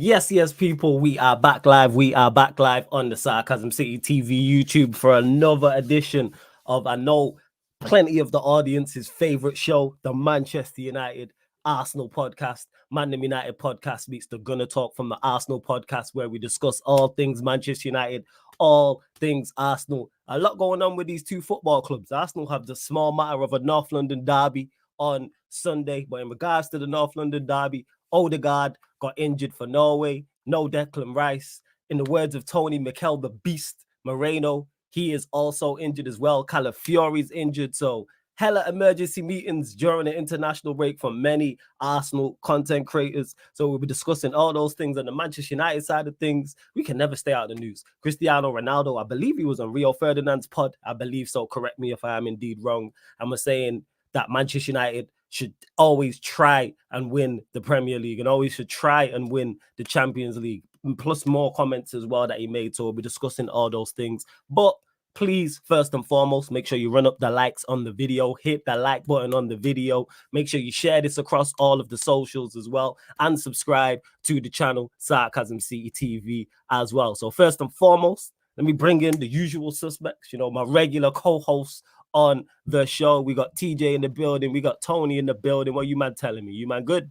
Yes, people, we are back live. We are back live on the Sarcasm City TV YouTube for another edition of, I know, plenty of the audience's favorite show, the Manchester United Arsenal podcast. Man United podcast meets the Gunner Talk from the Arsenal podcast, where we discuss all things Manchester United, all things Arsenal. A lot going on with these two football clubs. Arsenal have the small matter of a North London derby on Sunday, but in regards to the North London derby, Odegaard got injured for Norway. No Declan Rice. In the words of Tony Mikel, the Beast Moreno, he is also injured as well. Calafiori's injured. So hella emergency meetings during the international break for many Arsenal content creators. So we'll be discussing all those things on the Manchester United side of things. We can never stay out of the news. Cristiano Ronaldo, I believe he was on Rio Ferdinand's pod. I believe so. Correct me if I am indeed wrong. And we're saying that Manchester United should always try and win the Premier League and always should try and win the Champions League. And plus more comments as well that he made. So we'll be discussing all those things. But please, first and foremost, make sure you run up the likes on the video. Hit the like button on the video. Make sure you share this across all of the socials as well. And subscribe to the channel, Sarcasm City TV as well. So first and foremost, let me bring in the usual suspects. You know, my regular co-hosts on the show. We got TJ in the building. We got Tony in the building. What you man telling me? You man good?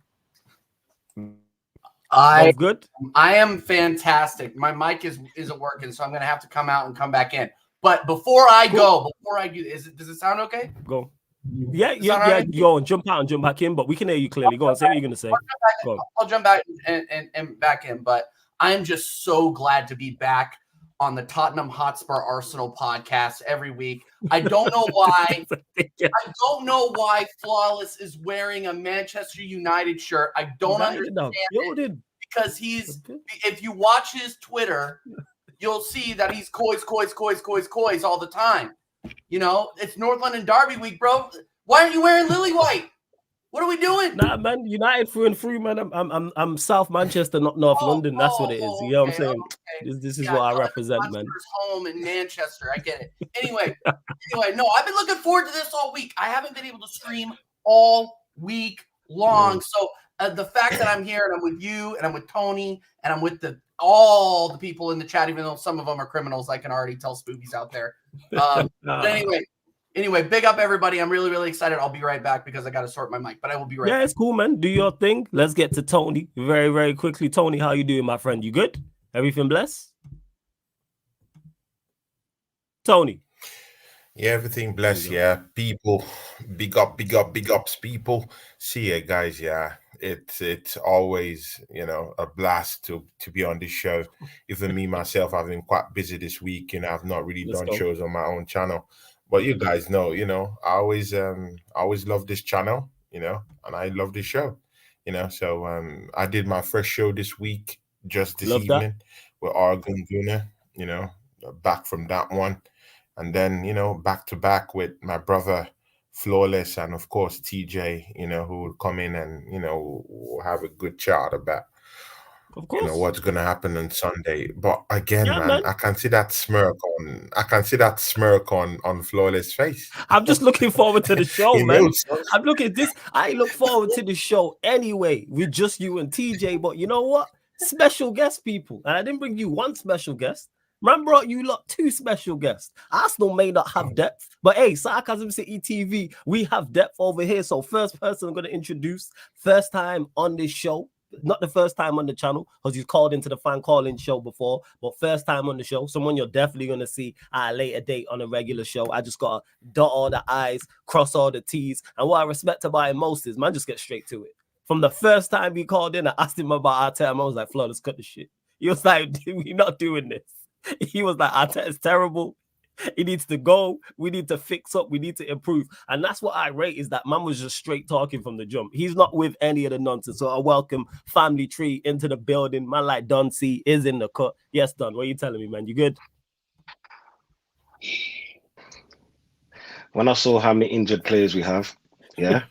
Good? I am fantastic. My mic isn't working, so I'm going to have to come out and come back in. But before I go, does it sound okay? Go. Yeah. Yo, jump out and jump back in, but we can hear you clearly. Go on, say what you're going to say. I'll jump back and back in, but I'm just so glad to be back on the Tottenham Hotspur Arsenal podcast every week. I don't know why. I don't know why Flawless is wearing a Manchester United shirt. I don't understand it, because if you watch his Twitter, you'll see that he's coys all the time. You know, it's North London Derby week, bro. Why aren't you wearing lily white? What are we doing? Nah, man, United through and through, man. I'm South Manchester, not North London. That's what it is. You know what I'm saying? Okay. This is what I represent, man. Home in Manchester. I get it. Anyway, no, I've been looking forward to this all week. I haven't been able to stream all week long. So the fact that I'm here and I'm with you and I'm with Tony and I'm with all the people in the chat, even though some of them are criminals, I can already tell spookies out there. But Anyway, big up everybody. I'm really, really excited. I'll be right back because I got to sort my mic, but I will be right back. Yeah, it's cool, man. Do your thing. Let's get to Tony very, very quickly. Tony, how you doing, my friend? You good? Everything blessed? Tony. Yeah, everything blessed. Yeah, people, big ups, people. See ya, guys. Yeah, it's always, a blast to be on this show. Even me, myself, I've been quite busy this week. I've not really done shows on my own channel. But you guys know, I always love this channel, and I love this show, So I did my first show this week, just this evening, with Argon Gunner, back from that one. And then, back to back with my brother Flawless and, of course, TJ, who will come in and, we'll have a good chat about, what's going to happen on Sunday. But again, man, I can see that smirk on Flawless face. I'm just looking forward to the show, man. I'm looking at this. I look forward to the show anyway with just you and TJ. But you know what? Special guest people. And I didn't bring you one special guest. Man brought you lot two special guests. Arsenal may not have depth, but hey, Sarcasm City TV, we have depth over here. So first person I'm going to introduce, first time on this show. Not the first time on the channel, because he's called into the fan calling show before, but first time on the show, someone you're definitely going to see at a later date on a regular show. I just got to dot all the I's, cross all the T's, and what I respect about him most is, man, just get straight to it. From the first time he called in, I asked him about Arteta, I was like, Flo, let's cut the shit. He was like, we're not doing this. He was like, Arteta's terrible. He needs to go. We need to fix up. We need to improve. And that's what I rate, is that man was just straight talking from the jump. He's not with any of the nonsense. So I welcome Family Tree into the building. Man like Don C is in the cut. Yes, Don, what are you telling me, man? You good? When I saw how many injured players we have, yeah.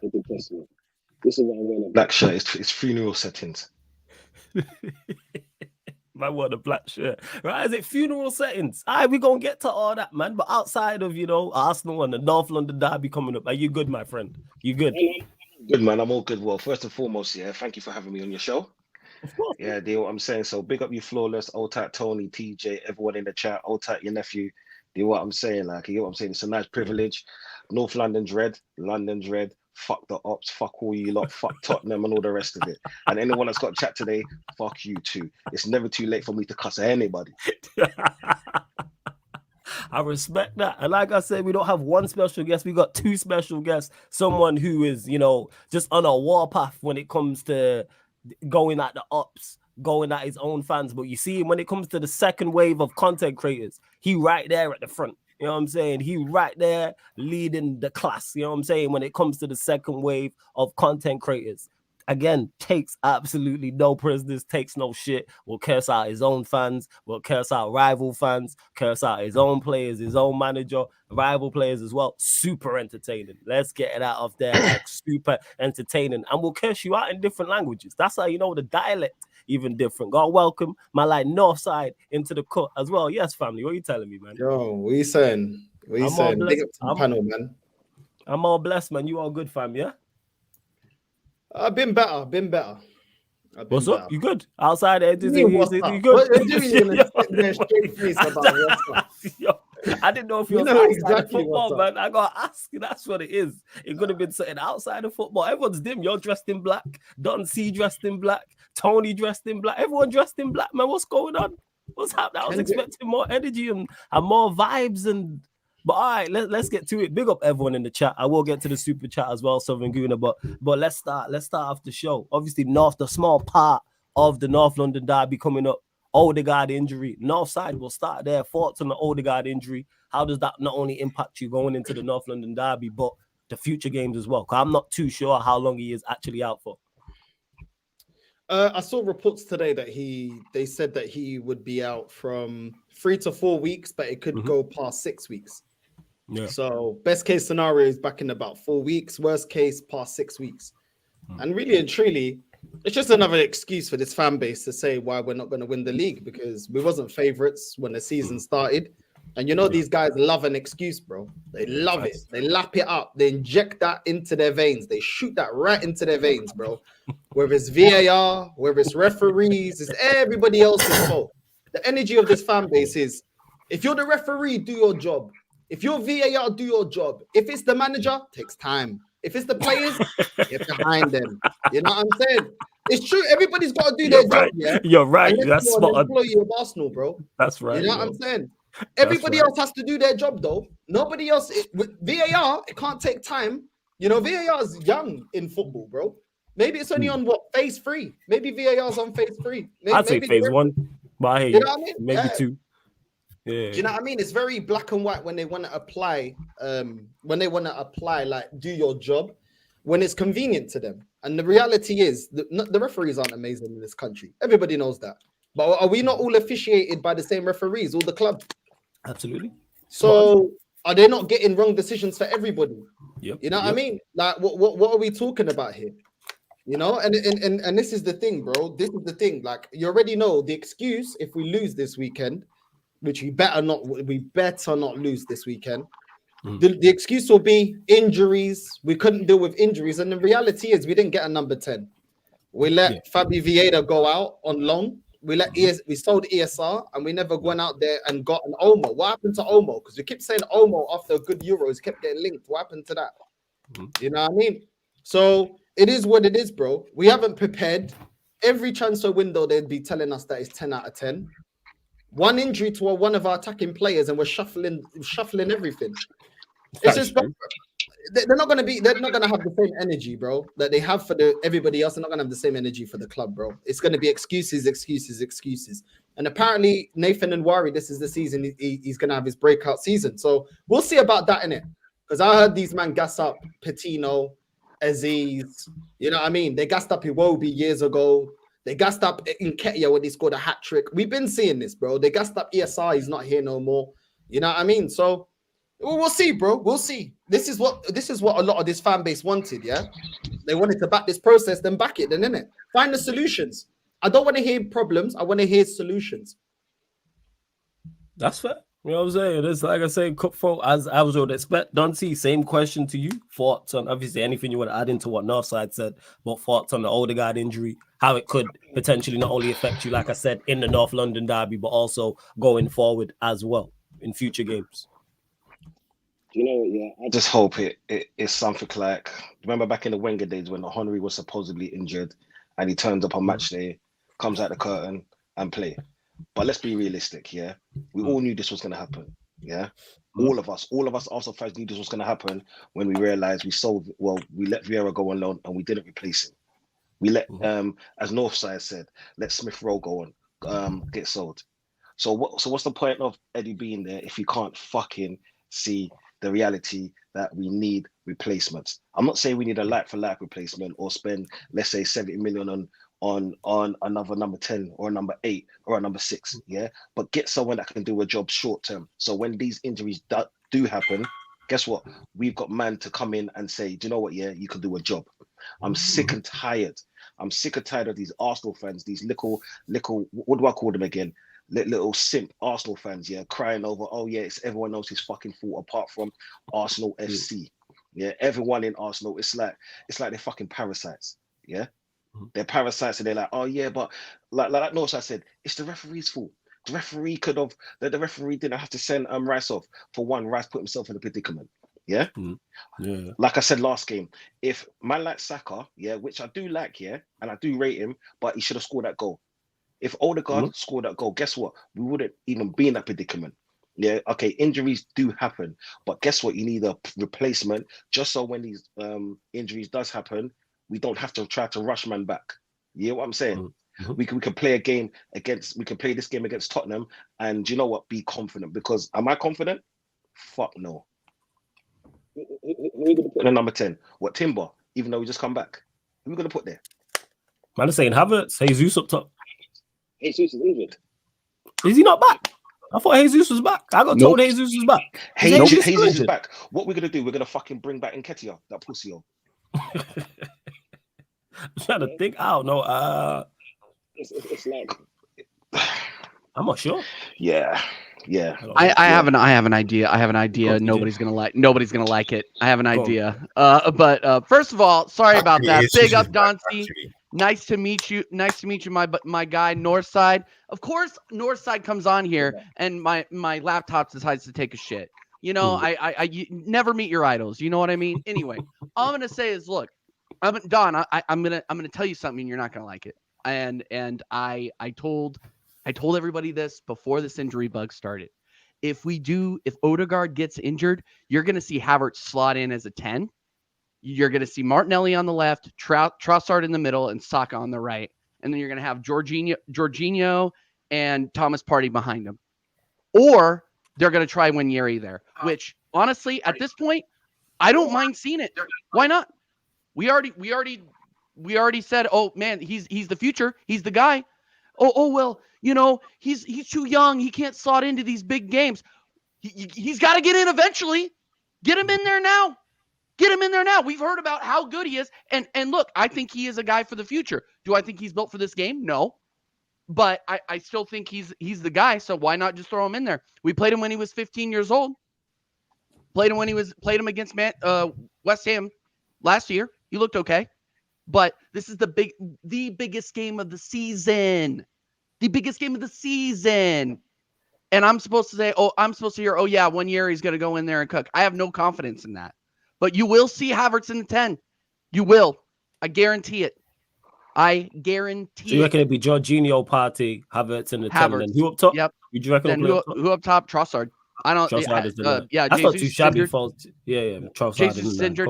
This is why I'm wearing a black shirt. It's funeral settings. Man wore the black shirt. Right, is it funeral settings? All right, we're going to get to all that, man. But outside of, Arsenal and the North London derby coming up, are you good, my friend? You good? Good man, I'm all good. Well, first and foremost, yeah, thank you for having me on your show. Of course. Yeah, deal what I'm saying. So big up you flawless, old tight Tony, TJ, everyone in the chat, old tight your nephew. Deal what I'm saying, like you know what I'm saying. It's a nice privilege. North London's red, London's red. Fuck the ops, fuck all you lot, fuck Tottenham and all the rest of it. And anyone that's got chat today, fuck you too. It's never too late for me to cuss at anybody. I respect that. And like I said, we don't have one special guest. We got two special guests. Someone who is, just on a warpath when it comes to going at the ops, going at his own fans. But you see, when it comes to the second wave of content creators, he right there at the front. You know what I'm saying? He right there leading the class. You know what I'm saying? When it comes to the second wave of content creators. Again, takes absolutely no prisoners, takes no shit, will curse out his own fans, will curse out rival fans, curse out his own players, his own manager, rival players as well. Super entertaining. Let's get it out of there. Like, super entertaining. And we'll curse you out in different languages. That's how you know the dialect even different. God welcome my north side into the cut as well. Yes, family. What are you telling me, man? Yo, what are you saying? What are you saying? Big up to the panel, man. I'm all blessed, man. You all good, fam, yeah? I've been better. What's up? You good? Outside there, you good? What are you doing? You're gonna sit there straight face about what's up. Yo, I didn't know if you know was outside exactly of football, what's man. I gotta ask. That's what it is. It could have been something outside of football. Everyone's dim. You're dressed in black. Don C dressed in black. Tony dressed in black. Everyone dressed in black, man. What's going on? What's happening? I was expecting more energy and more vibes But all right, let's get to it. Big up everyone in the chat. I will get to the super chat as well, Southern Guna. But let's start off the show. Obviously, the small part of the North London derby coming up. Odegaard injury. North side will start there. Thoughts on the Odegaard injury. How does that not only impact you going into the North London derby, but the future games as well? Because I'm not too sure how long he is actually out for. I saw reports today that they said that he would be out from 3 to 4 weeks, but it could go past 6 weeks. Yeah. So best case scenario is back in about 4 weeks. Worst case, past 6 weeks. And really and truly, it's just another excuse for this fan base to say why we're not going to win the league, because we wasn't favorites when the season started. And these guys love an excuse, bro. They love it. They lap it up. They inject that into their veins. They shoot that right into their veins, bro. Whether it's VAR, whether it's referees, it's everybody else's fault. The energy of this fan base is, if you're the referee, do your job. If you're VAR, do your job. If it's the manager, takes time. If it's the players, get behind them. You know what I'm saying? It's true. Everybody's got to do their job. Yeah, you're right. That's spot on. Employee of Arsenal, bro. That's right. You know what I'm saying? Everybody else has to do their job, though. Nobody else. With VAR, it can't take time. VAR is young in football, bro. Maybe it's only on phase 3. Maybe VAR's on phase 3. I'd say phase 1. But I hear you. Know what I mean? Maybe 2. Yeah. Do you know what I mean? It's very black and white when they want to apply. Like, do your job when it's convenient to them. And the reality is, the referees aren't amazing in this country. Everybody knows that. But are we not all officiated by the same referees, all the clubs? Absolutely. So are they not getting wrong decisions for everybody? Yep. You know what I mean? Like, what are we talking about here? And this is the thing, bro. This is the thing. Like, you already know the excuse if we lose this weekend, which we better not lose this weekend. The excuse will be injuries. We couldn't deal with injuries. And the reality is we didn't get a number 10. We let Fabi Vieira go out on loan. We sold ESR and we never went out there and got an Olmo. What happened to Olmo? Because we keep saying Olmo after a good Euros kept getting linked. What happened to that? You know what I mean? So it is what it is, bro. We haven't prepared. Every transfer window, they'd be telling us that it's 10 out of 10. One injury to one of our attacking players and we're shuffling everything. It's just they're not gonna have the same energy, bro, that they have for everybody else. They're not gonna have the same energy for the club, bro. It's gonna be excuses. And apparently Nathan and Wari, this is the season he's gonna have his breakout season. So we'll see about that, innit? Because I heard these man gas up Patino, Aziz. You know what I mean? They gassed up Iwobi years ago. They gassed up Nketiah when he scored a hat trick. We've been seeing this, bro. They gassed up ESR. He's not here no more. You know what I mean? So we'll see, bro. We'll see. This is what a lot of this fan base wanted. Yeah, they wanted to back this process, then back it, then innit? Find the solutions. I don't want to hear problems. I want to hear solutions. That's fair. You know what I'm saying? It's like I say, cutthroat, as I would expect. Dante, same question to you. Thoughts on, obviously, anything you want to add into what Northside said, but thoughts on the Odegaard injury, how it could potentially not only affect you, like I said, in the North London derby, but also going forward as well in future games. You know, yeah, I just hope it's something like, remember back in the Wenger days when Henry was supposedly injured and he turns up on match day, comes out the curtain and play. But let's be realistic, yeah. We all knew this was going to happen, yeah. All of us Arsenal fans knew this was going to happen when we realized we let Vieira go on loan and we didn't replace him. We let, as Northside said, let Smith Rowe go on, get sold. So what's the point of Eddie being there if he can't fucking see the reality that we need replacements? I'm not saying we need a like-for-like replacement or spend, let's say, 70 million on another number 10 or a number 8 or a number 6, yeah? But get someone that can do a job short-term. So when these injuries do happen, guess what? We've got man to come in and say, do you know what, yeah, you can do a job. I'm sick and tired. I'm sick and tired of these Arsenal fans, these little, what do I call them again? Little simp Arsenal fans, yeah, crying over, oh yeah, it's everyone else's fucking fault apart from Arsenal FC. Yeah, everyone in Arsenal, it's like they're fucking parasites. Yeah, they're parasites, and they're like, oh yeah, but like Northside said, it's the referee's fault. The referee the referee didn't have to send Rice off. For one, Rice put himself in a predicament. Yeah. Yeah. Like I said last game, if man like Saka, yeah, which I do like, yeah, and I do rate him, but he should have scored that goal. If Odegaard scored that goal, guess what? We wouldn't even be in that predicament. Yeah, okay, injuries do happen, but guess what? You need a replacement just so when these injuries does happen, we don't have to try to rush man back. You know what I'm saying? We can play this game against Tottenham, and you know what? Be confident, because am I confident? Fuck no. Who are we gonna put in number 10? What, Timber? Even though we just come back, who are we gonna put there? Man is saying Havertz, Jesus up top. Jesus is injured. Is he not back? I thought Jesus was back. I got told Jesus was back. Jesus is back. What we're gonna do? We're gonna fucking bring back Nketiah, that pussy. I'm trying to think. I don't know. It's like I'm not sure. Yeah. I have an idea. Nobody's gonna like it. I have an idea. But first of all, sorry about that. Big up, Dante. Nice to meet you. My guy, Northside. Of course, Northside comes on here, and my laptop decides to take a shit. You know, you never meet your idols. You know what I mean? Anyway, all I'm gonna say is, look, Don. I'm gonna tell you something, and you're not gonna like it. And I told everybody this before this injury bug started. If Odegaard gets injured, you're gonna see Havertz slot in as a 10. You're going to see Martinelli on the left, Trossard in the middle, and Saka on the right. And then you're going to have Jorginho and Thomas Partey behind him. Or they're going to try Nwaneri there, which, honestly, at this point, I don't mind seeing it. Why not? We already said, oh, man, he's the future. He's the guy. Oh, well, you know, he's too young. He can't slot into these big games. He's got to get in eventually. Get him in there now. We've heard about how good he is. And look, I think he is a guy for the future. Do I think he's built for this game? No. But I still think he's the guy, so why not just throw him in there? We played him when he was 15 years old. Played him against West Ham last year. He looked okay. But this is the biggest game of the season. The biggest game of the season. And I'm supposed to say, oh yeah, 1 year he's going to go in there and cook. I have no confidence in that. But you will see Havertz in the 10. You will. I guarantee it. So you reckon it'd be Jorginho, Partey, Havertz in the 10, and then who up top? Yep. You reckon who up top? Trossard. I don't. Trossard is the yeah. That's Jesus not too shabby. Yeah. Trossard Jesus is injured.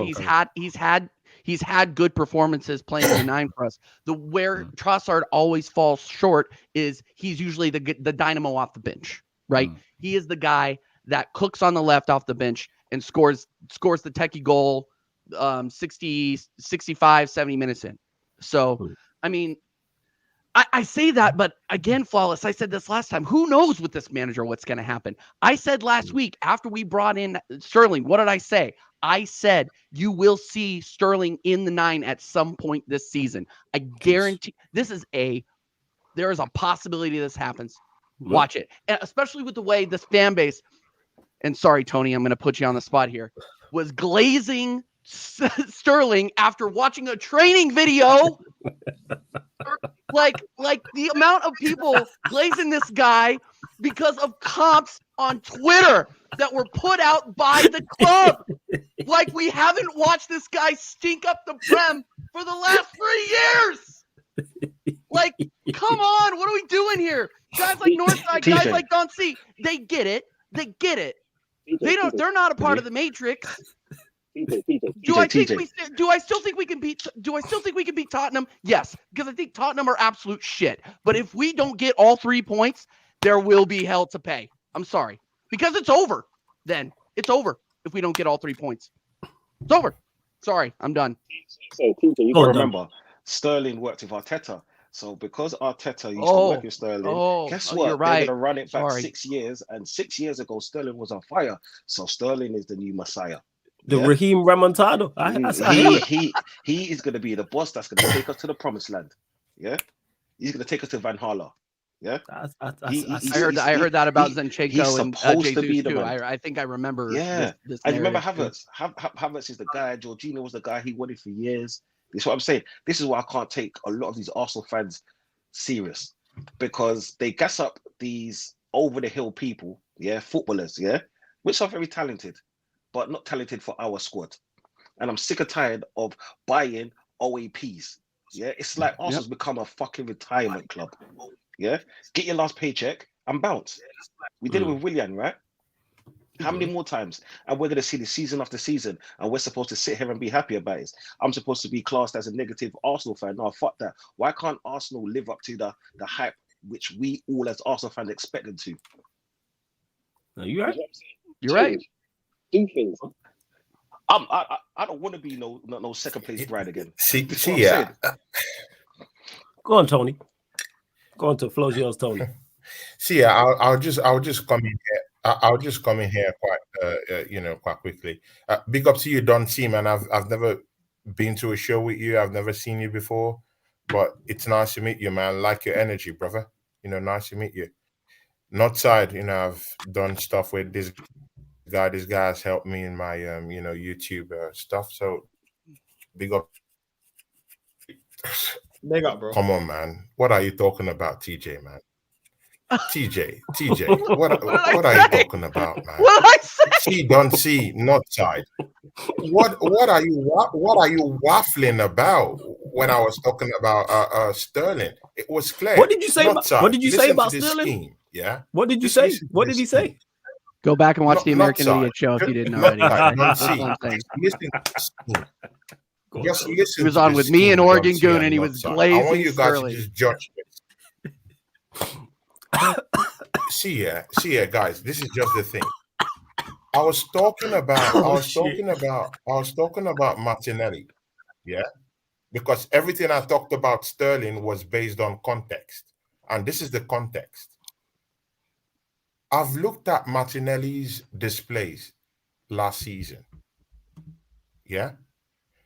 He's had good performances playing the 9 for us. Where Trossard always falls short is he's usually the dynamo off the bench, right? He is the guy that cooks on the left off the bench and scores the techie goal 60, 65, 70 minutes in. So, I mean, I say that, but again, Flawless, I said this last time. Who knows with this manager what's going to happen? I said last week after we brought in Sterling, what did I say? I said you will see Sterling in the 9 at some point this season. I guarantee there is a possibility this happens. Watch it, and especially with the way this fan base. And sorry, Tony, I'm going to put you on the spot here. Was glazing Sterling after watching a training video. like the amount of people glazing this guy because of comps on Twitter that were put out by the club. Like we haven't watched this guy stink up the Prem for the last 3 years. Like, come on, what are we doing here? Guys like Northside, guys like Don C, they get it. They get it. They're not a part of the Matrix. Do I still think we can beat Tottenham? Yes, because I think Tottenham are absolute shit. But if we don't get all 3 points, there will be hell to pay. I'm sorry. Because it's over. Then it's over if we don't get all 3 points. It's over. Sorry, I'm done. So TJ, you gotta remember, Sterling worked with Arteta. So because Arteta used to work with Sterling, guess what? You're right. They're gonna run it back 6 years, and 6 years ago Sterling was on fire. So Sterling is the new Messiah. The Raheem Remontado. He is gonna be the boss that's gonna take us to the promised land. Yeah, he's gonna take us to Van Hala. Yeah, I heard that about Zinchenko and Jesus too. Man. I think I remember. Yeah, and you remember Havertz. Havertz is the guy. Jorginho was the guy he wanted for years. This is what I'm saying. This is why I can't take a lot of these Arsenal fans serious, because they gas up these over the hill people, footballers, which are very talented, but not talented for our squad. And I'm sick and tired of buying OAPs. Yeah, it's like Arsenal's become a fucking retirement club. Yeah, get your last paycheck and bounce. We did it with Willian, right? How many more times? And we're going to see this season after season, and we're supposed to sit here and be happy about it. I'm supposed to be classed as a negative Arsenal fan. No, fuck that. Why can't Arsenal live up to the hype which we all as Arsenal fans expected to? No, you're right. You're right. Do things. I don't want to be no second place bride again. See, Go on, Tony. Go on to flows yours, Tony. See, I'll just come in here. I'll just come in here quite quickly. Big up to you, Don C, man. I've never been to a show with you. I've never seen you before, but it's nice to meet you, man. Like your energy, brother. Nice to meet you. Not side, I've done stuff with this guy. This guy has helped me in my YouTube stuff. So big up. Big up, bro. Come on, man. What are you talking about, TJ, man? TJ, what are you talking about, man? What did I say? See, don't see, not side. What are you waffling about when I was talking about Sterling? It was clear. What did you say? What did you say about Sterling? Scheme, yeah. What did you say? What did he say? Go back and watch the American Idiot show if you didn't already. Listen to Scheme. Just listen. He was on with me and Oregon Goon, and he was glazing. I want you guys Sterling. to just judge me. See ya, guys. This is just the thing. I was talking about Martinelli, because everything I talked about Sterling was based on context, and this is the context. I've looked at Martinelli's displays last season.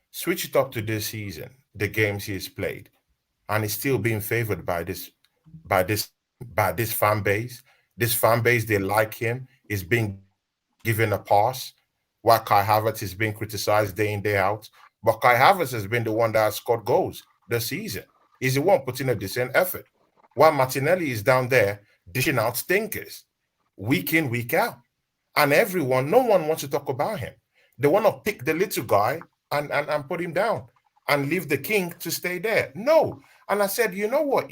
Switch it up to this season, the games he's played, and he's still being favored by this fan base. This fan base, they like him. He's being given a pass, while Kai Havertz is being criticized day in, day out. But Kai Havertz has been the one that has scored goals this season. He's the one putting a decent effort. While Martinelli is down there dishing out stinkers week in, week out. And no one wants to talk about him. They want to pick the little guy and put him down and leave the king to stay there. No. And I said, you know what,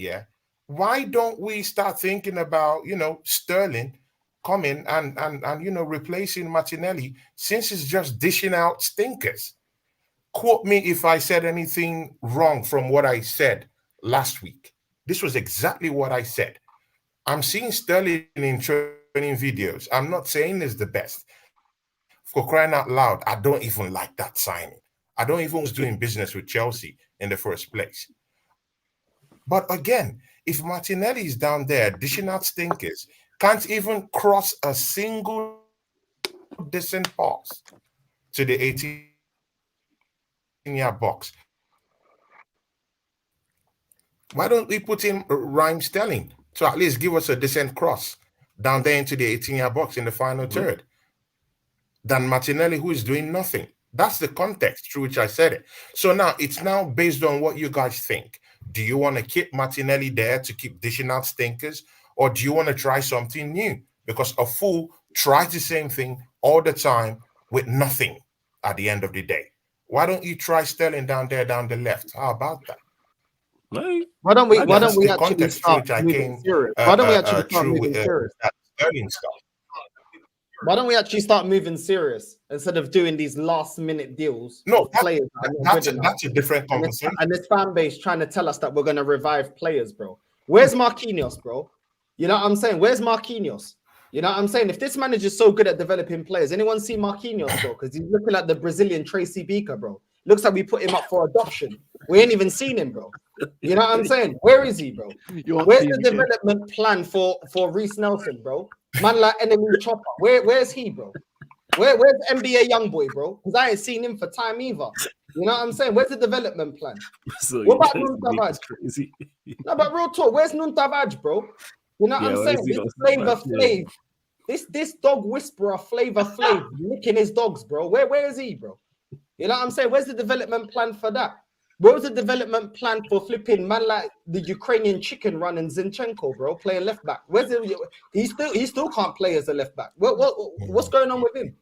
why don't we start thinking about, Sterling coming and replacing Martinelli, since he's just dishing out stinkers? Quote me if I said anything wrong from what I said last week. This was exactly what I said. I'm seeing Sterling in training videos. I'm not saying it's the best. For crying out loud, I don't even like that signing. I don't even was doing business with Chelsea in the first place. But again, if Martinelli is down there dishing out stinkers, can't even cross a single decent pass to the 18-yard box, why don't we put in Raheem Sterling to at least give us a decent cross down there into the 18-yard box in the final third than Martinelli, who is doing nothing. That's the context through which I said it. So now it's now based on what you guys think. Do you want to keep Martinelli there to keep dishing out stinkers, or do you want to try something new? Because a fool tries the same thing all the time with nothing at the end of the day. Why don't you try Sterling down there, down the left? How about that? Why don't we actually context start through which I moving came serious? Why don't we actually start through moving serious? that Sterling stuff. Why don't we actually start moving serious instead of doing these last-minute deals? No, players that's a different conversation. And this fan base trying to tell us that we're going to revive players, bro. Where's Marquinhos, bro? You know what I'm saying? Where's Marquinhos? You know what I'm saying? If this manager's so good at developing players, anyone see Marquinhos, bro? Because he's looking like the Brazilian Tracy Beaker, bro. Looks like we put him up for adoption. We ain't even seen him, bro. You know what I'm saying? Where is he, bro? Where's the development plan for Reece Nelson, bro? Man like NLD Chopper. Where's he, bro? Where's NBA Youngboy, bro? Because I ain't seen him for time either. You know what I'm saying? Where's the development plan? So what about Nuntavage? Crazy. No, but real talk, where's Nuntavage, bro? You know what I'm saying? This Flavor Flav, this dog whisperer Flavor Flav licking his dogs, bro. Where is he, bro? You know what I'm saying? Where's the development plan for that? Where was the development plan for flipping man like the Ukrainian chicken run and Zinchenko, bro, playing left back? Where's it? He still can't play as a left back. What's going on with him?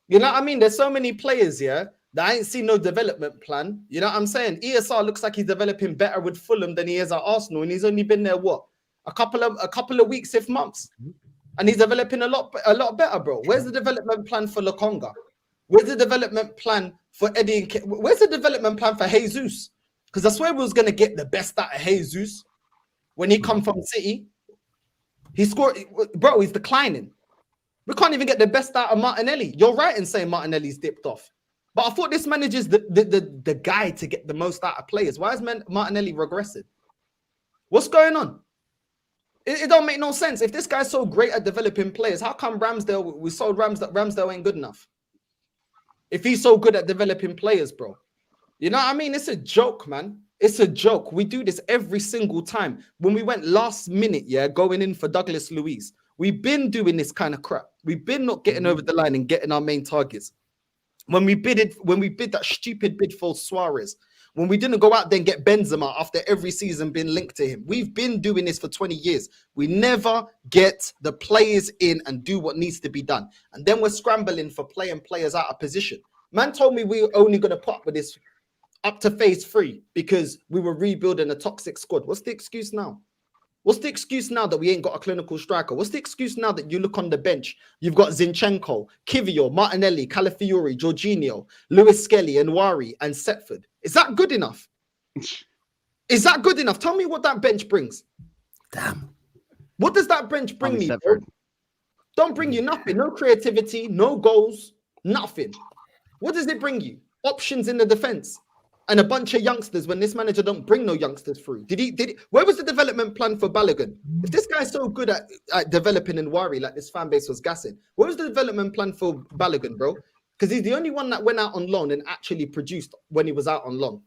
You know what I mean? There's so many players here that I ain't seen no development plan. You know what I'm saying? ESR looks like he's developing better with Fulham than he is at Arsenal, and he's only been there a couple of weeks, if months, and he's developing a lot better, bro. Where's the development plan for Lokonga? Where's the development plan for Eddie? Where's the development plan for Jesus? Because I swear we was gonna get the best out of Jesus when he come from City. He scored, bro. He's declining. We can't even get the best out of Martinelli. You're right in saying Martinelli's dipped off, but I thought this manager's the guy to get the most out of players. Why is Martinelli regressing? What's going on? It don't make no sense. If this guy's so great at developing players, how come we sold Ramsdale ain't good enough? If he's so good at developing players, bro. You know what I mean? It's a joke, man. It's a joke. We do this every single time. When we went last minute, going in for Douglas Luiz, we've been doing this kind of crap. We've been not getting over the line and getting our main targets. When we bid that stupid bid for Suarez, when we didn't go out there and get Benzema after every season being linked to him. We've been doing this for 20 years. We never get the players in and do what needs to be done. And then we're scrambling for playing players out of position. Man told me we were only going to put up with this up to phase 3 because we were rebuilding a toxic squad. What's the excuse now? What's the excuse now that we ain't got a clinical striker? What's the excuse now that you look on the bench? You've got Zinchenko, Kivior, Martinelli, Calafiori, Jorginho, Lewis Skelly, and Wari, and Setford. Is that good enough? Is that good enough? Tell me what that bench brings. Damn. What does that bench bring me? Bro? Don't bring you nothing. No creativity, no goals, nothing. What does it bring you? Options in the defense. And a bunch of youngsters when this manager don't bring no youngsters through. Did he? Where was the development plan for Balogun? If this guy's so good at developing and worry like this fan base was gassing, where was the development plan for Balogun, bro? Because he's the only one that went out on loan and actually produced when he was out on loan.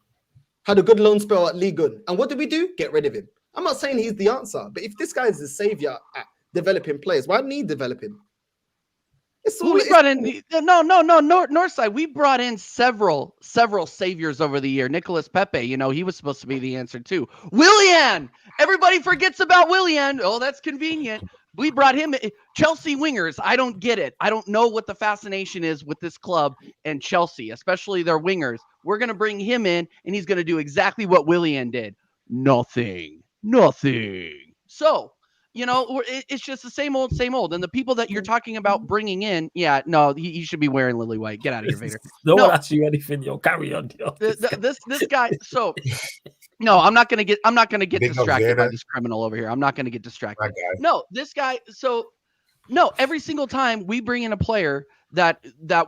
Had a good loan spell at Ligue 1. And what did we do? Get rid of him. I'm not saying he's the answer, but if this guy is the savior at developing players, why need developing? Northside. We brought in several saviors over the year. Nicolas Pepe, he was supposed to be the answer too. Willian, everybody forgets about Willian. Oh, that's convenient. We brought him in. Chelsea wingers. I don't get it. I don't know what the fascination is with this club and Chelsea, especially their wingers. We're going to bring him in and he's going to do exactly what Willian did. Nothing. So, it's just the same old. And the people that you're talking about bringing in, he should be wearing lily white. Get out of here, Vader. No one asked you anything. Carry on. This guy. So, no, I'm not gonna get distracted by this criminal over here. I'm not gonna get distracted. No, this guy. So, no, every single time we bring in a player that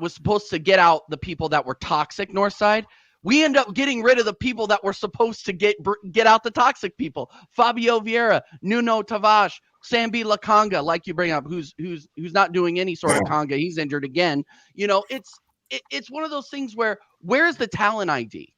was supposed to get out the people that were toxic, Northside, we end up getting rid of the people that were supposed to get out the toxic people. Fabio Vieira, Nuno Tavares, Sambi Lakanga, like you bring up, who's not doing any sort of conga. He's injured again. It's one of those things where is the talent ID?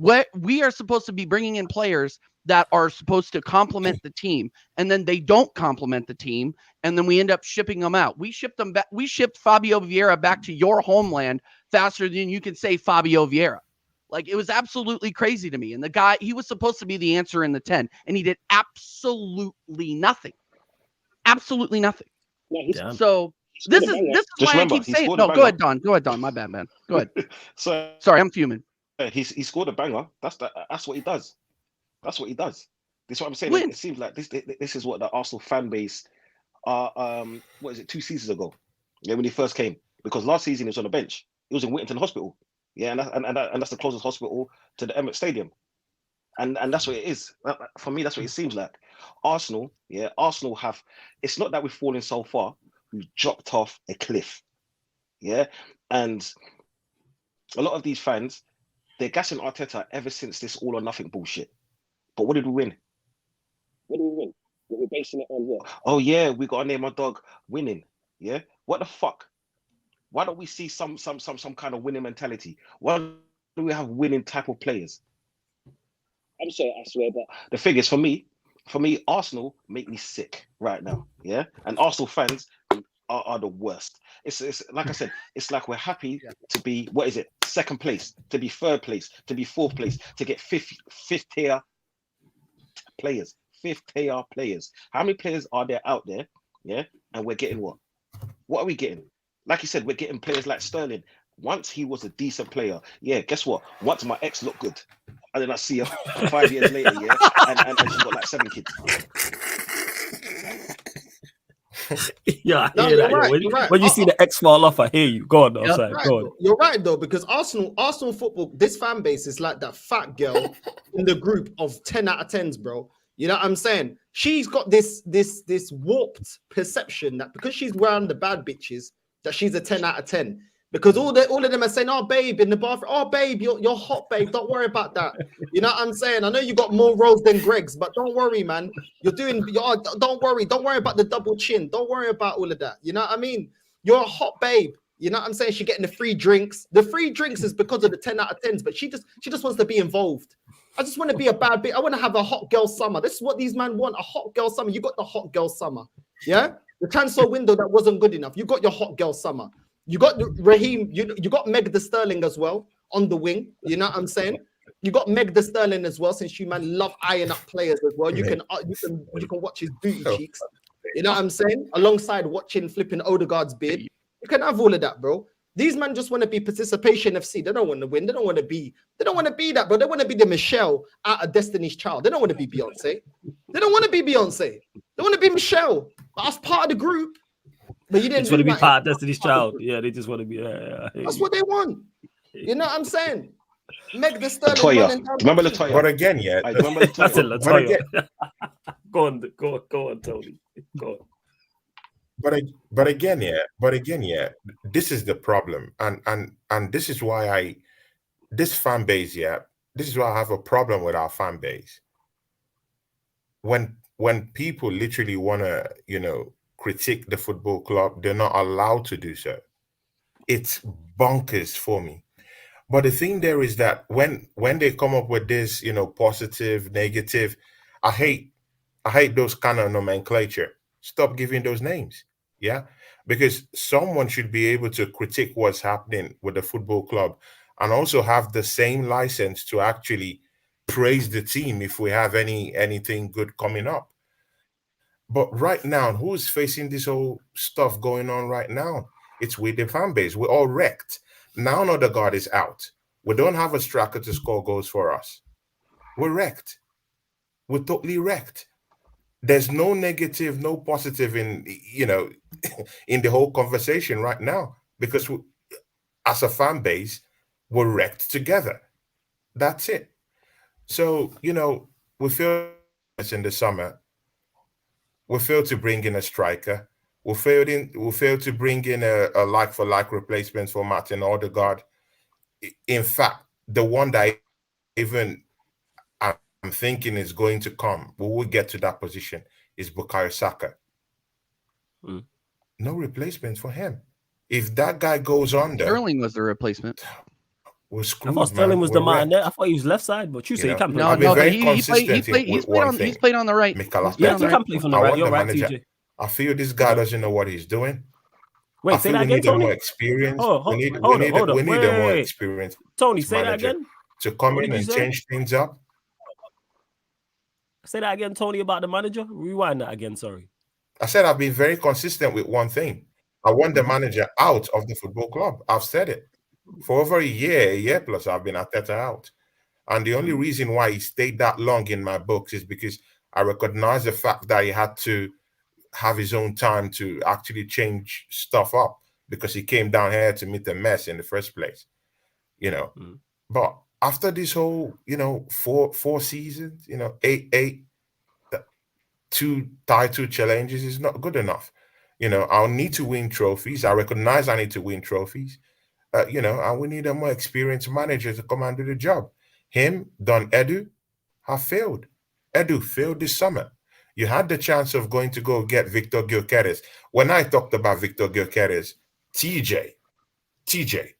We are supposed to be bringing in players that are supposed to complement the team, and then they don't complement the team, and then we end up shipping them out. We shipped them back. We shipped Fabio Vieira back to your homeland faster than you can say Fabio Vieira. Like, it was absolutely crazy to me. And the guy, he was supposed to be the answer in the 10, and he did absolutely nothing. Absolutely nothing. Yeah, so this is why I keep saying, no, go ahead, Don. Go ahead, Don. My bad, man. Go ahead. Sorry, I'm fuming. He scored a banger. That's what he does. That's what he does. This is what I'm saying. Win. It seems like this is what the Arsenal fan base what is it, 2 seasons ago? Yeah, when he first came. Because last season he was on the bench. He was in Whittington Hospital. Yeah, and that's the closest hospital to the Emirates Stadium. And that's what it is. For me, that's what it seems like. Arsenal have, it's not that we've fallen so far, we've dropped off a cliff. Yeah. And a lot of these fans, they're gassing Arteta ever since this all or nothing bullshit. But what did we win? We're basing it on what? Oh yeah, we got to name our dog winning. Yeah. What the fuck? Why don't we see some kind of winning mentality? Why do we have winning type of players? I'm sorry, I swear, but the thing is, for me, Arsenal make me sick right now. Yeah, and Arsenal fans are the worst. It's like I said, it's like we're happy to be, what is it, second place, to be third place, to be fourth place, to get fifth tier players. Fifth tier players. How many players are there out there? Yeah, and we're getting what? What are we getting? Like you said, we're getting players like Sterling. Once he was a decent player. Yeah, guess what? Once my ex looked good, and then I see her 5 years later, yeah, and she's got like 7 kids. Yeah, I hear that. When you see the X fall off, I hear you. Go on, go on. You're right though, because Arsenal football, this fan base is like that fat girl in the group of 10 out of 10s, bro. You know what I'm saying? She's got this warped perception that because she's wearing the bad bitches, that she's a 10 out of 10. Because all of them are saying, "Oh, babe, in the bathroom, oh, babe, you're hot, babe. Don't worry about that." You know what I'm saying? I know you got more roles than Greg's, but don't worry, man. Don't worry about the double chin. Don't worry about all of that. You know what I mean? You're a hot babe. You know what I'm saying? She's getting the free drinks. The free drinks is because of the 10 out of 10s, but she just wants to be involved. I just want to be a bad bitch. I want to have a hot girl summer. This is what these men want, a hot girl summer. You got the hot girl summer. Yeah? The transfer window that wasn't good enough. You got your hot girl summer. You got Raheem, you got Meg the Sterling as well on the wing. You know what I'm saying? You got Meg the Sterling as well, since you man love eyeing up players as well. You can watch his booty cheeks. You know what I'm saying? Alongside watching flipping Odegaard's beard. You can have all of that, bro. These men just want to be participation FC. They don't want to win. They don't want to be that, bro. They want to be the Michelle out of Destiny's Child. They don't want to be Beyonce. They don't want to be Beyonce. They want to be Michelle. But as part of the group. But you didn't just want to be part of Destiny's Child. Yeah, they just want to be. That's what they want. You know what I'm saying? Meg the Sterling. Remember Latoya? But again, yeah. I remember Latoya. Go on, Tony. Go on. But again, yeah. This is the problem, and this is why this fan base, yeah. This is why I have a problem with our fan base. When people literally want to, critique the football club, they're not allowed to do so. It's bonkers for me. But the thing there is that when they come up with this, positive, negative, I hate those kind of nomenclature. Stop giving those names. Yeah. Because someone should be able to critique what's happening with the football club and also have the same license to actually praise the team if we have anything good coming up. But right now, who's facing this whole stuff going on right now? It's with the fan base. We're all wrecked. Now Odegaard is out. We don't have a striker to score goals for us. We're wrecked. We're totally wrecked. There's no negative, no positive in in the whole conversation right now because as a fan base, we're wrecked together. That's it. So we feel in the summer. We failed to bring in a striker. We failed to bring in a like-for-like replacement for Martin Odegaard. In fact, the one that even I'm thinking is going to come, we will get to that position, is Bukayo Saka. No replacement for him. If that guy goes under... Sterling was the replacement. we're I screwed, thought Sterling man. was the We're man. wrecked. I thought he was left side, but you say he can play. No, I've been no, but very he played consistent he's with one thing. played on the right. Mikel He's played on Yes, the he right. can play from the I right. want You're the right, manager. TJ. I feel this guy doesn't know what he's doing. I Wait, say feel that we again, need a more Tony. experienced. Hold We need a more Wait. experienced Tony, say that manager again. to come What in did you and say? change things up. Say that again, Tony, about the manager. Rewind that again. Sorry. I said I've been very consistent with one thing. I want the manager out of the football club. I've said it for over a year plus. I've been Arteta out, and the only reason why he stayed that long in my books is because I recognize the fact that he had to have his own time to actually change stuff up because he came down here to meet the mess in the first place, But after this whole, four seasons, 8 2 title challenges is not good enough. I'll need to win trophies. I recognize I need to win trophies. And we need a more experienced manager to come and do the job. Him, Don Edu, have failed. Edu failed this summer. You had the chance of going to go get Victor Gyökeres. When I talked about Victor Gyökeres, TJ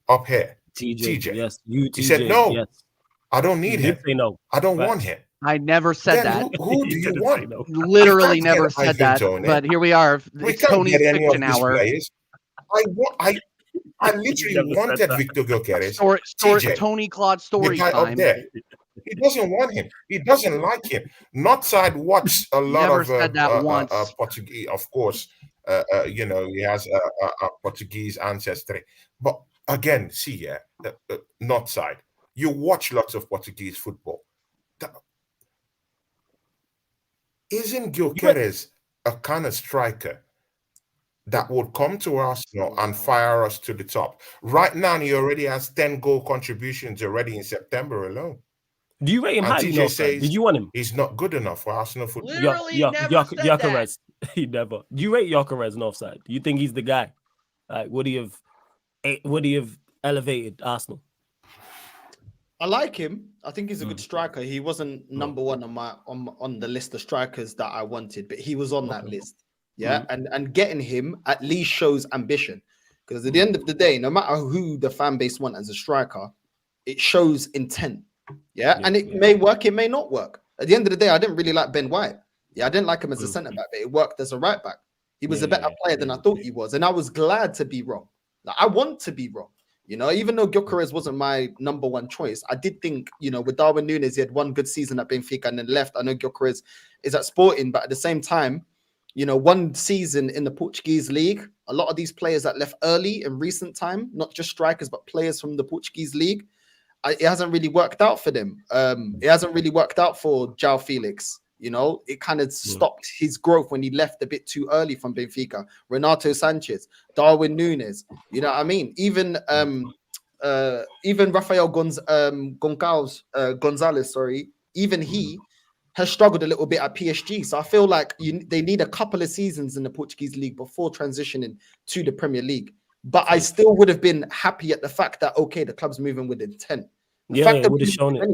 up here, TJ. Yes, you. TJ, he said no. Yes. I don't need him. Say no. I don't Facts. want him. I never said Then that. who do you want? No. Literally We can't never get said Ivan that. Toney. But here we are. We It's can't Tony's get any of fiction these hour. players. I literally Never said wanted that. Victor Gyökeres. Story, Tony Claude The story guy time. up there. He doesn't want him. He doesn't like him. Northside watched a lot Never of said that once. Portuguese, of course. He has a Portuguese ancestry. But again, Northside. You watch lots of Portuguese football. Isn't Gyökeres a kind of striker that would come to Arsenal and fire us to the top? Right now, he already has 10 goal contributions already in September alone. Do you rate him And highly? TJ says Did you want him? he's not good enough for Arsenal football. Literally never said that. Gyökeres. He never. Do you rate Gyökeres Northside? Do you think he's the guy? Like, would he have elevated Arsenal? I like him. I think he's a good striker. He wasn't number one on the list of strikers that I wanted, but he was on that list. Yeah, and getting him at least shows ambition, because at the end of the day, no matter who the fan base want as a striker, it shows intent. Yeah, and it may work, it may not work. At the end of the day, I didn't really like Ben White. Yeah, I didn't like him as a centre back, but it worked as a right back. He was a better player than I thought he was, and I was glad to be wrong. Like, I want to be wrong. Even though Gyökeres wasn't my number one choice, I did think, with Darwin Núñez, he had one good season at Benfica and then left. I know Gyökeres is at Sporting, but at the same time, one season in the Portuguese league, a lot of these players that left early in recent time, not just strikers, but players from the Portuguese league, it hasn't really worked out for them. It hasn't really worked out for João Felix. It kind of stopped his growth when he left a bit too early from Benfica. Renato Sanchez, Darwin Núñez, you know what I mean? Even Rafael Gonzalez, even he has struggled a little bit at PSG. So I feel like they need a couple of seasons in the Portuguese league before transitioning to the Premier League. But I still would have been happy at the fact that, okay, the club's moving with intent. The fact that would have shown it.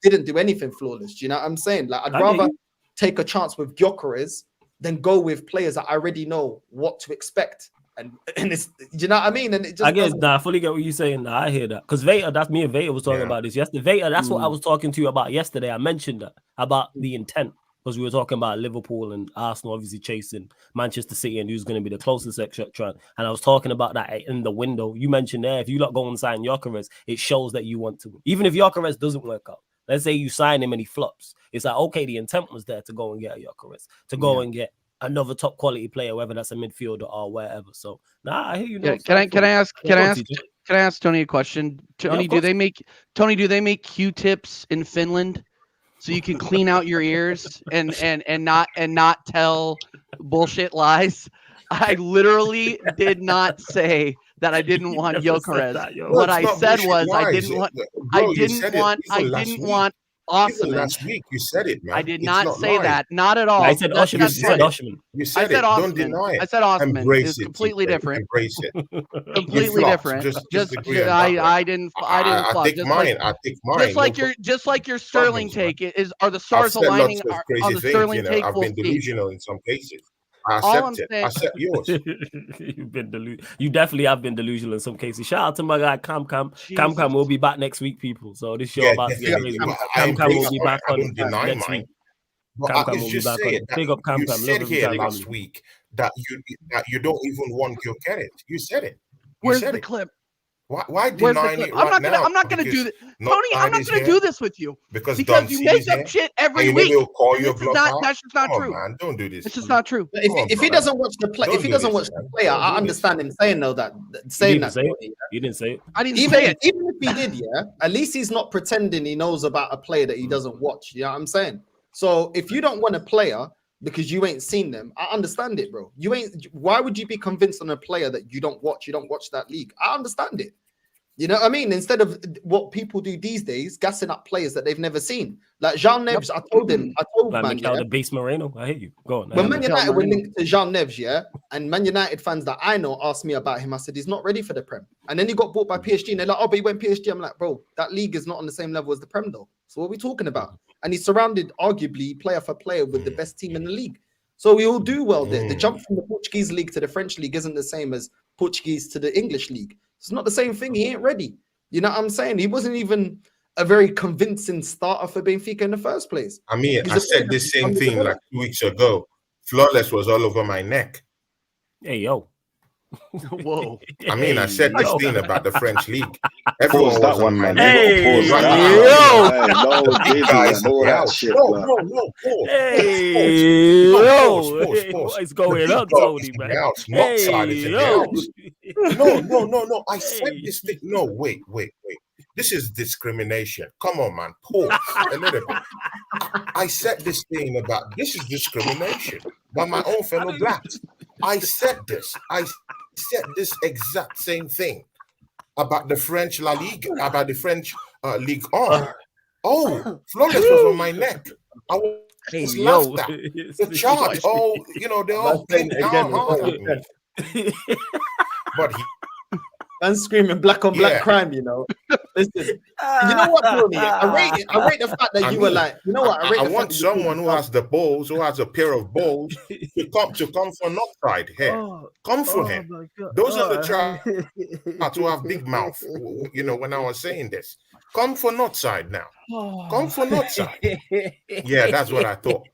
Didn't do anything flawless. Do you know what I'm saying? Like, I'd rather take a chance with Gyökeres than go with players that I already know what to expect. And it's, do you know what I mean? And it just I fully get what you're saying. I hear that. Because Veta, that's me and Veta was talking about this yesterday. Veta, that's what I was talking to you about yesterday. I mentioned that about the intent. Because we were talking about Liverpool and Arsenal obviously chasing Manchester City and who's going to be the closest, etc. And I was talking about that in the window. You mentioned there, if you lot go and sign Gyökeres, it shows that you want to. Even if Gyökeres doesn't work out, let's say you sign him and he flops. It's like, okay, the intent was there to go and get a Gyökeres, to go and get another top quality player, whether that's a midfielder or wherever. So, I hear you. Can I ask Tony a question? Tony, do they make Q-tips in Finland? So you can clean out your ears and not tell bullshit lies. I literally did not say that I didn't want Gyökeres. What I said was I didn't want Osman. Last week you said it, man. I did not say that. Not at all. I said Osman. You said Osman. You said it. Don't deny it. I said Osman. Embrace it's completely different. Embrace it. Completely different. I didn't flop. I take mine. Just like your Sterling take are the stars aligning on the Sterling take. I've been delusional in some cases. I All I'm accept it. saying- I accept yours. You definitely have been delusional in some cases. Shout out to my guy Cam. Cam will be back next week, people. So this show Yeah, about to get definitely. crazy. But I Cam will embrace be mine. back I on don't deny next mine. week. But Cam I will was be just back on saying it. that Big up Cam. you Love said every here time. last week that you don't even want to get it. You said it. You Where's said the it. clip? Why Where's the denying clip? it right now? I'm not gonna do Because this, Tony. I'm Northside not is gonna here, do this with you because because you Duncy make is up here, shit and every you week. maybe will call And your this is bluff not. out. That's just not Come on, true. man. Don't do this. It's just not true. But Come on, if he brother. doesn't watch the play, Don't if he do doesn't this, watch man. the player, Don't do I this. understand him saying though that You saying didn't that. say it. Tony, You didn't say it. I didn't say it. even if he did, yeah, at least he's not pretending he knows about a player that he doesn't watch. You know what I'm saying? So if you don't want a player because you ain't seen them, I understand it, bro. You ain't. Why would you be convinced on a player that you don't watch? You don't watch that league. I understand it. You know what I mean? Instead of what people do these days, gassing up players that they've never seen. Like Jean Neves, I told Like man, Mikel yeah. the Base Moreno. I hate you. Go on. When Man Mikel United were Merino. linked to Jean Neves, yeah, and Man United fans that I know asked me about him, I said he's not ready for the Prem. And then he got bought by PSG, and they're like, "Oh, but he went PSG." I'm like, "Bro, that league is not on the same level as the Prem, though. So what are we talking about?" And he's surrounded, arguably, player for player, with the best team in the league. So we all do well there. The jump from the Portuguese league to the French league isn't the same as Portuguese to the English league. It's not the same thing. He ain't ready. You know what I'm saying? He wasn't even a very convincing starter for Benfica in the first place. I mean, He's I a said player this that's same under thing the like 2 weeks ago. Flawless was all over my neck. Hey, yo. Whoa. I mean, I said this yo. thing about the French league. Everyone Pause was that on one, my man. neck. Hey, Pause Right that. now, yo. Hey, no the big Diddy guys and in all the that house. shit. No, But pause. Hey, Pause. yo. What is The going big on, dog Tony, is in man? the house. Hey, Northside is in the yo. house. No. I said Hey. this thing. No, wait. This is discrimination. Come on, man. Pause a little bit. I said this thing about this is discrimination by my own fellow blacks. I said this. I said this exact same thing about the French La Ligue, about the French Ligue 1. Oh, Flawless was on my neck. I Hey, was yo. laughed at. The charge, they all blinked hard at me. But Man screaming black on black crime, you know. Listen, you know what, Tony? I rate the fact that you were like, you know what? I want someone who has the balls, who has a pair of balls, to come for Northside here. Come for him. Those are the charts who have big mouth. You know, when I was saying this, come for Northside now. Come for Northside. Yeah, that's what I thought.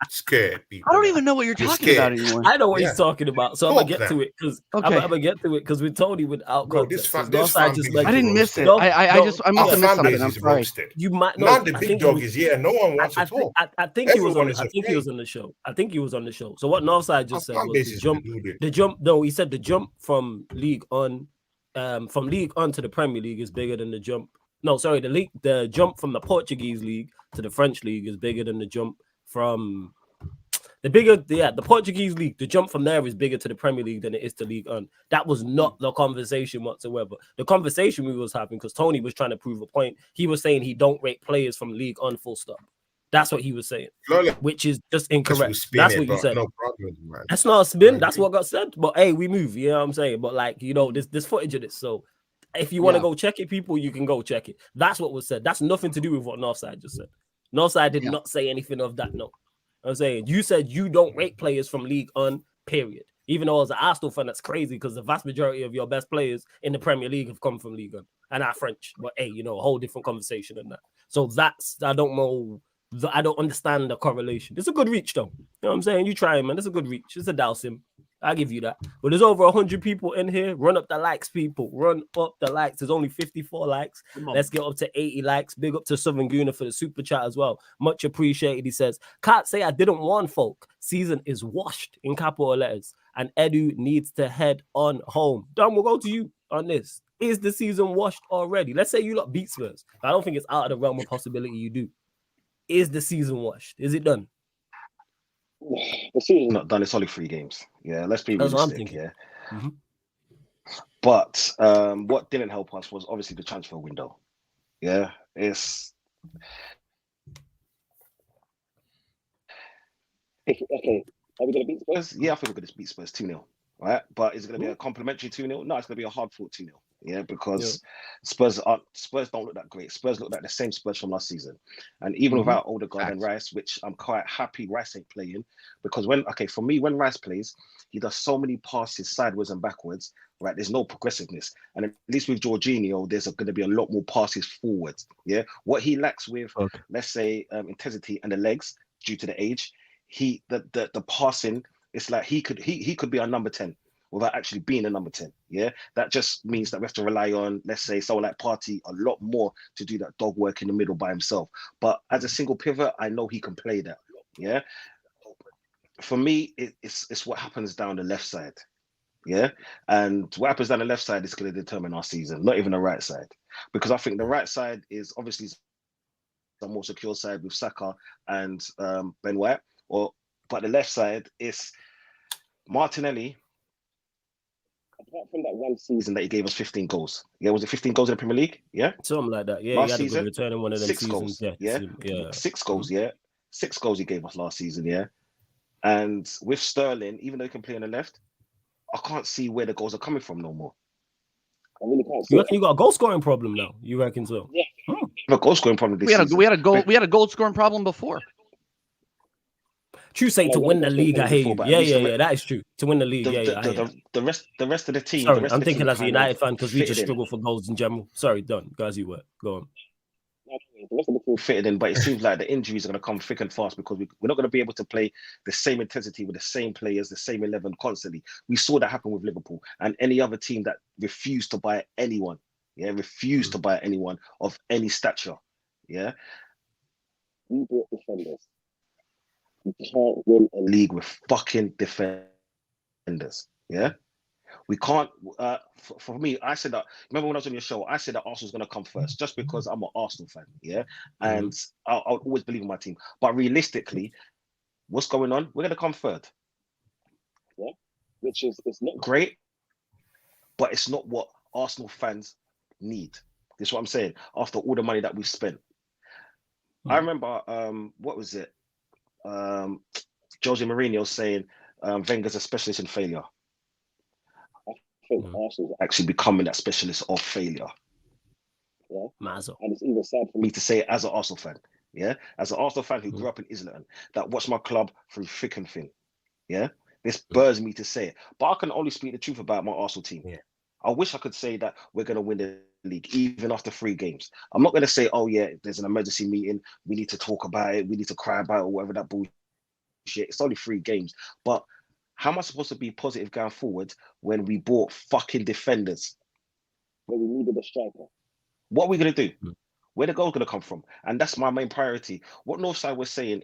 Scared people. I don't even know what you're talking about anymore. I know what he's talking about, so I'm gonna get to it because Okay. I'm gonna get to it because with Tony without Bro, context. this fan just base like I didn't miss it. No, I must have Our missed fan base something. I'm is sorry. roasted. you might know. Now the big dog is here. No one wants to talk. I think he was on. Everyone is I think he was on the show. I think he was on the show. So what Northside just Our said fan was base the is jump. deluded. The jump. No, he said the jump from League On to the Premier League is bigger than the jump. No, sorry, the jump from the Portuguese league to the French league is bigger than the jump from the Portuguese league. The jump from there is bigger to the Premier League than it is to League On. That was not the conversation whatsoever. The conversation we was having, because Tony was trying to prove a point. He was saying he don't rate players from League On, full stop. That's what he was saying, which is just incorrect. That's what you said. No problem, man. That's not a spin. That's what got said. But hey, we move. You know what I'm saying? But like, you know, there's footage of this. So if you want to go check it, people, you can go check it. That's what was said. That's nothing to do with what Northside just said. Northside did not say anything of that. No, I'm saying you said you don't rate players from League On, period. Even though as an Arsenal fan, that's crazy because the vast majority of your best players in the Premier League have come from League On and are French. But hey, you know, a whole different conversation than that. So I don't know. I don't understand the correlation. It's a good reach, though. You know what I'm saying? You try, man. It's a good reach. It's a Dowsim. I'll give you that. But there's over 100 people in here. Run up the likes, people. Run up the likes. There's only 54 likes. Let's get up to 80 likes. Big up to Southern Guna for the super chat as well. Much appreciated. He says, can't say I didn't warn folk. Season is washed in capital letters. And Edu needs to head on home. Don, we'll go to you on this. Is the season washed already? Let's say you lot beat Spurs. I don't think it's out of the realm of possibility you do. Is the season washed? Is it done? The season's not done. It's only 3 games. Yeah, let's be That's what I'm realistic. thinking. Yeah. Mm-hmm. But what didn't help us was obviously the transfer window. Yeah, it's okay. Are we going to beat Spurs? Yeah, I think we're going to beat Spurs 2-0. Right, but is it going to be a complimentary 2-0? No, it's going to be a hard fought 2-0. Yeah, because Spurs don't look that great. Spurs look like the same Spurs from last season, and even without Odegaard and Rice, which I'm quite happy Rice ain't playing, because when Rice plays, he does so many passes sideways and backwards. Right, there's no progressiveness, and at least with Jorginho, there's going to be a lot more passes forwards. Yeah, what he lacks with, let's say, intensity and the legs due to the age, the passing, it's like he could be a number 10. Without actually being a number 10. Yeah, that just means that we have to rely on, let's say, someone like Partey a lot more to do that dog work in the middle by himself. But as a single pivot, I know he can play that. Yeah, for me, it's what happens down the left side. Yeah, and what happens down the left side is going to determine our season, not even the right side, because I think the right side is obviously the more secure side with Saka and Ben White, but the left side is Martinelli. Apart from that one season that he gave us 15 goals. Yeah, was it 15 goals in the Premier League? Yeah. Something like that. Yeah, last he had season, a good return in one of them 6 seasons. goals. Yeah. 6 goals, yeah. 6 goals he gave us last season, yeah. And with Sterling, even though he can play on the left, I can't see where the goals are coming from no more. I really can't see. You reckon you got a goal scoring problem now? You reckon so? Yeah. A goal scoring problem this season. We had a goal scoring problem before. True, say to win the league, I hear you. Yeah, that is true. To win the league, the rest of the team. Sorry, I'm thinking as a United fan because we just struggle for goals in general. Sorry, done. Guys, you were. Go on. The rest of the team fitted in, but it seems like the injuries are going to come thick and fast because we're not going to be able to play the same intensity with the same players, the same 11 constantly. We saw that happen with Liverpool and any other team that refused to buy anyone. Yeah, refused to buy anyone of any stature. Yeah. We bought defenders. We can't win a league with fucking defenders. Yeah, we can't. For me, I said that. Remember when I was on your show, I said that Arsenal's going to come first, just because I'm an Arsenal fan. Yeah, and I'll always believe in my team. But realistically, what's going on? We're going to come third. Yeah, which is it's not great, but it's not what Arsenal fans need. This is what I'm saying. After all the money that we've spent, I remember. What was it? Jose Mourinho saying Wenger's a specialist in failure. I think Arsenal's actually becoming that specialist of failure. Yeah, and it's even sad for me to say it as an Arsenal fan. Yeah, as an Arsenal fan who grew up in Islington, that watched my club through thick and thin. Yeah, this burns me to say it, but I can only speak the truth about my Arsenal team. Yeah, I wish I could say that we're going to win the league even after 3 games. I'm not going to say, oh yeah, there's an emergency meeting, we need to talk about it, we need to cry about it, or whatever that bullshit. It's only 3 games, but how am I supposed to be positive going forward when we bought fucking defenders? When we needed a striker. What are we going to do? Where the goal's going to come from? And that's my main priority. What Northside was saying,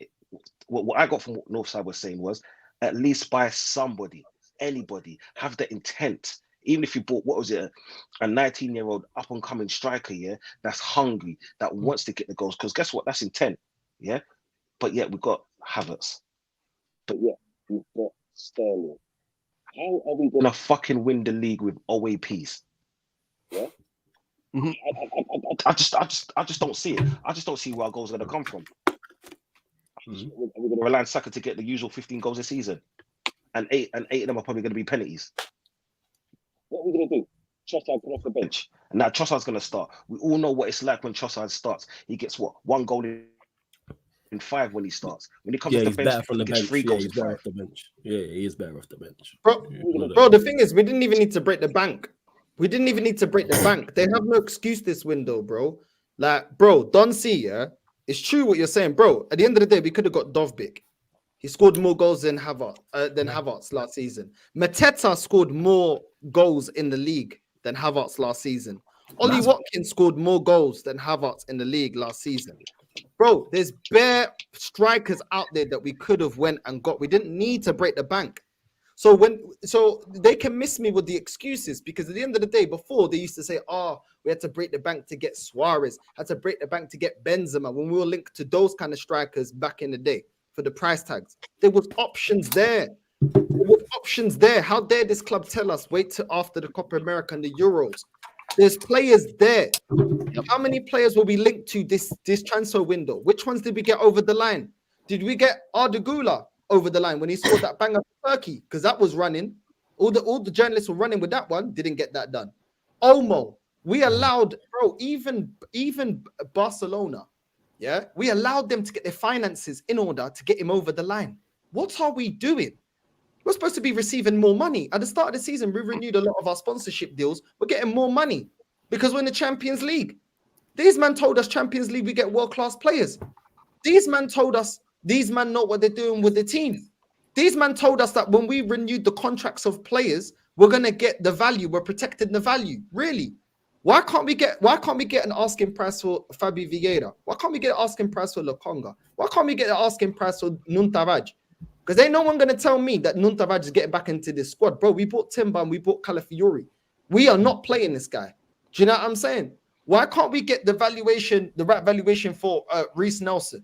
what I got from what Northside was saying was, at least buy somebody, anybody, have the intent. Even if you bought, what was it, a 19-year-old up-and-coming striker, yeah, that's hungry, that wants to get the goals. Because guess what? That's intent, yeah? But yet we've got Havertz. But yet we've got Sterling. How are we going to fucking win the league with OAPs? Yeah? I just don't see it. I just don't see where our goals are going to come from. Are we going to rely on Saka to get the usual 15 goals a season? And eight of them are probably going to be penalties. What are we going to do? Trossard come off the bench. And now Trossard's going to start. We all know what it's like when Trossard starts. He gets what? 1 goal in 5 when he starts. When he comes off the bench, he gets 3 goals in 5. Yeah, he is better off the bench. Bro, the thing is, we didn't even need to break the bank. They have no excuse this window, bro. Like, bro, Don C, yeah, it's true what you're saying, bro. At the end of the day, we could have got Dovbyk. He scored more goals than Havertz last season. Mateta scored more goals in the league than Havertz last season. Ollie Watkins scored more goals than Havertz in the league last season. Bro, there's bare strikers out there that we could have went and got. We didn't need to break the bank. So they can miss me with the excuses, because at the end of the day, before they used to say, we had to break the bank to get Suarez, had to break the bank to get Benzema, when we were linked to those kind of strikers back in the day for the price tags. There was options there. How dare this club tell us, wait till after the Copa America and the Euros? There's players there. How many players will be linked to this transfer window? Which ones did we get over the line? Did we get Odegaard over the line when he scored that banger for Turkey? Because that was running. All the journalists were running with that one. Didn't get that done. Olmo. We allowed, bro, even Barcelona, yeah, we allowed them to get their finances in order to get him over the line. What are we doing? We're supposed to be receiving more money. At the start of the season, we renewed a lot of our sponsorship deals. We're getting more money because we're in the Champions League. These men told us Champions League, we get world-class players. These men told us, these men know what they're doing with the team. These men told us that when we renewed the contracts of players, we're going to get the value. We're protecting the value. Really? Why can't we get an asking price for Fabi Vieira? Why can't we get an asking price for Lokonga? Why can't we get an asking price for Nuntaraj? Because ain't no one going to tell me that Nuntaraj is getting back into this squad. Bro, we bought Timber and we bought Calafiori. We are not playing this guy. Do you know what I'm saying? Why can't we get the right valuation for Reece Nelson?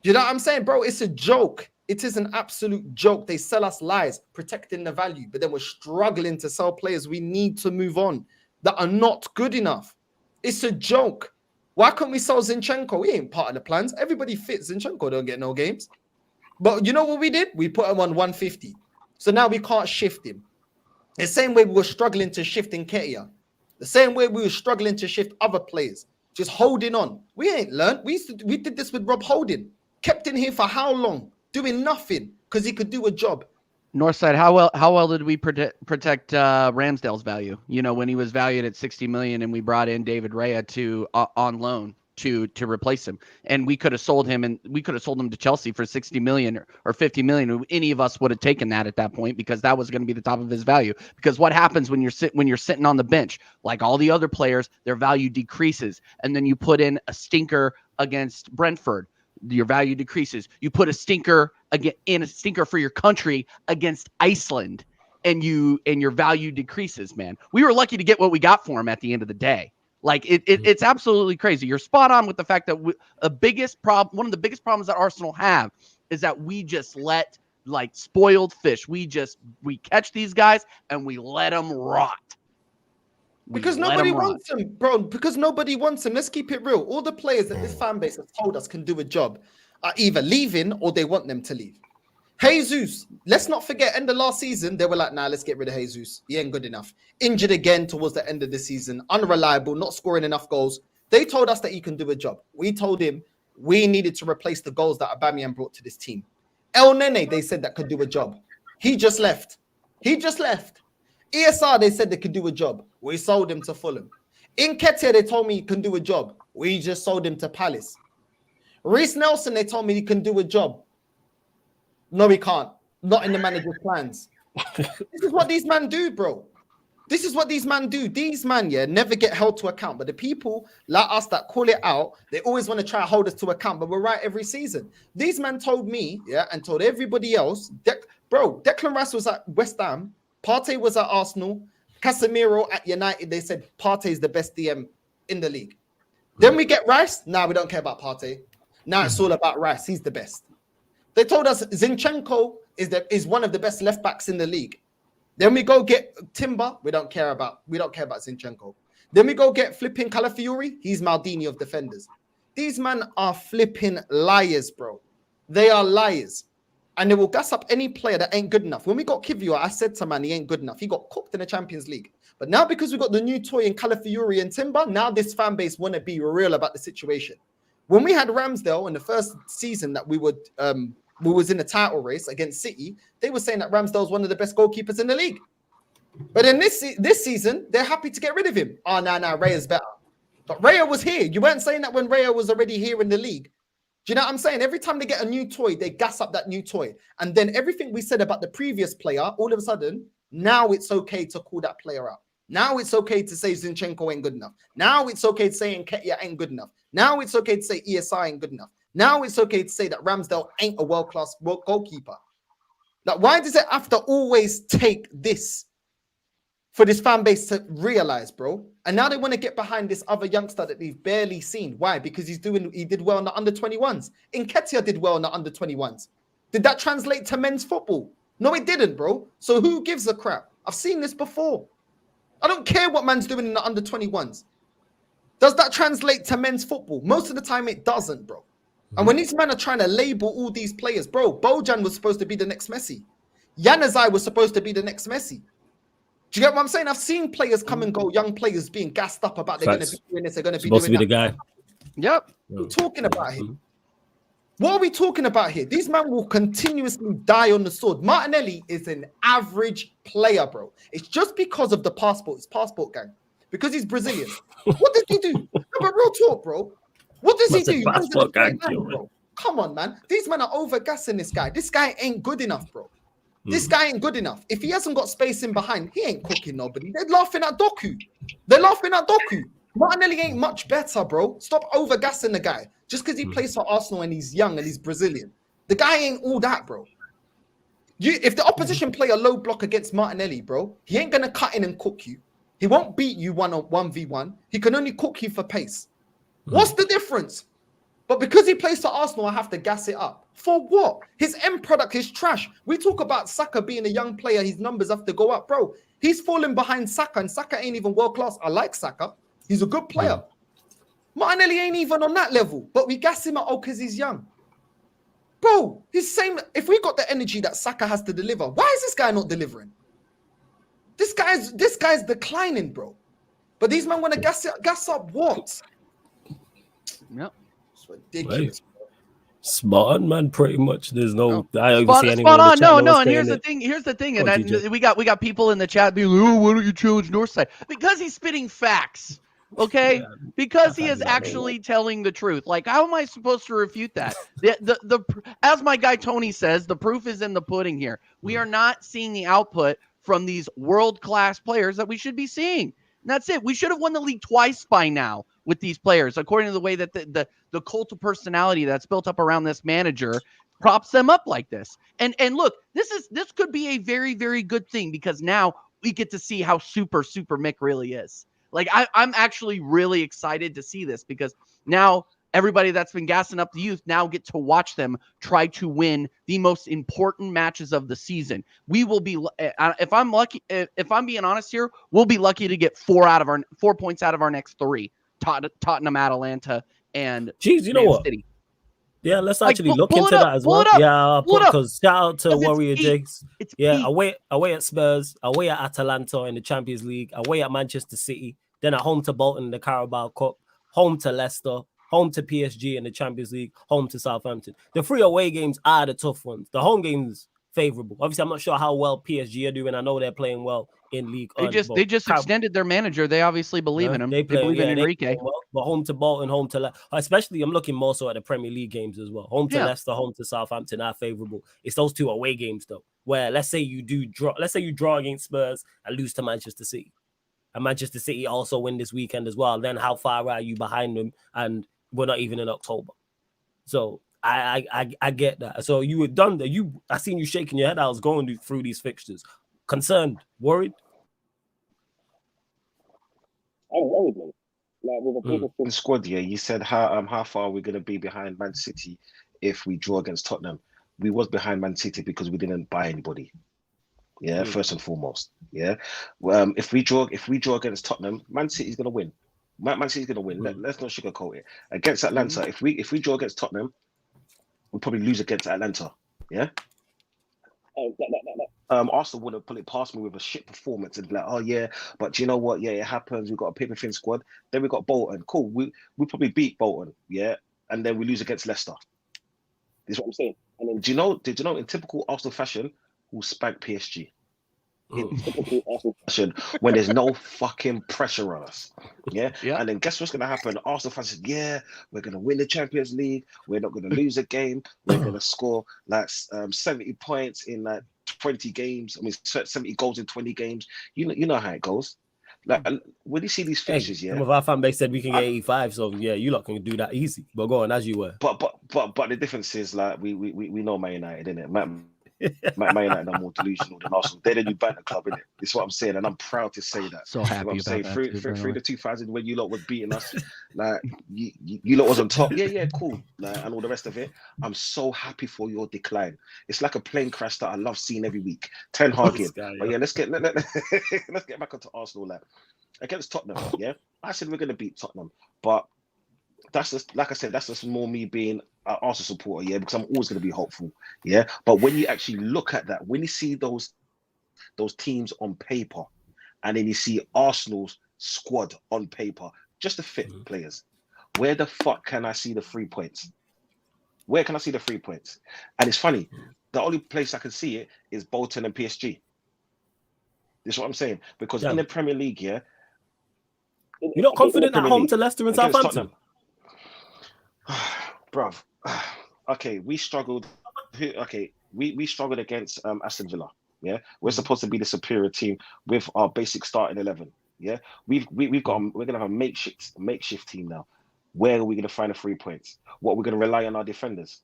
Do you know what I'm saying? Bro, it's a joke. It is an absolute joke. They sell us lies, protecting the value, but then we're struggling to sell players we need to move on that are not good enough. It's a joke. Why can't we sell Zinchenko? He ain't part of the plans. Everybody fits. Zinchenko don't get no games. But you know what we did? We put him on 150. So now we can't shift him. The same way we were struggling to shift Nketiah. The same way we were struggling to shift other players. Just holding on. We ain't learned. We did this with Rob Holding. Kept in here for how long? Doing nothing because he could do a job. Northside, how well did we protect Ramsdale's value? You know, when he was valued at 60 million and we brought in David Raya to on loan to replace him, and we could have sold him to Chelsea for 60 million or 50 million. Any of us would have taken that at that point because that was going to be the top of his value. Because what happens when you're sitting on the bench, like all the other players, their value decreases, and then you put in a stinker against Brentford, your value decreases. You put a stinker for your country against Iceland, and your value decreases, man. We were lucky to get what we got for him at the end of the day. Like it's absolutely crazy. You're spot on with the fact that one of the biggest problems that Arsenal have is that we just let like spoiled fish. We catch these guys and we let them rot. Because nobody wants him, bro. Because nobody wants him. Let's keep it real. All the players that this fan base has told us can do a job are either leaving or they want them to leave. Jesus, let's not forget, end of last season, they were like, nah, let's get rid of Jesus. He ain't good enough. Injured again towards the end of the season. Unreliable, not scoring enough goals. They told us that he can do a job. We told him we needed to replace the goals that Aubameyang brought to this team. El Nene, they said that could do a job. He just left. ESR, they said they could do a job. We sold him to Fulham. Nketiah, they told me he can do a job. We just sold him to Palace. Reece Nelson, they told me he can do a job. No, he can't. Not in the manager's plans. This is what these men do, bro. This is what these men do. These men, never get held to account. But the people like us that call it out, they always want to try to hold us to account. But we're right every season. These men told me, and told everybody else, Declan Rice was at West Ham. Partey was at Arsenal. Casemiro at United. They said Partey is the best DM in the league. Then we get Rice. Nah, we don't care about Partey. Now it's all about Rice. He's the best. They told us Zinchenko is one of the best left backs in the league. Then we go get Timber. We don't care about Zinchenko. Then we go get flipping Calafiori. He's Maldini of defenders. These men are flipping liars, bro. They are liars. And they will gas up any player that ain't good enough. When we got Kivior, I said to man, he ain't good enough. He got cooked in the Champions League. But now because we got the new toy in Calafiori and Timber, now this fan base want to be real about the situation. When we had Ramsdale in the first season that we was in the title race against City, they were saying that Ramsdale's one of the best goalkeepers in the league. But in this season, they're happy to get rid of him. Oh, no, Raya's better. But Raya was here. You weren't saying that when Raya was already here in the league. Do you know what I'm saying? Every time they get a new toy, they gas up that new toy. And then everything we said about the previous player, all of a sudden, now it's okay to call that player out. Now it's okay to say Zinchenko ain't good enough. Now it's okay to say Nketiah ain't good enough. Now it's okay to say ESI ain't good enough. Now it's okay to say that Ramsdale ain't a world-class goalkeeper. Like, why does it have to always take this for this fan base to realize, bro? And now they want to get behind this other youngster that they've barely seen. Why? Because he did well in the under-21s. Nketiah did well in the under-21s. Did that translate to men's football? No, it didn't, bro. So who gives a crap? I've seen this before. I don't care what man's doing in the under-21s. Does that translate to men's football? Most of the time it doesn't, bro. And when these men are trying to label all these players, bro, Bojan was supposed to be the next Messi. Januzaj was supposed to be the next Messi. Do you get what I'm saying? I've seen players come and go, young players being gassed up about they're going to be doing this, they're going to be supposed doing to be that. the guy. Yep. What are we talking about here? What are we talking about here? These men will continuously die on the sword. Martinelli is an average player, bro. It's just because of the passport. It's passport gang. Because he's Brazilian. What did he do? No, but real talk, bro. What does he do? Passport gang, Bro. Come on, man. These men are over-gassing this guy. This guy ain't good enough, bro. This guy ain't good enough. If he hasn't got space in behind, he ain't cooking nobody. They're laughing at Doku. Martinelli ain't much better, bro. Stop over-gassing the guy. Just because he plays for Arsenal and he's young and he's Brazilian. The guy ain't all that, bro. If the opposition play a low block against Martinelli, bro, he ain't going to cut in and cook you. He won't beat you 1v1. He can only cook you for pace. What's the difference? But because he plays for Arsenal, I have to gas it up. For what? His end product is trash. We talk about Saka being a young player. His numbers have to go up, bro. He's falling behind Saka, and Saka ain't even world-class. I like Saka. He's a good player. Martinelli ain't even on that level, but we gas him up because he's young. Bro, he's same. If we got the energy that Saka has to deliver, why is this guy not delivering? This guy's declining, bro. But these men want to gas up what? Yep. It's ridiculous. Spot on, man. Pretty much. There's no. I don't Spot see anyone in on. the chat No. And saying here's the it. thing. Here's the thing. Go on, And TJ. we got people in the chat being like, "Oh, why don't you challenge Northside?" Because he's spitting facts. Okay, because he is actually telling the truth. Like, how am I supposed to refute that? As my guy Tony says, the proof is in the pudding here. We are not seeing the output from these world-class players that we should be seeing. And that's it. We should have won the league twice by now with these players, according to the way that the cult of personality that's built up around this manager props them up like this. And look, this could be a very, very good thing because now we get to see how super Mick really is. Like, I'm actually really excited to see this because now everybody that's been gassing up the youth now get to watch them try to win the most important matches of the season. We will be, if I'm lucky, if I'm being honest here, we'll be lucky to get 4 points out of our next 3: Tottenham, Atalanta, and Jeez, you know Man what? City. Yeah, let's actually look pull into it up, that as pull well. it up, Yeah, pull it up. because shout out to Because it's Warrior peak. Jakes. It's Yeah, peak. away at Spurs, away at Atalanta in the Champions League, away at Manchester City, then at home to Bolton in the Carabao Cup, home to Leicester, home to PSG in the Champions League, home to Southampton. The 3 away games are the tough ones. The home games favorable. Obviously, I'm not sure how well PSG are doing. I know they're playing well in League. They just extended their manager. They obviously believe in him. They believe in Enrique. Well, but home to Bolton, home to especially I'm looking more so at the Premier League games as well. Home to Leicester, home to Southampton are favorable. It's those 2 away games though, where let's say you draw against Spurs and lose to Manchester City. And Manchester City also win this weekend as well. Then how far are you behind them? And we're not even in October. So I get that. So you were done there. I seen you shaking your head. I was going through these fixtures. Concerned, worried? I'm worried, man. Like with a thin squad, yeah. You said how far are we gonna be behind Man City if we draw against Tottenham? We was behind Man City because we didn't buy anybody. Yeah, first and foremost. Yeah. If we draw against Tottenham, Man City's gonna win. Man City's gonna win. Let's not sugarcoat it. Against Atlanta, if we draw against Tottenham, we'll probably lose against Atlanta. Yeah. Arsenal would have put it past me with a shit performance and be like, oh yeah, but do you know what? Yeah, it happens. We've got a paper thin squad. Then we got Bolton. Cool. We probably beat Bolton. Yeah, and then we lose against Leicester. This is what I'm saying. And then did you know in typical Arsenal fashion, we'll spank PSG. In typical Arsenal fashion, when there's no fucking pressure on us. Yeah. And then guess what's gonna happen? Arsenal fans said, yeah, we're gonna win the Champions League. We're not gonna lose a game. We're gonna score like 70 points in like 20 games. I mean, 70 goals in 20 games. You know how it goes. Like when you see these finishes, some of our fan base said we can get 85. So yeah, you lot can do that easy. But go on as you were. But the difference is like we know Man United, innit? Man United are more delusional than Arsenal. They're the new banter club, innit? That's what I'm saying, and I'm proud to say that. So happy I'm about saying that. through the 2000s when you lot were beating us, like you lot was on top. Yeah, cool, and all the rest of it. I'm so happy for your decline. It's like a plane crash that I love seeing every week. Ten Hag in. But yeah, let's get back onto Arsenal. Like against Tottenham, yeah. I said we're gonna beat Tottenham, but that's just like I said. That's just more me being an Arsenal supporter, yeah, because I'm always going to be hopeful, yeah. But when you actually look at that, when you see those teams on paper, and then you see Arsenal's squad on paper, just the fit players. Where the fuck can I see the 3 points? Where can I see the 3 points? And it's funny, the only place I can see it is Bolton and PSG. This is what I'm saying. Because in the Premier League, you're not confident at home to Leicester and Southampton? Bruv. Okay, we struggled. Okay, we struggled against Aston Villa. Yeah, we're supposed to be the superior team with our basic starting 11. Yeah, we're gonna have a makeshift team now. Where are we gonna find the 3 points? What we're gonna rely on our defenders?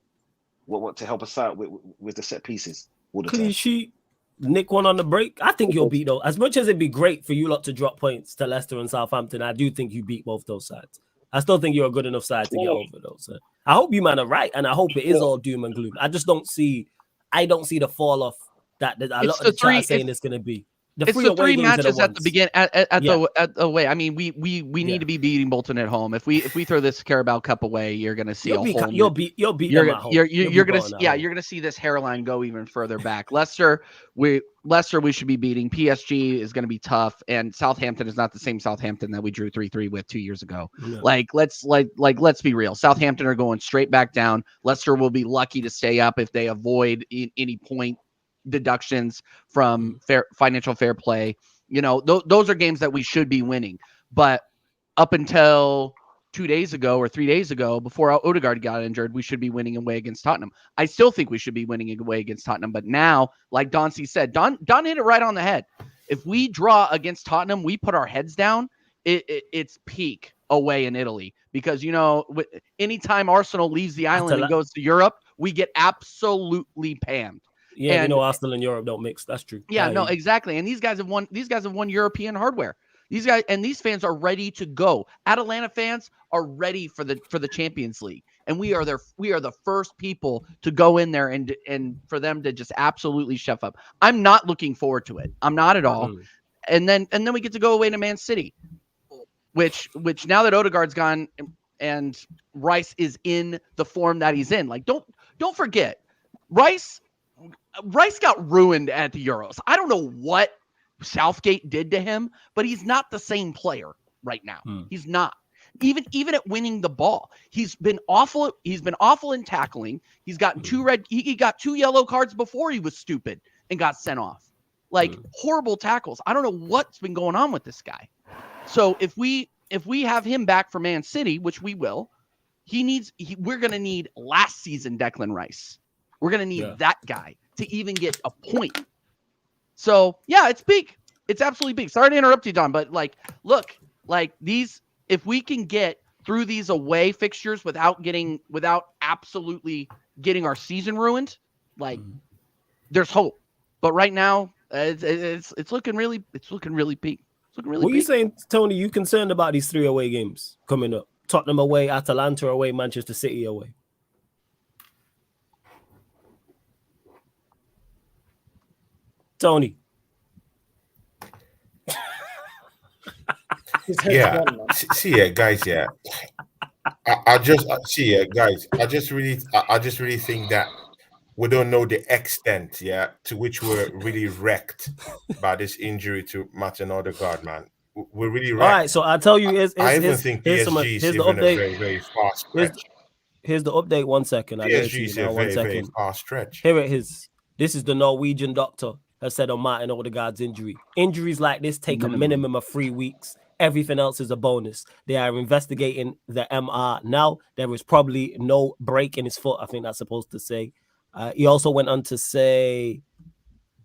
What to help us out with the set pieces? Clean sheet, nick one on the break. I think you'll beat though. As much as it'd be great for you lot to drop points to Leicester and Southampton, I do think you beat both those sides. I still think you're a good enough side to get over those. So I hope you man are right, and I hope it is all doom and gloom. I just don't see the fall off that a lot of the chat are saying it's going to be. It's the 3 matches at the beginning at the away. I mean, we need to be beating Bolton at home. If we throw this Carabao Cup away, you're going to see you'll beat them at home. You're going to see this hairline go even further back. Leicester we should be beating. PSG is going to be tough, and Southampton is not the same Southampton that we drew 3-3 with 2 years ago. Yeah. Let's be real. Southampton are going straight back down. Leicester will be lucky to stay up if they avoid any point deductions from financial fair play. You know, those are games that we should be winning. But up until 2 days ago or 3 days ago, before Odegaard got injured, we should be winning away against Tottenham. I still think we should be winning away against Tottenham. But now, like Dauncey said, Don hit it right on the head. If we draw against Tottenham, we put our heads down, it's peak away in Italy. Because, you know, anytime Arsenal leaves the island and goes to Europe, we get absolutely pammed. Yeah, you know, Arsenal and Europe don't mix. That's true. Yeah, no, exactly. And these guys have won European hardware. These guys and these fans are ready to go. Atalanta fans are ready for the Champions League, and we are the first people to go in there and for them to just absolutely chef up. I'm not looking forward to it. I'm not at all. And then we get to go away to Man City, which now that Odegaard's gone and Rice is in the form that he's in. Like don't forget, Rice got ruined at the Euros. I don't know what Southgate did to him, but he's not the same player right now. He's not. Even at winning the ball, he's been awful. He's been awful in tackling. He's gotten he got 2 yellow cards before he was stupid and got sent off. Like horrible tackles. I don't know what's been going on with this guy. So if we have him back for Man City, which we will, we're going to need last season Declan Rice. We're going to need that guy to even get a point. So, yeah, it's big. It's absolutely big. Sorry to interrupt you, Don, but look, if we can get through these away fixtures without absolutely getting our season ruined, there's hope. But right now, it's looking really big. It's looking really big. What are you saying, Tony? You concerned about these 3 away games coming up? Tottenham away, Atalanta away, Manchester City away. Tony. Guys. I just really think that we don't know the extent, to which we're really wrecked by this injury to Martin Odegaard, man. We're really wrecked. All right, so I'll tell you, I even think PSG is even a very, very fast stretch. Here's the update. 1 second. PSG is a very, very fast stretch. Here it is. This is the Norwegian doctor has said on Martin Odegaard's injury. Injuries like this take a minimum of 3 weeks. Everything else is a bonus. They are investigating the MR now. There is probably no break in his foot. I think that's supposed to say. He also went on to say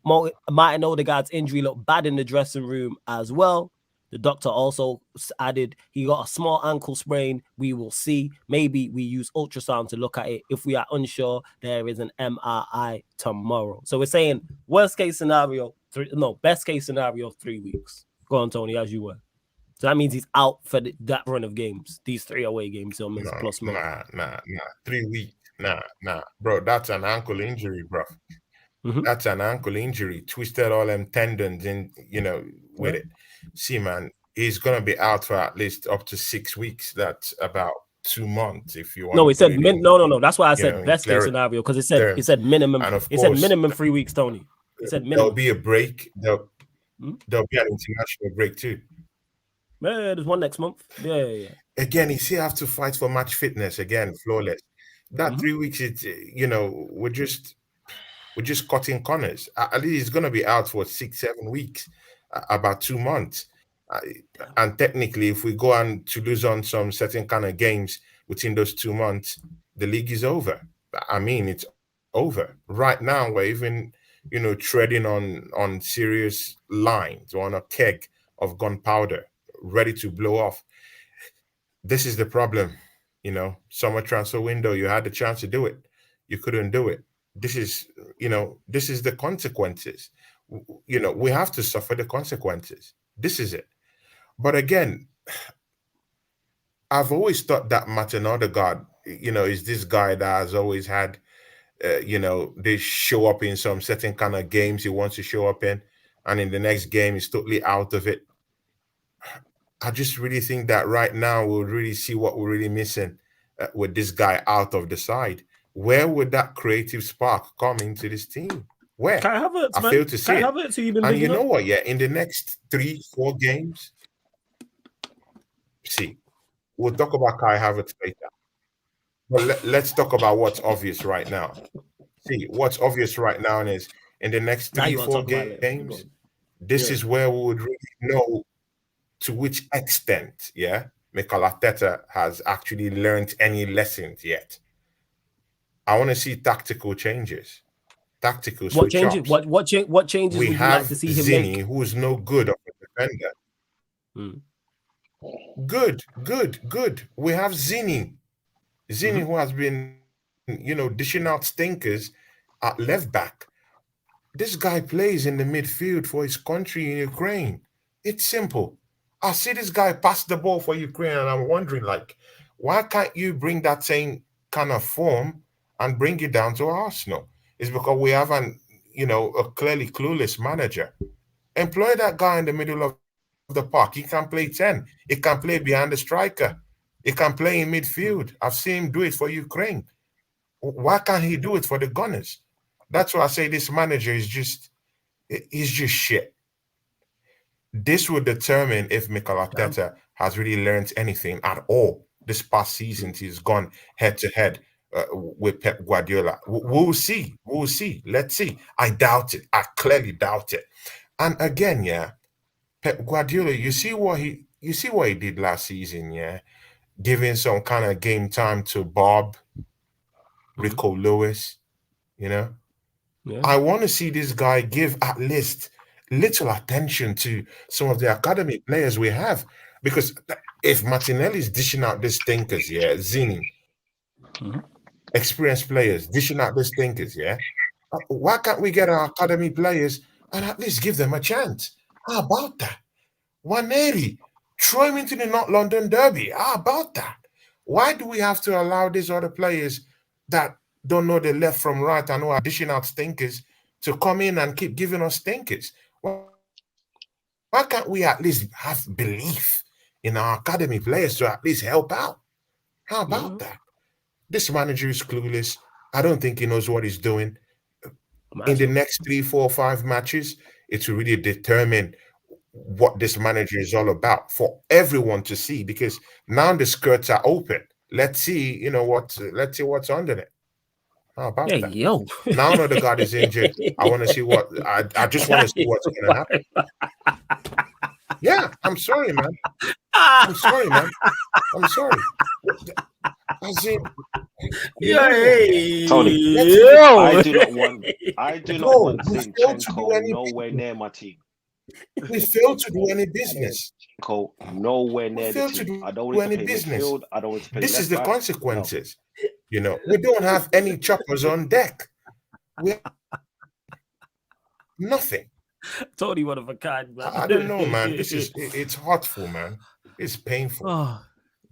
Martin Odegaard's injury looked bad in the dressing room as well. The doctor also added he got a small ankle sprain. We will see. Maybe we use ultrasound to look at it. If we are unsure, there is an MRI tomorrow. So we're saying best case scenario, 3 weeks. Go on, Tony, as you were. So that means he's out for that run of games. These 3 away games he'll miss plus more. Nah. 3 weeks. Nah. Bro, that's an ankle injury, bro. That's an ankle injury. Twisted all them tendons in, with it. See, man, he's gonna be out for at least up to 6 weeks. That's about 2 months if you want. No, he said no. That's why I said best case scenario, because it said minimum. It said minimum 3 weeks, Tony. It said minimum. There'll be a break. There'll be an international break too. Yeah, there's one next month. Yeah. Again, you still have to fight for match fitness. Again, flawless. That 3 weeks, it's we're just cutting corners. At least he's gonna be out for 6-7 weeks, about 2 months. And technically, if we go on to lose on some certain kind of games within those 2 months, the league is over. I mean, it's over. Right now, we're even, treading on serious lines, or on a keg of gunpowder, ready to blow off. This is the problem. Summer transfer window, you had the chance to do it. You couldn't do it. This is the consequences. We have to suffer the consequences. This is it. But again, I've always thought that Martin Odegaard, is this guy that has always had, they show up in some certain kind of games he wants to show up in, and in the next game he's totally out of it. I just really think that right now we'll really see what we're really missing with this guy out of the side. Where would that creative spark come into this team? Where? Kai Havertz, I fail to see it. Havertz, who you've been And you bigging know up? what? Yeah, in the next 3-4 games, see, we'll talk about Kai Havertz later. But let's talk about what's obvious right now. See, what's obvious right now is in the next Now you wanna 3-4 talk about it. games, this is where we would really know to which extent, Mikel Arteta has actually learned any lessons yet. I want to see tactical changes, tactical What switch changes? ups. What changes We would you have like to see him Zinni, make? who is no good of a defender. Good. We have Zinni, who has been, dishing out stinkers at left back. This guy plays in the midfield for his country in Ukraine. It's simple. I see this guy pass the ball for Ukraine, and I'm wondering, why can't you bring that same kind of form and bring it down to Arsenal? It's because we have a clearly clueless manager. Employ that guy in the middle of the park. He can play 10. He can play behind the striker. He can play in midfield. I've seen him do it for Ukraine. Why can't he do it for the Gunners? That's why I say this manager is he's just shit. This will determine if Mikel Arteta has really learned anything at all this past season. He's gone head-to-head with Pep Guardiola. We'll see. Let's see. I doubt it. I clearly doubt it. And again, Pep Guardiola, you see what he did last season, giving some kind of game time to Bob, Rico Lewis, I want to see this guy give at least little attention to some of the academy players we have, because if Martinelli is dishing out these stinkers, Zinni, experienced players dishing out these stinkers, why can't we get our academy players and at least give them a chance? How about that? Waneri, throw him into the North London Derby. How about that? Why do we have to allow these other players that don't know the left from right and who are dishing out stinkers to come in and keep giving us stinkers? Why can't we at least have belief in our academy players to at least help out? How about that? This manager is clueless. I don't think he knows what he's doing. In the next 3, 4, 5 matches, it will really determine what this manager is all about for everyone to see, because now the skirts are open. Let's see, let's see what's under it. How about that? Yo. Now Odegaard is injured. I want to see I just want to see what's going to happen. Yeah, I'm sorry, man. I'm sorry. As in, Tony, Yo. I do not want Zinchenko nowhere near my team. We fail to do any business. Zinchenko nowhere near the team. I don't want to play midfield. I don't want to play This left is the back. consequences. We don't have any choppers on deck. We have nothing. Tony, one of a kind, man. I don't know, man. It's hurtful, man. It's painful. Oh,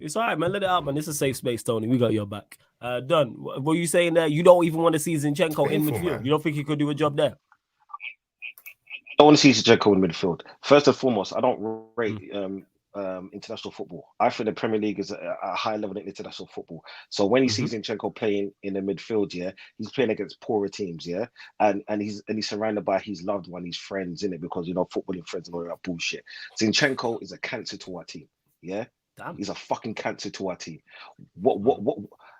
it's all right, man. Let it out, man. It's a safe space, Tony. We got your back. Done. What were you saying there? You don't even want to see Zinchenko in midfield. Man. You don't think he could do a job there? I don't want to see Zinchenko in midfield. First and foremost, I don't rate international football. I think the Premier League is a high level in international football. So when he sees Zinchenko playing in the midfield, yeah, he's playing against poorer teams, yeah, and he's surrounded by his loved one, his friends, in it, because footballing friends and all that bullshit. Zinchenko is a cancer to our team, yeah. Damn. He's a fucking cancer to our team. What?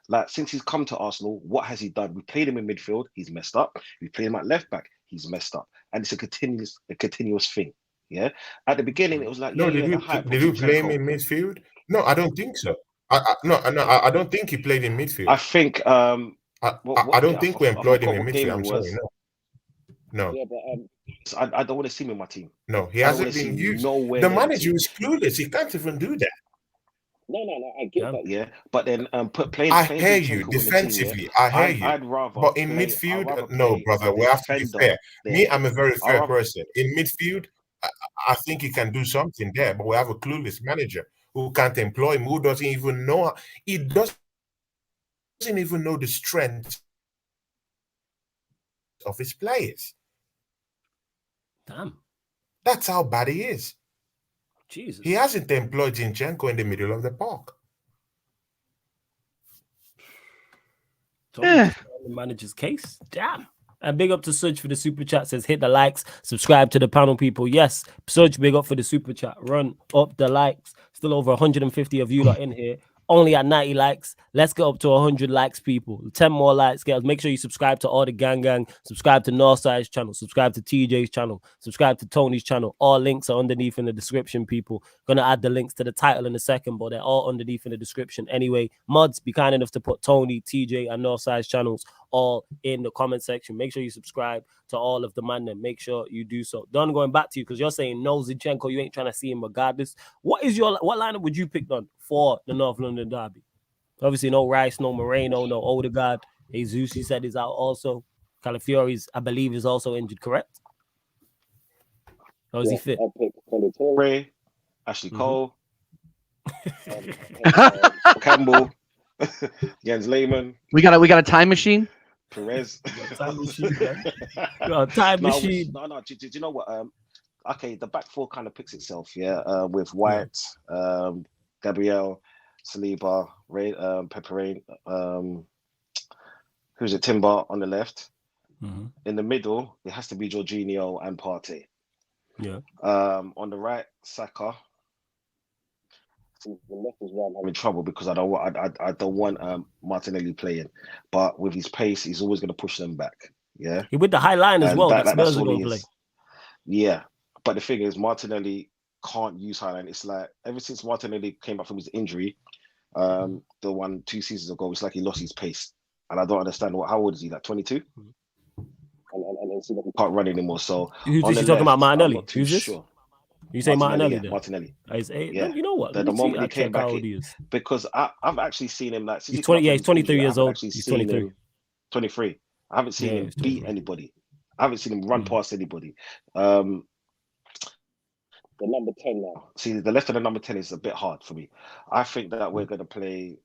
Like, since he's come to Arsenal, what has he done? We played him in midfield, he's messed up. We played him at left back, he's messed up, and it's a continuous thing. Yeah. At the beginning, it was like, no. Did you play him in midfield? No, I don't think so. I don't think he played in midfield. I think. I don't think we employed him in midfield. I'm sorry, no. Yeah, but I don't want to see him in my team. No, he hasn't been used. The manager is clueless. He can't even do that. No, I get that, yeah. But then playing. I hear you defensively. I hear you. I'd rather. But in midfield, no, brother. We have to be fair. Me, I'm a very fair person. In midfield, I think he can do something there. But we have a clueless manager who can't employ him, who doesn't even know. He doesn't even know the strength of his players. Damn. That's how bad he is. Jesus. He hasn't employed Zinchenko in the middle of the park. The manager's case. Damn. And big up to Suj for the super chat. Says hit the likes, subscribe to the panel, people. Yes, Suj, big up for the super chat. Run up the likes. Still over 150 of you lot in here. Only at 90 likes. Let's get up to 100 likes, people. 10 more likes, girls. Make sure you subscribe to all the gang. Subscribe to Northside's channel. Subscribe to TJ's channel. Subscribe to Tony's channel. All links are underneath in the description, people. Gonna add the links to the title in a second, but they're all underneath in the description. Anyway, mods, be kind enough to put Tony, TJ, and Northside's channels all in the comment section. Make sure you subscribe to all of the man then. Make sure you do so. Don, going back to you, because you're saying no Zinchenko, you ain't trying to see him regardless. What lineup would you pick, Don, for the North London derby? Obviously, no Rice, no Moreno, no Odegaard. Jesus, he said, is out also. Calafiori's, I believe, is also injured, correct? Or is he fit? I'll pick Torre, Ashley Cole, Campbell, Jens Lehmann. We got a time machine. Perez. Time machine, time machine. No. Do you know what? Okay, the back four kind of picks itself, yeah. With White, Gabriel, Saliba, Pepperine, who's it? Timber on the left. In the middle, it has to be Jorginho and Partey. Yeah. On the right, Saka. The left is where I'm having trouble because I don't want Martinelli playing, but with his pace, he's always going to push them back. Yeah, with the high line as well. That's all play. Yeah, but the thing is, Martinelli can't use high line. It's like ever since Martinelli came back from his injury, the 2 seasons ago, it's like he lost his pace, and I don't understand how old is he? Like 22, and it's like he can't run anymore. So who's this? You talking about Martinelli? Who's this? Sure. You say Martinelli? Yeah, Martinelli. Yeah. You know what? The moment he came back, because I've actually seen him like he's 20. Yeah, he's 23 years old. He's 23. 23. I haven't seen him beat anybody. I haven't seen him run past anybody. The number 10 now. See, the left of the number 10 is a bit hard for me. I think that we're going to play.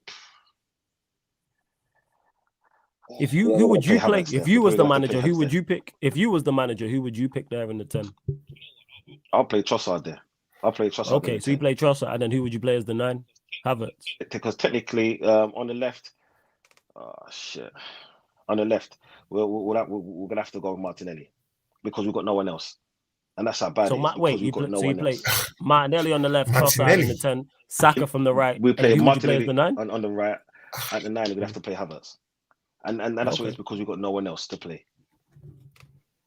Who would you play? If you was the manager, who would you pick? If you was the manager, who would you pick there in the 10? I'll play Trossard there. Okay, so you play Trossard, and then who would you play as the 9? Havertz. Because technically, on the left, on the left, we're gonna have to go with Martinelli because we've got no one else, and that's how bad. So you play Martinelli on the left, Trossard in the 10, Saka from the right. We play Martinelli on the right. At the 9, we're gonna have to play Havertz, and that's what it's because we've got no one else to play,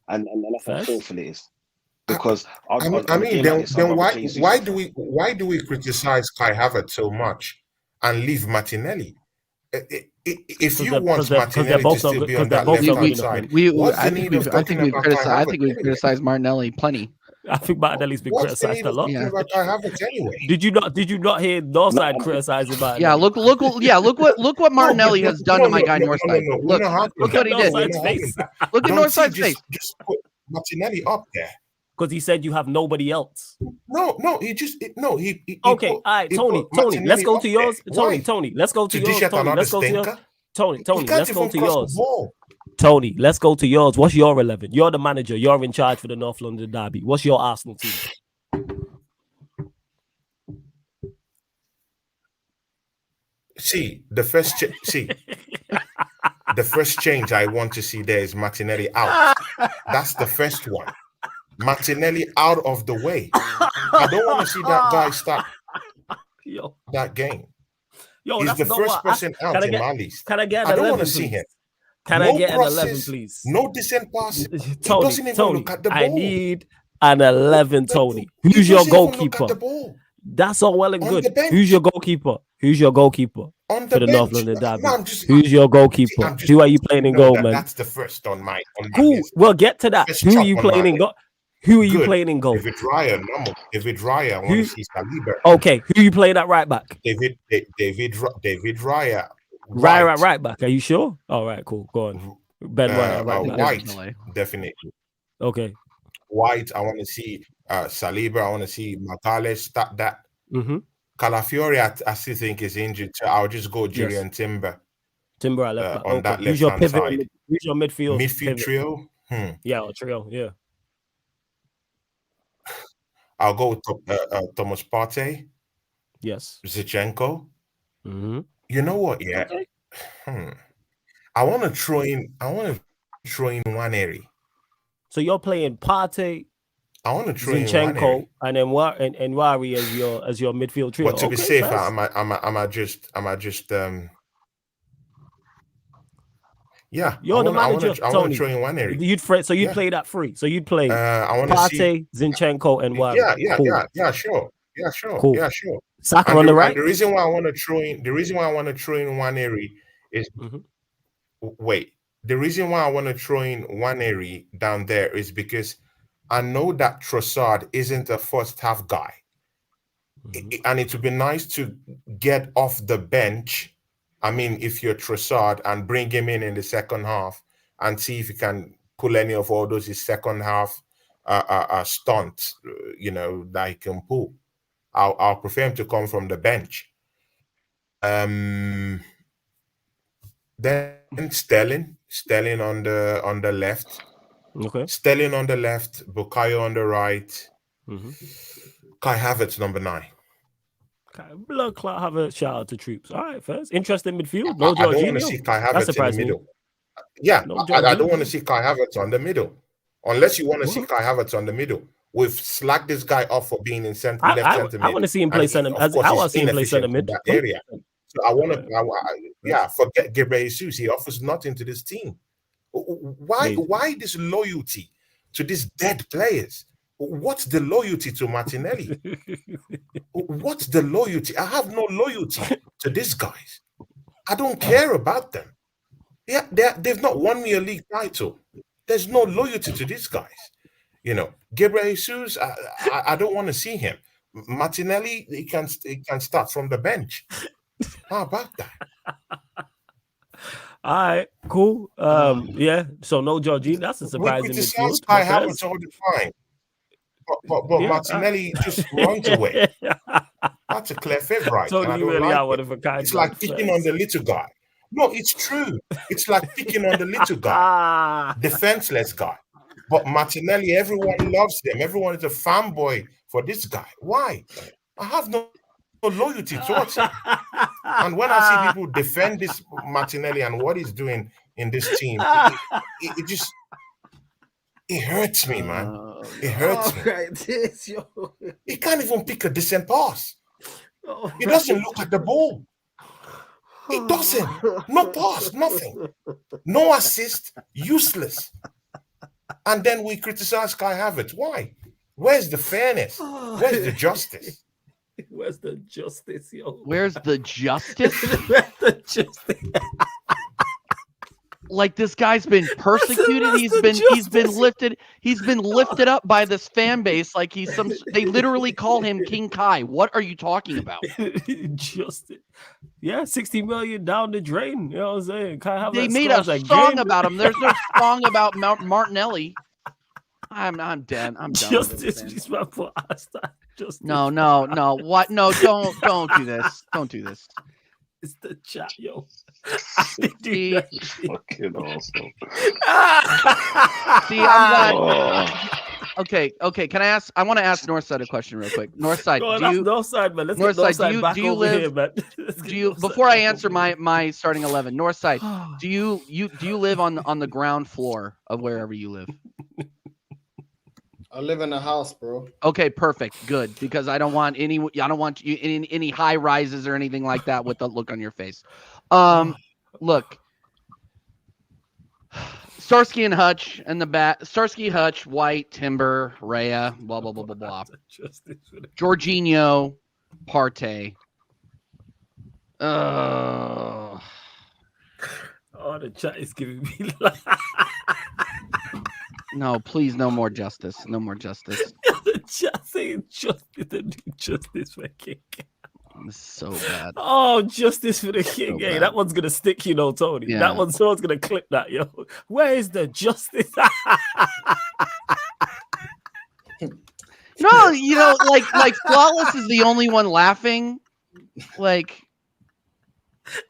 and that's how painful it is. Because then why do we criticize Kai Havertz so much and leave Martinelli? If you want Martinelli to still be on that left-hand side, I think we criticize Martinelli plenty. I think Martinelli's been criticized a lot. Yeah. About Kai Havertz anyway. Did you not hear Northside criticizing Martinelli? Yeah, look what Martinelli has done to my guy Northside. Look what he did. Look at Northside's face. Just put Martinelli up there. Because he said you have nobody else. No, he okay, all right, Tony, let's go to yours. Tony, let's go to yours. Let's go to yours. Tony, let's go to yours. Tony, let's go to yours. What's your 11? You're the manager. You're in charge for the North London derby. What's your Arsenal team? see the first the first change I want to see there is Martinelli out. That's the first one. Martinelli out of the way. I don't want to see that guy start that game. Yo, He's that's the not first what person out in my list. Can I get an I don't 11, want to see please? him. Can No I get crosses, an 11, please? No decent pass. He Tony, doesn't even look at the ball. I need an 11, Tony. He Who's your doesn't even look at goalkeeper? the ball. That's all well and On good. the bench. Who's your goalkeeper? Who's your goalkeeper On for the the North bench. London Derby? No, Who's your goalkeeper? Who are you playing in goal, man? That's the first on my Cool. list. We'll get to that. First Who are chop you on playing my in goal? Who are you Good. playing in goal? David Raya, no. David Raya. I want to see Saliba. Okay, who you playing at right back? David Raya. Raya at right back. Are you sure? All right, cool. Go on. Ben White at right back. White, definitely. Okay. White. I want to see Saliba. I want to see Magalhaes. That. Mm-hmm. Calafiori, I still think is injured. So I'll just go Julian Timber. Timber at left back. On that Who's your left-hand pivot? side. Who's your midfield? Midfield trio. Yeah, or trio. Yeah. I'll go with Thomas Partey. Yes. Zinchenko. Mm-hmm. You know what? Yeah. Okay. I want to throw in Nwaneri. So you're playing Partey, I want to throw in Zinchenko, and then Wari as your midfield trio. But to be safe, I might just yeah. You're the manager, I want to throw in Nwaneri. You'd play that free. So you'd play I want to Partey, Zinchenko, and Wari. Yeah, sure. Cool. Yeah, sure. Saka on the right. The reason why I want to throw in Nwaneri is the reason why I want to throw in Nwaneri down there is because I know that Trossard isn't a first half guy. And it would be nice to get off the bench. I mean, if you're Trossard, and bring him in the second half and see if you can pull any of all those second half stunts, that he can pull. I'll prefer him to come from the bench. Then Sterling on the left. Okay. Sterling on the left, Bukayo on the right. Kai Havertz number 9. Blood clot Havertz, shout out to troops. All right, first. Interesting midfield. I don't want to see Kai Havertz in the middle. Yeah, I don't want to see Kai Havertz on the middle. Unless you want to see Kai Havertz on the middle. We've slacked this guy off for being in left center mid. I want to see him play center mid. I want to see him play center mid. That area. So I want to, forget Gabriel Jesus. He offers nothing to this team. Why this loyalty to these dead players? What's the loyalty to Martinelli? What's the loyalty? I have no loyalty to these guys. I don't care about them. Yeah, they've not won me a league title. There's no loyalty to these guys. Gabriel Jesus, I don't want to see him. Martinelli, he can start from the bench. How about that? All right, cool. Yeah. So no Jorginho. That's a surprising midfield. Kai Havertz all the time. But Martinelli just runs away. That's a clear favourite. Totally really one of a kind. It's like picking on the little guy. No, it's true. It's like picking on the little guy, defenseless guy. But Martinelli, everyone loves them. Everyone is a fanboy for this guy. Why? I have no loyalty towards him. And when I see people defend this Martinelli and what he's doing in this team, it hurts me, man. It hurts me. He can't even pick a decent pass. He doesn't look at the ball. He doesn't. No pass, nothing. No assist, useless. And then we criticize Kai Havertz. Why? Where's the fairness? Where's the justice? Where's the justice, yo? Where's the justice? Where's the justice? Like, this guy's been persecuted. He's been lifted up by this fan base. Like they literally call him King Kai. What are you talking about? Justice. Yeah, 60 million down the drain. You know what I'm saying? Kai Havertz they made a song about him. There's no song about Martinelli. I'm dead. I'm done. Justice. Justice. No. What? No, don't do this. Don't do this. It's the chat, yo. Fucking awesome. See, I'm glad. Okay. Can I ask? I want to ask Northside a question real quick. Northside, Go on, do you? Northside, man. Let's Northside, get Northside back do you over live? here, man. Let's get Do you? Northside Before I back answer over here. my starting 11, Northside, do you live on the ground floor of wherever you live? I live in a house, bro. Okay, perfect, good, because I don't want you in any high rises or anything like that with the look on your face. Look, Starsky and Hutch and the bat. Starsky, Hutch, White, Timber, Rhea, blah blah blah blah blah. Jorginho, Partey. Oh, the chat is giving me No, please, no more justice. No more justice. the chat saying justice, the new justice for King. This is so bad. Oh, justice for the king. Hey, that one's gonna stick, Tony. Yeah. That someone's gonna clip that, yo. Where is the justice? No, like Flawless is the only one laughing. Like,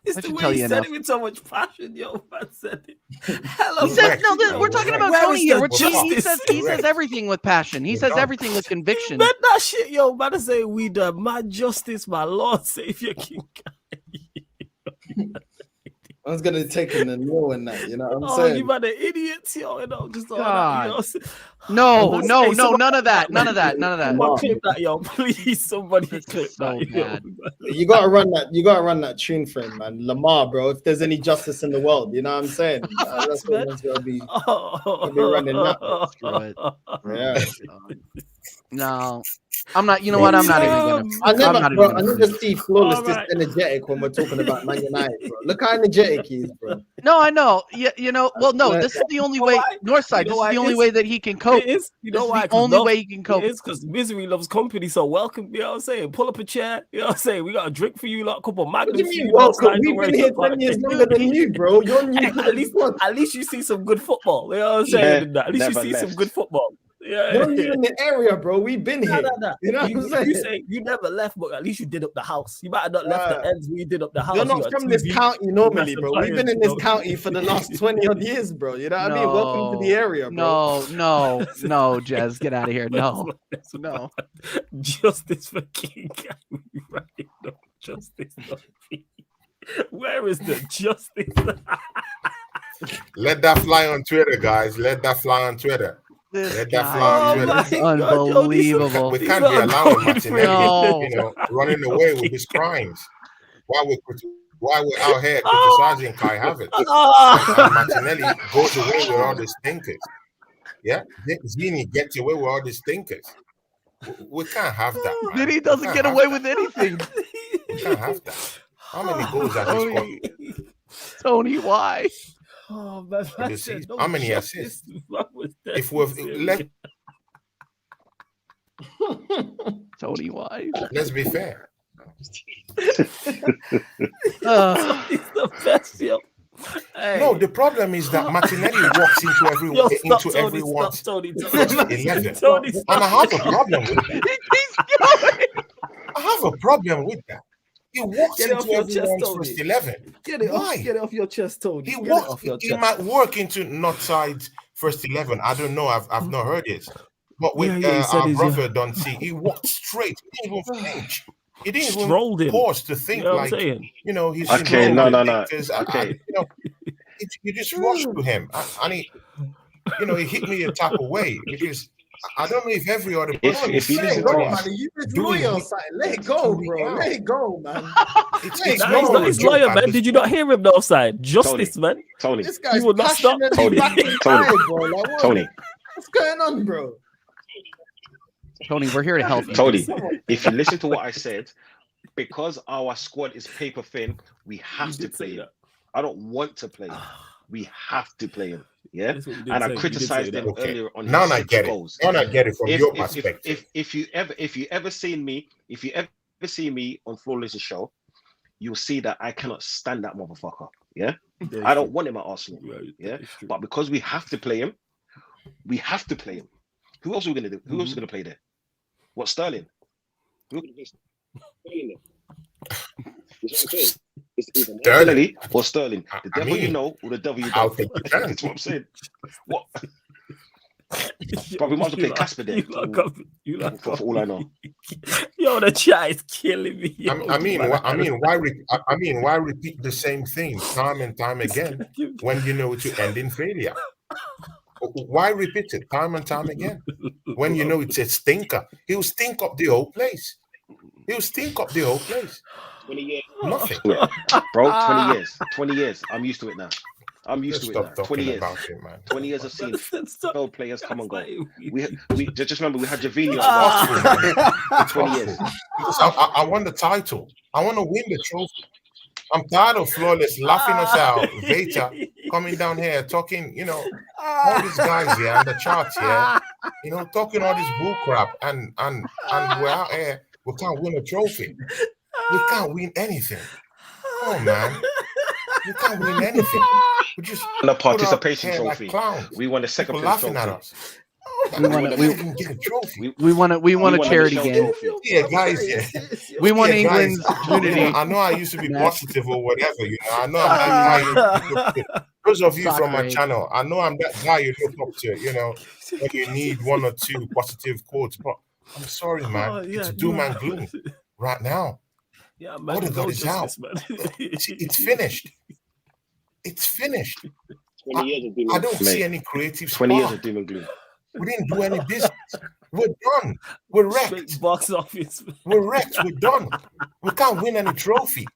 It's I the should way tell he you said enough. it with so much passion, yo. Man said it. Hello, he said, Correct. no, we're talking about Where Tony is here. the He justice? says everything with passion. He says everything with conviction. Man, that shit, yo. Man, I say we the my justice, my Lord, Savior, King. I was gonna take in the no and that, you know what I'm Oh, saying? you man, the idiots, yo. Just all God. that, No, Hey, somebody- none of that. None of that. Someone clip that, yo. Please, somebody This is clip so that, yo. bad. You gotta run that. You gotta run that tune for him, man. Lamar, bro. If there's any justice in the world, you know what I'm saying? That's what man. one's gonna be. Oh, be running that. Screw it. Yeah. No, I'm not. You know what? I'm not even gonna. I I'm not never, even bro. I gonna. never see Flawless this Alright. energetic when we're talking about Man United, bro. Look how energetic he is, bro. No, I know. Yeah, Well, no. Yeah. This is the only You know way. why? Northside. You know This is why the it only is? way that he can cope. It is. You This know is why? the 'Cause only love- way he can cope. It is because misery loves company. So welcome. You know what I'm saying? Pull up a chair. You know what I'm saying? We got a drink for you, like a couple of What do magnums you for mean, you. welcome? outside, don't We've worry been here about 10 years it. longer than you, bro. You're new Hey, to the squad. at least you see some good football. You know what I'm saying? Yeah, And that. At least you never see some left. good football. Yeah. You're new in the area, bro. We've been here. No. You know what I'm saying? You say you never left, but at least you did up the house. You might have not left the ends. We did up the house. You're You not got from TV, this county normally, massive bro. We've been players, in this you know. county for the last 20 odd years, bro. You know what I mean? Welcome to the area, bro. No, Jez, get out of here. No. Justice for King. Right? No justice. No. Where is the justice? Let that fly on Twitter, guys. Let that fly on Twitter. Let that fly on Twitter. This is unbelievable. We can't be allowing Martinelli, No. running away with his crimes. While we're out here criticizing Kai Havertz, and Martinelli goes away with all the stinkers. Yeah, Zini gets away with all the stinkers. We can't have that, man. Then he doesn't get away with anything. We can't have that. How many goals has he scored? Tony, why? Oh, man, For the season? How many assists? If we've Tony, why? let's be fair. It's the best, yo. Hey. No, the problem is that Martinelli walks into everyone's Tony. 11. Tony, And I have a problem with that. I have a problem with that. He walks Get it off into your chest, everyone's Tony. first 11. Get it Why? Get it off your chest, Tony. He Get it walks. off your He chest. might work into Northside's first 11. I don't know. I've not heard it. But with Yeah, he said our he's, brother Don C, he walked straight. He didn't even flinch. He didn't Strolled even him. pause to think, You know what I'm like, saying? he's Okay, involved no. with dictators. Okay. You just rush to him, and he hit me a type of way because I don't know if every other person If you Let listen it go, to man. his, You just doing loyal, it. son. Let it go, bro. Let it go, man. It's That is lawyer, man. Did you not hear him outside? Justice, man. Tony, This guy's will not stop. passionately Tony, backing Tony, Kai, bro. Like, what? Tony, What's going on, bro? Tony, we're here to help you. Tony, if you listen to what I said, because our squad is paper thin, we have to play him. I don't want to play him. We have to play him. Yeah. And I criticized them earlier on Now his I 6 get it. goals. Now I get it from your perspective. If you ever see me on Flawless' show, you'll see that I cannot stand that motherfucker. Yeah. I don't want him at Arsenal. Yeah. But because we have to play him, we have to play him. Who else are we gonna do? Who else is gonna play there? What, Sterling? It's either Martinelli or Sterling. The devil you know or the devil you I'll don't. take the That's chance. what I'm saying. What? But we might as well play Casper there. For all I know. Yo, the chat is killing me. Yo, why repeat the same thing time and time again when you know to end in failure? Why repeat it time and time again when you know it's a stinker? He'll stink up the whole place. 20 years. Nothing. Bro, 20 years. 20 years. I'm used to it now. I'm used to it now. 20 years. About it, man. 20 years I've seen old players come and go. We just remember we had Javinho. 20 years. I want the title. I want to win the trophy. I'm tired of Flawless laughing us out. Veta coming down here talking, all these guys here and the charts here, talking all this bull crap, and we're out here. We can't win a trophy. We can't win anything. Come on, man. We can't win anything. We just won a participation trophy. Like we won a second place trophy. At us. We want a charity game. Yeah, guys. Yeah. We want England's unity. I know I used to be positive or whatever. I know I'm that guy. Those of you from my channel, I know I'm that guy you look up to. When you need one or two positive quotes, but I'm sorry, man. It's doom and gloom right now. Yeah, man. Odegaard is out. It's finished. It's finished. 20 years of doom I don't see any creative 20 spark. years of doom and gloom. We didn't do any business. We're done. We're wrecked. Box office. We're wrecked. We're done. We can't win any trophy.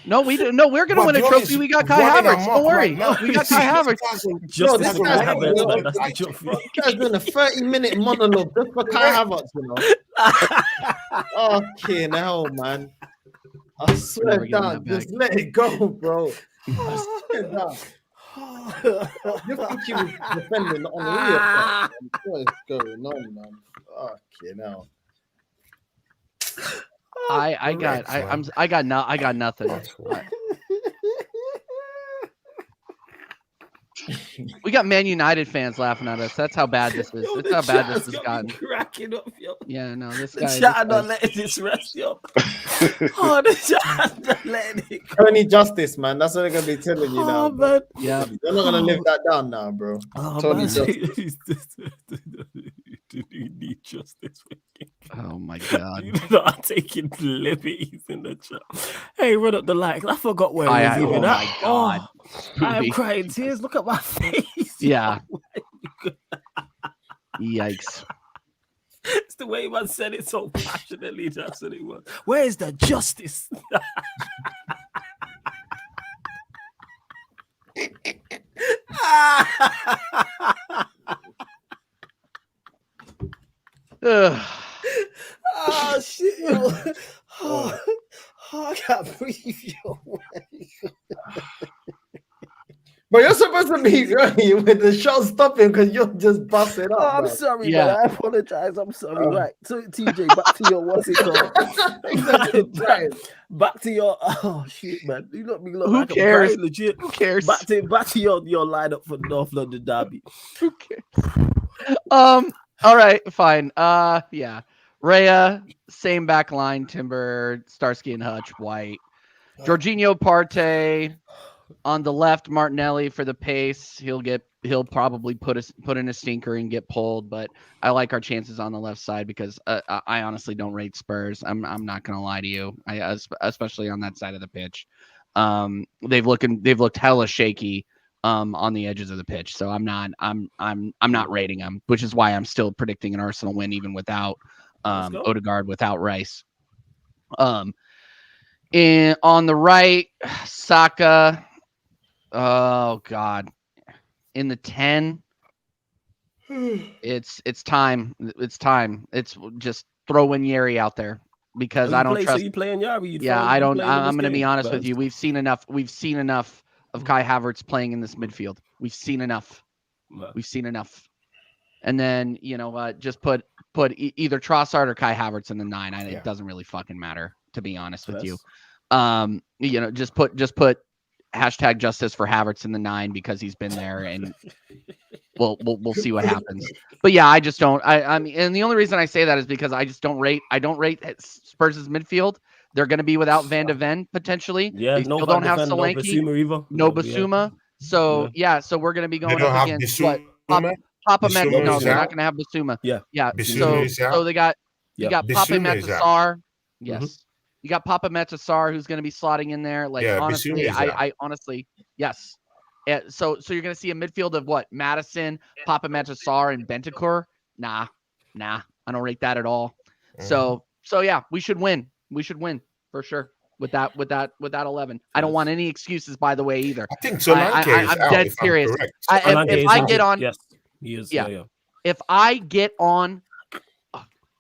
No, we don't. No, we're gonna win a trophy. We got Kai Havertz. Don't worry. We got Kai Havertz. This guy's doing a 30-minute monologue just for Kai Havertz, Okay, now, man. I swear down. Just let it go, bro. I swear down. You think he was defending on the real? What is going on, man? Okay, now. I got nothing. We got Man United fans laughing at us. That's how bad this is. That's how bad this has gotten. Cracking up, yo. Yeah, no, this The guy. chat not letting this rest, yo. The chat not letting it go. Only justice, man. That's what they're gonna be telling you now. Man. Yeah, You're not gonna live that down now, bro. Tony justice. Do you need justice? oh my god. You're not taking liberties in the chat. Hey, run up the likes. I forgot where I was even at. My god. I'm crying tears. Look at my face. Yeah. Yikes. It's the way man said it so passionately. That's what it was. Where is the justice? Oh shit, yo. I can't breathe, yo. But you're supposed to be ready with the shot stopping because you're just busting up. I'm man. sorry, Yeah. man. I apologize. I'm sorry. Right. So TJ, back to your what's it called? back to your shit, man. You look me look Who like cares? I'm crying, legit. Who cares? Back to your lineup for North London Derby. Who cares? All right, fine. Yeah. Rhea, same back line, Timber, Starsky and Hutch, White. Jorginho Partey on the left, Martinelli for the pace. He'll probably put in a stinker and get pulled, but I like our chances on the left side because I honestly don't rate Spurs. I'm not gonna lie to you. Especially on that side of the pitch. They've looked hella shaky on the edges of the pitch. So I'm not rating them, which is why I'm still predicting an Arsenal win even without Odegaard, without Rice. And on the right, Saka. Oh God, in the 10, it's time. It's time. It's just throw in Yeri out there because I don't trust. So you playing Yari? Yeah, I don't. I'm going to be honest with you. We've seen enough of Kai Havertz playing in this midfield. We've seen enough. We've seen enough. And then just put either Trossard or Kai Havertz in the 9. It doesn't really fucking matter, to be honest with you. Just put hashtag justice for Havertz in the 9 because he's been there, and we'll see what happens. But yeah, I just don't. I mean, and the only reason I say that is because I just don't rate. I don't rate Spurs' midfield. They're going to be without Van de Ven potentially. Yeah, they still don't have Solanke, no Basuma. So so we're going to be going up against Papa Bissouma Mets. No, is they're out. not going to have Basuma. Yeah. Yeah. Bissouma is out. So they got you Yeah. got Papa Bissouma is out. Metsasar. Yes. You got Papa Metsasar who's going to be slotting in there. Like Yeah, honestly, Bissouma is out. I honestly, yes. So you're going to see a midfield of what? Madison, Papa Metsasar, and Bentancur. Nah. I don't rate that at all. So yeah, we should win. We should win for sure with that 11. I don't want any excuses, by the way, either. I think Solanke is I'm out, dead if I'm serious. correct. If I get on, yes, he is. Yeah. Yeah. if I get on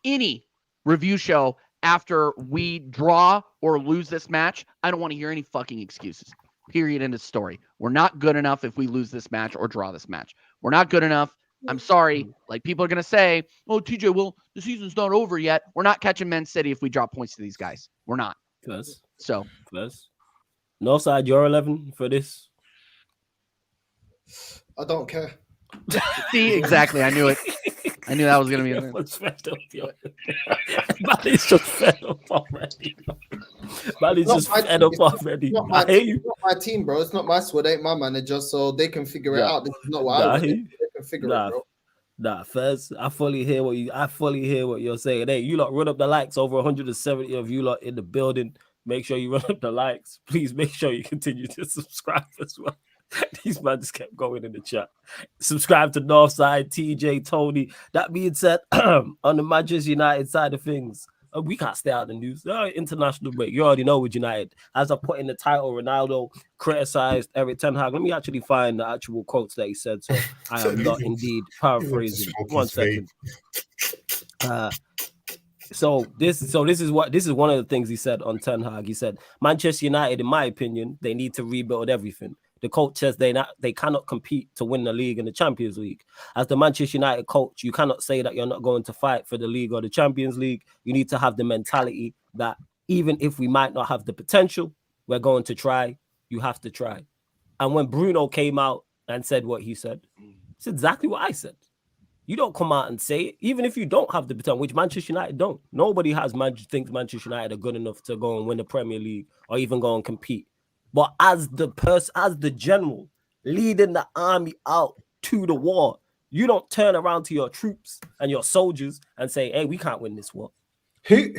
any review show after we draw or lose this match, I don't want to hear any fucking excuses. Period. End of story. We're not good enough if we lose this match or draw this match. We're not good enough. I'm sorry. Like people are going to say, oh, TJ, well, the season's not over yet. We're not catching Man City if we drop points to these guys. We're not. Plus. Northside, you're 11 for this. I don't care. See, exactly. I knew it. I knew that was going to be a Manny's just fed up already. Manny's just fed up already. I hate you. It's not my team, bro. It's not my squad. It ain't my manager, so they can figure it out. This is not what I want. They can figure it, bro. Nah, Fez, I fully hear what you're saying. Hey, you lot run up the likes. Over 170 of you lot in the building. Make sure you run up the likes. Please make sure you continue to subscribe as well. These man just kept going in the chat. Subscribe to Northside, TJ, Tony. That being said, on the Manchester United side of things, we can't stay out of the news. International break. You already know with United. As I put in the title, Ronaldo criticized Eric Ten Hag. Let me actually find the actual quotes that he said. So I am not indeed paraphrasing. 1 second. So this is one of the things he said on Ten Hag. He said, Manchester United, in my opinion, they need to rebuild everything. The coach says they cannot compete to win the league and the Champions League. As the Manchester United coach, you cannot say that you're not going to fight for the league or the Champions League. You need to have the mentality that even if we might not have the potential, we're going to try. You have to try. And when Bruno came out and said what he said, it's exactly what I said. You don't come out and say it, even if you don't have the potential, which Manchester United don't. Nobody thinks Manchester United are good enough to go and win the Premier League or even go and compete. But as the general leading the army out to the war, you don't turn around to your troops and your soldiers and say, "Hey, we can't win this war." Who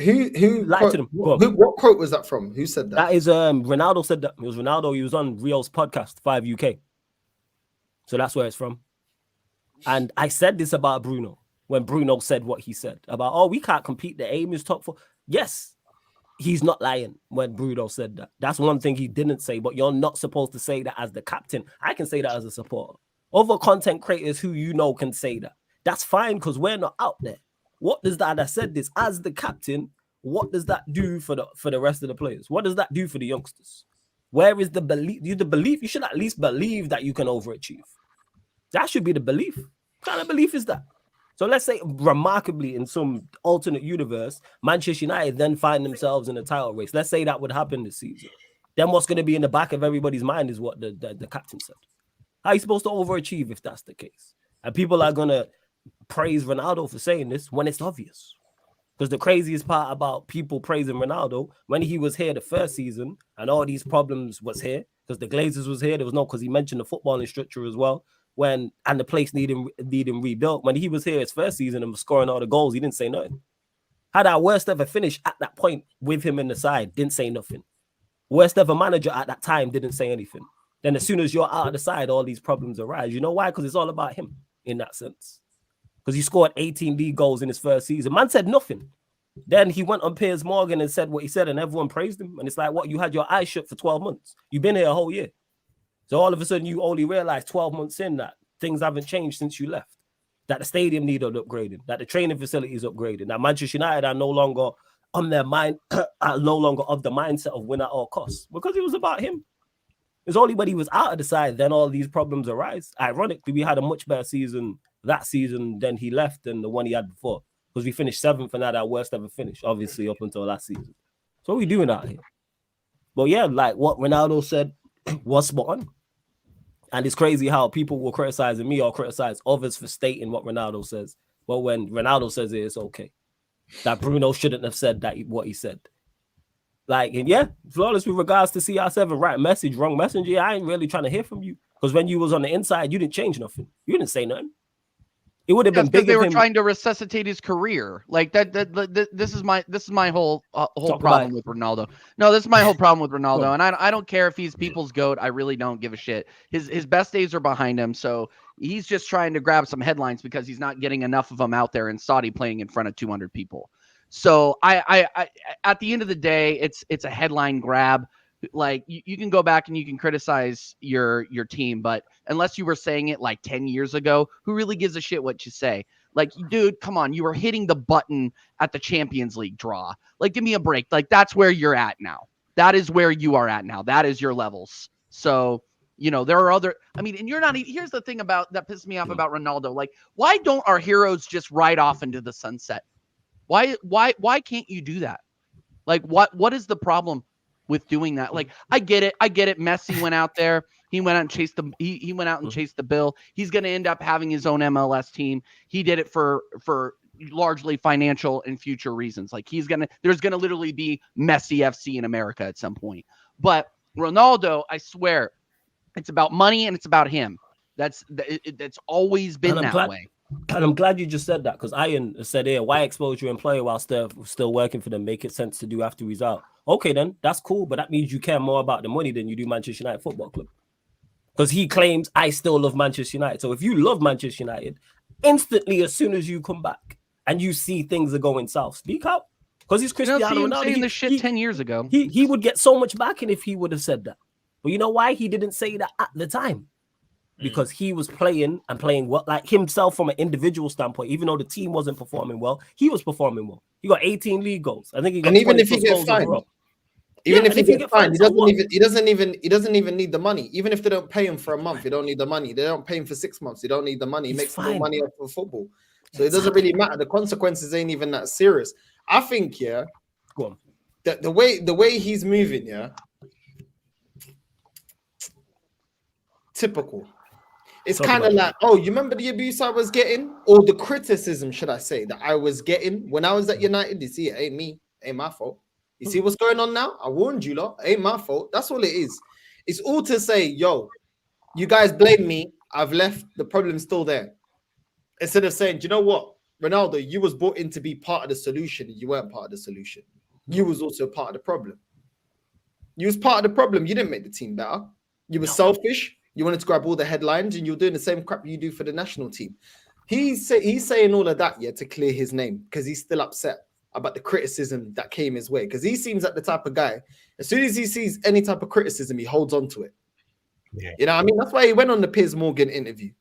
lied to them? What quote was that from? Who said that? That is Ronaldo said that. It was Ronaldo. He was on Rio's podcast, 5 UK. So that's where it's from. And I said this about Bruno when Bruno said what he said about, "Oh, we can't compete. The aim is top 4." Yes. He's not lying when Bruno said that. That's one thing he didn't say, but you're not supposed to say that as the captain. I can say that as a supporter. Other content creators who you know can say that. That's fine because we're not out there. What does that? I said this as the captain. What does that do for the rest of the players? What does that do for the youngsters? Where is the belief? You should at least believe that you can overachieve. That should be the belief. What kind of belief is that? So let's say, remarkably, in some alternate universe, Manchester United then find themselves in a title race. Let's say that would happen this season. Then what's going to be in the back of everybody's mind is what the captain said. How are you supposed to overachieve if that's the case? And people are going to praise Ronaldo for saying this when it's obvious. Because the craziest part about people praising Ronaldo, when he was here the first season and all these problems was here, because the Glazers was here, there was no, because he mentioned the footballing structure as well. And the place needing rebuilt. When he was here his first season and was scoring all the goals, he didn't say nothing. Had our worst ever finish at that point with him in the side, didn't say nothing. Worst ever manager at that time didn't say anything. Then as soon as you're out of the side, all these problems arise. You know why? Because it's all about him in that sense. Because he scored 18 league goals in his first season. Man said nothing. Then he went on Piers Morgan and said what he said and everyone praised him. And it's like, what? You had your eyes shut for 12 months. You've been here a whole year. So all of a sudden, you only realize 12 months in that things haven't changed since you left, that the stadium needed upgrading, that the training facilities upgraded, that Manchester United are no longer on their mind, are no longer of the mindset of win at all costs, because it was about him. It's only when he was out of the side, then all these problems arise. Ironically, we had a much better season that season than he left than the one he had before, because we finished 7th and had our worst ever finish, obviously, up until last season. So what are we doing out here? But yeah, like what Ronaldo said was spot on. And it's crazy how people will criticizing me or criticize others for stating what Ronaldo says. But when Ronaldo says it, it's okay. That Bruno shouldn't have said that what he said. Like, and yeah, flawless with regards to CR7, right message, wrong messenger. I ain't really trying to hear from you. Because when you was on the inside, you didn't change nothing. You didn't say nothing. It would have been because big they of were him. trying to resuscitate his career. Like that. This is my whole problem with Ronaldo. No, this is my whole problem with Ronaldo, and I don't care if he's people's GOAT. I really don't give a shit. His best days are behind him, so he's just trying to grab some headlines because he's not getting enough of them out there in Saudi playing in front of 200 people. So I at the end of the day, it's a headline grab. Like you can go back and you can criticize your team, but unless you were saying it like 10 years ago, who really gives a shit what you say? Like, dude, come on, you were hitting the button at the Champions League draw. Like, give me a break. Like, that's where you're at now. That is where you are at now. That is your levels. So, there are other, and you're not even, here's the thing about that pisses me off about Ronaldo. Like, why don't our heroes just ride off into the sunset? Why can't you do that? Like, what is the problem with doing that? Like, I get it. Messi went out there. He went out and chased he went out and chased the bill. He's going to end up having his own MLS team. He did it for largely financial and future reasons. Like, there's going to literally be Messi FC in America at some point. But Ronaldo, I swear, it's about money and it's about him. That's always been that way. And I'm glad you just said that, because Ian said here, why expose your employer while still working for them? Make it sense to do after he's out. Okay, then that's cool, but that means you care more about the money than you do Manchester United Football Club. Because he claims, I still love Manchester United. So if you love Manchester United, instantly as soon as you come back and you see things are going south, speak out. Because he's Cristiano Ronaldo. Saying this shit 10 years ago. He would get so much backing if he would have said that. But you know why he didn't say that at the time? Because he was playing well, like himself from an individual standpoint. Even though the team wasn't performing well, he was performing well. He got 18 league goals. I think he got. And even if he gets fined, he doesn't even need the money. Even if they don't pay him for a month, he don't need the money. They don't pay him for 6 months, he don't need the money. He makes more money off of football, so it doesn't really matter. The consequences ain't even that serious. I think, go on. That the way he's moving, typical. It's kind of like, you remember the abuse I was getting, or the criticism, should I say, that I was getting when I was at United? You see, it ain't me, ain't my fault. You see what's going on now? I warned you lot, ain't my fault. That's all it is. It's all to say, yo, you guys blame me. I've left. The problem's still there. Instead of saying, do you know what, Ronaldo, you was brought in to be part of the solution. You weren't part of the solution. You was also part of the problem. You was part of the problem. You didn't make the team better. You were selfish. You wanted to grab all the headlines, and you're doing the same crap you do for the national team. He's saying all of that, to clear his name, because he's still upset about the criticism that came his way. Because he seems like the type of guy, as soon as he sees any type of criticism, he holds on to it. Yeah. You know what I mean? That's why he went on the Piers Morgan interview,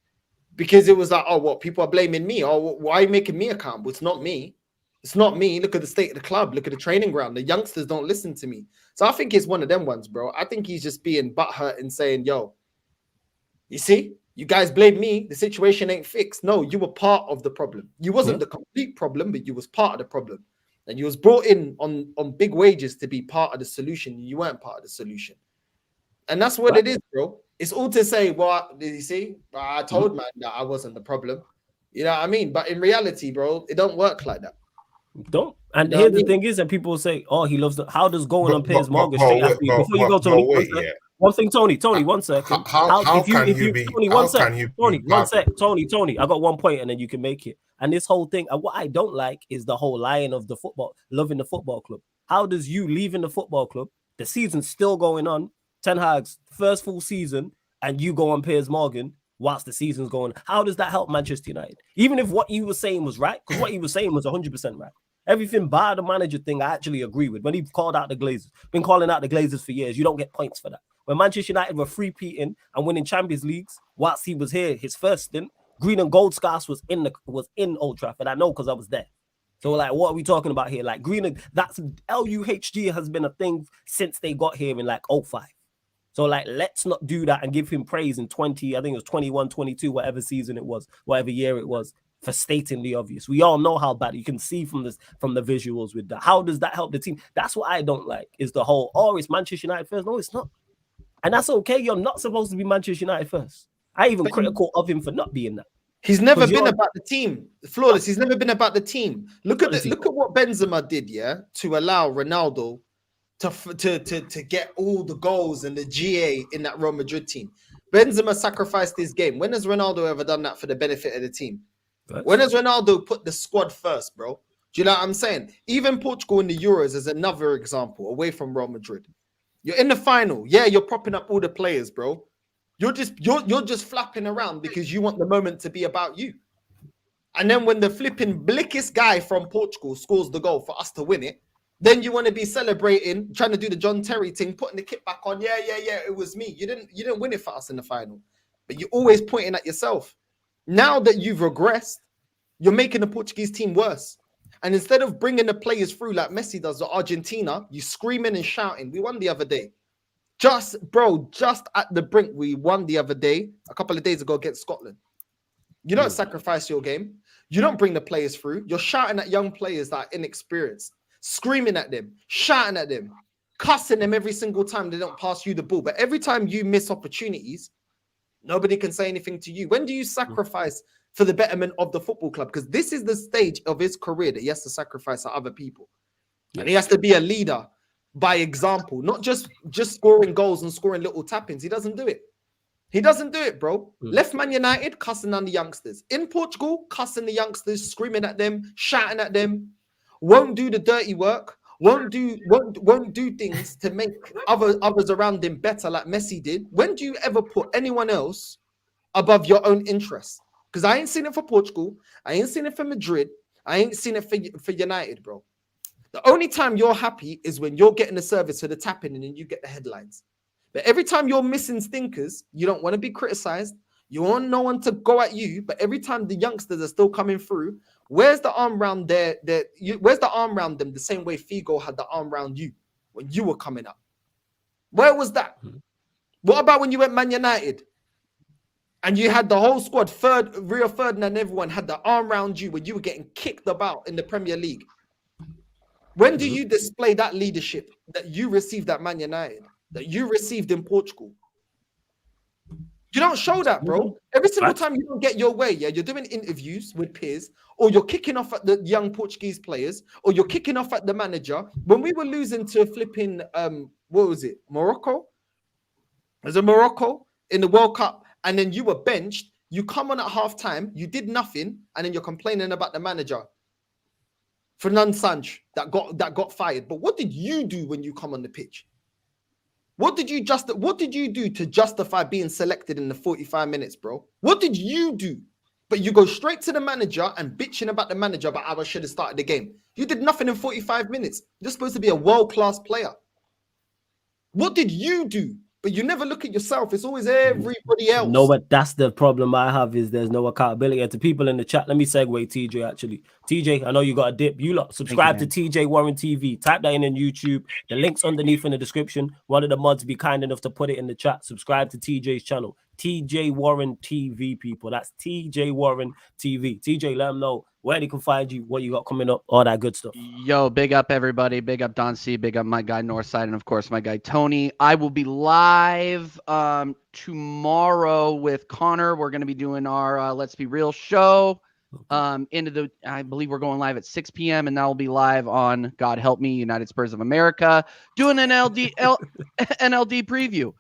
because it was like, people are blaming me. Why are you making me accountable? It's not me. It's not me. Look at the state of the club. Look at the training ground. The youngsters don't listen to me. So I think it's one of them ones, bro. I think he's just being butthurt and saying, yo, you see, you guys blame me. The situation ain't fixed. No, you were part of the problem. You wasn't the complete problem, but you was part of the problem. And you was brought in on big wages to be part of the solution. You weren't part of the solution. And that's what it is, bro. It's all to say, well, did you see? I told man that I wasn't the problem. You know what I mean? But in reality, bro, it don't work like that. Don't. And here the thing is, and people will say, he loves how does going on Piers Morgan straight after you? Before you go, Tony, one thing, Tony, 1 second. Tony, I got 1 point and then you can make it. And this whole thing, and what I don't like is the whole lying of the football, loving the football club. How does you leaving the football club, the season's still going on, Ten Hag's first full season, and you go on Piers Morgan whilst the season's going? How does that help Manchester United? Even if what you were saying was right, because what he was saying was 100% right. Everything bar the manager thing, I actually agree with. When he called out the Glazers, been calling out the Glazers for years, you don't get points for that. When Manchester United were three-peating and winning Champions Leagues whilst he was here, his first stint, green and gold scarf was in Old Trafford. I know because I was there. So like, what are we talking about here? Like green and that's LUHG has been a thing since they got here in like 05. So like, let's not do that and give him praise in 20, I think it was 21, 22, whatever season it was, whatever year it was, for stating the obvious. We all know how bad. You can see from the visuals with that. How does that help the team? That's what I don't like, is the whole, it's Manchester United first. No, it's not. And that's okay. You're not supposed to be Manchester United first. I even critical of him for not being that. He's never been about the team. Flawless. He's never been about the team. Look at what Benzema did, to allow Ronaldo to get all the goals and the GA in that Real Madrid team. Benzema sacrificed his game. When has Ronaldo ever done that for the benefit of the team? When has Ronaldo put the squad first, bro? Do you know what I'm saying? Even Portugal in the Euros is another example away from Real Madrid. You're in the final. Yeah, you're propping up all the players, bro. You're just flapping around because you want the moment to be about you. And then when the flipping blickest guy from Portugal scores the goal for us to win it, then you want to be celebrating, trying to do the John Terry thing, putting the kit back on. Yeah, it was me. You didn't win it for us in the final. But you're always pointing at yourself. Now that you've regressed, you're making the Portuguese team worse. And instead of bringing the players through like Messi does to Argentina, you screaming and shouting. We won the other day. Just at the brink, we won the other day, a couple of days ago against Scotland. You don't sacrifice your game. You don't bring the players through. You're shouting at young players that are inexperienced, screaming at them, shouting at them, cussing them every single time they don't pass you the ball. But every time you miss opportunities, nobody can say anything to you. When do you sacrifice for the betterment of the football club? Because this is the stage of his career that he has to sacrifice to other people. And he has to be a leader by example, not just scoring goals and scoring little tap-ins. He doesn't do it. He doesn't do it, bro. Left Man United, cussing on the youngsters. In Portugal, cussing the youngsters, screaming at them, shouting at them. Won't do the dirty work. Won't do things to make others around him better like Messi did. When do you ever put anyone else above your own interests? Because I ain't seen it for Portugal. I ain't seen it for Madrid. I ain't seen it for United, bro. The only time you're happy is when you're getting the service for the tapping and then you get the headlines. But every time you're missing stinkers, you don't want to be criticized. You want no one to go at you. But every time the youngsters are still coming through, where's the arm round there? Where's the arm round them the same way Figo had the arm round you when you were coming up? Where was that? What about when you went Man United? And you had the whole squad, Rio Ferdinand and everyone had the arm round you when you were getting kicked about in the Premier League. When do you display that leadership that you received at Man United, that you received in Portugal? You don't show that, bro. Every single time you don't get your way, yeah, you're doing interviews with peers, or you're kicking off at the young Portuguese players, or you're kicking off at the manager. When we were losing to flipping, what was it, Morocco? Was it Morocco in the World Cup? And then you were benched, you come on at halftime, you did nothing, and then you're complaining about the manager, Fernand Sanch, that got fired. But what did you do when you come on the pitch? What did you do to justify being selected in the 45 minutes, bro? What did you do? But you go straight to the manager and bitching about the manager about how I should have started the game. You did nothing in 45 minutes. You're supposed to be a world-class player. What did you do? But you never look at yourself. It's always everybody else. No, but that's the problem I have is there's no accountability. And to people in the chat, let me segue TJ actually. TJ, I know you got a dip. You lot subscribe to TJ Warren TV. Type that in YouTube. The link's underneath in the description. One of the mods be kind enough to put it in the chat. Subscribe to TJ's channel. TJ Warren TV, people. That's TJ Warren TV. TJ, let them know where they can find you, what you got coming up, all that good stuff. Yo, big up everybody. Big up Don C. Big up my guy Northside, and of course my guy Tony. I will be live tomorrow with Connor. We're going to be doing our Let's Be Real show. I believe we're going live at 6 p.m. and that will be live on, God help me, United Spurs of America, doing an NLD preview.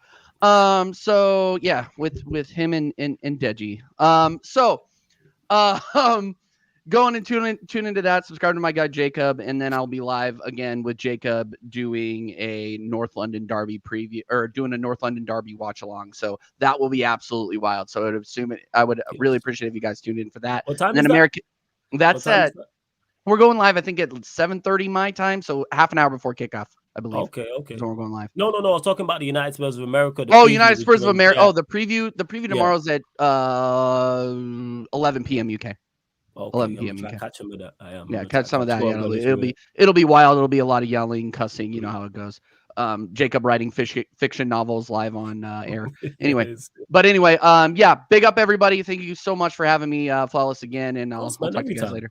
So yeah, with him and Deji. Going and tune into that. Subscribe to my guy Jacob, and then I'll be live again with Jacob doing a North London Derby preview, or doing a North London Derby watch along. So that will be absolutely wild. So I would really appreciate if you guys tuned in for that. What time and then is American. that? That's it. We're going live, I think, at 7:30 my time, so half an hour before kickoff, I believe. Okay. So we're going live. No. I was talking about the United Spurs of America. United Spurs of America. Yeah. Oh, the preview tomorrow's at 11 p.m. UK. Okay, 11 p.m. UK. Catch him with that. I am. Yeah, catch some of that. Yeah, it'll be wild. It'll be a lot of yelling, cussing. You know how it goes. Jacob writing fiction novels live on air. Anyway, yeah. Big up everybody. Thank you so much for having me, Flawless, again, and I'll talk to you guys later.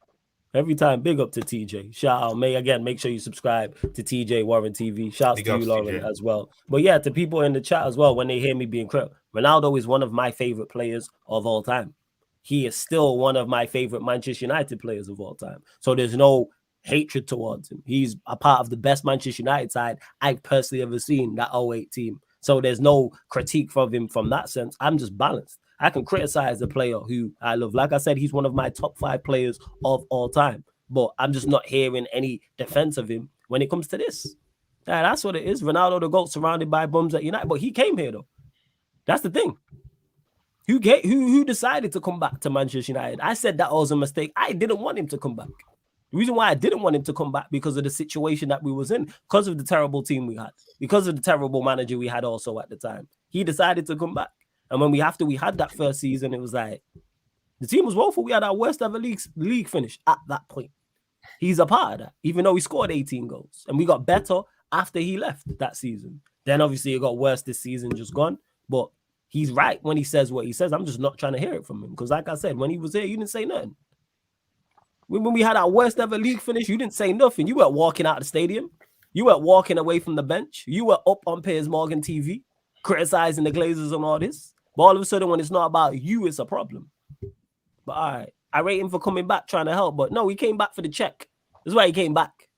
Every time, big up to TJ. Shout out. Make sure you subscribe to TJ Warren TV. Shout out to you, Lauren, as well. But yeah, to people in the chat as well, when they hear me being critical, Ronaldo is one of my favorite players of all time. He is still one of my favorite Manchester United players of all time. So there's no hatred towards him. He's a part of the best Manchester United side I've personally ever seen, that 08 team. So there's no critique from him from that sense. I'm just balanced. I can criticize the player who I love. Like I said, he's one of my top 5 players of all time. But I'm just not hearing any defense of him when it comes to this. Yeah, that's what it is. Ronaldo, the GOAT, surrounded by bums at United. But he came here, though. That's the thing. Who decided to come back to Manchester United? I said that was a mistake. I didn't want him to come back. The reason why I didn't want him to come back because of the situation that we was in, because of the terrible team we had, because of the terrible manager we had also at the time. He decided to come back. And when we had that first season, it was like, the team was woeful. We had our worst ever league finish at that point. He's a part of that, even though he scored 18 goals. And we got better after he left that season. Then obviously it got worse this season, just gone. But he's right when he says what he says. I'm just not trying to hear it from him. Because like I said, when he was here, you didn't say nothing. When we had our worst ever league finish, you didn't say nothing. You weren't walking out of the stadium. You weren't walking away from the bench. You were up on Piers Morgan TV, criticizing the Glazers and all this. But all of a sudden, when it's not about you, it's a problem. But all right, I rate him for coming back, trying to help. But no, he came back for the check. That's why he came back.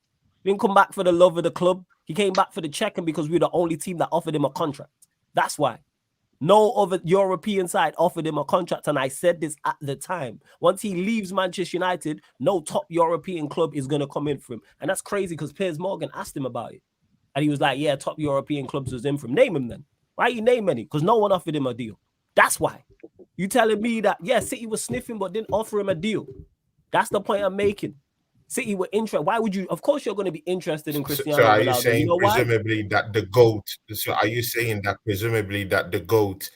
He didn't come back for the love of the club. He came back for the check, and because we were the only team that offered him a contract. That's why. No other European side offered him a contract, and I said this at the time. Once he leaves Manchester United, no top European club is going to come in for him. And that's crazy because Piers Morgan asked him about it. And he was like, yeah, top European clubs was in for him. Name him then. Why you name any? Because no one offered him a deal. That's why. You telling me that, yeah, City was sniffing but didn't offer him a deal. That's the point I'm making. City were interested. Why would you? Of course, you're going to be interested in Cristiano Ronaldo. So are you saying you know presumably that the GOAT? So are you saying that presumably that the GOAT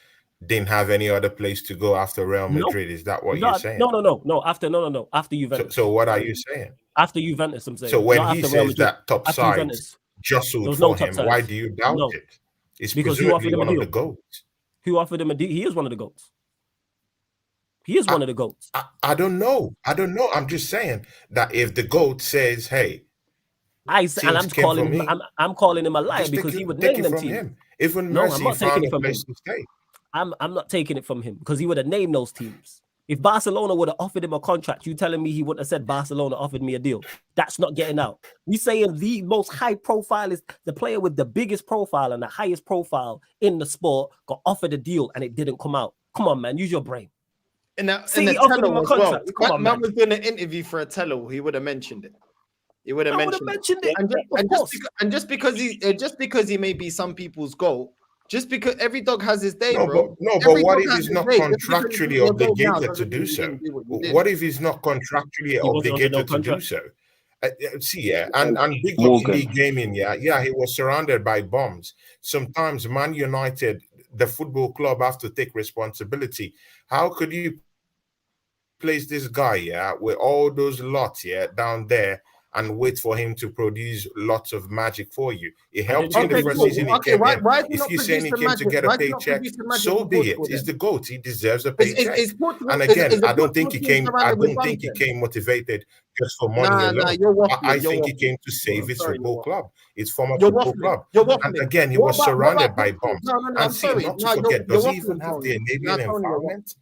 didn't have any other place to go after Real Madrid? Is that what you're saying? No. After Juventus. So what are you saying? After Juventus, I'm saying. So when he says that top side jostled for him, why do you doubt it? It's because presumably one of the GOATs. Who offered him a deal? He is one of the GOATs. He is one of the GOATs. I don't know. I'm just saying that if the GOAT says, "Hey," I'm calling him a liar because he would name them teams. Even Messi found a place to stay. I'm not taking it from him because he would have named those teams. If Barcelona would have offered him a contract, you telling me he wouldn't have said Barcelona offered me a deal? That's not getting out. We saying the most high profile is the player with the biggest profile and the highest profile in the sport got offered a deal and it didn't come out. Come on, man, use your brain. And the offered him a contract. Come on, man was doing an interview for a Tello. He would have mentioned it. He would have mentioned it. And just because he may be some people's goal. Just because every dog has his day, bro. But what if he's not contractually obligated to do so? What if he's not contractually obligated to do so? And big up gaming, he was surrounded by bombs. Sometimes Man United, the football club, have to take responsibility. How could you place this guy, with all those lots, down there, and wait for him to produce lots of magic for you? It helped you in the first season he came in. If you're saying he came to get a paycheck, so be it. He's the GOAT. He deserves a paycheck. And again, I don't think he came motivated just for money alone. I think he came to save his football club, his former football club. And again, he was surrounded by bombs. And see, not to forget, does he even have the enabling environment?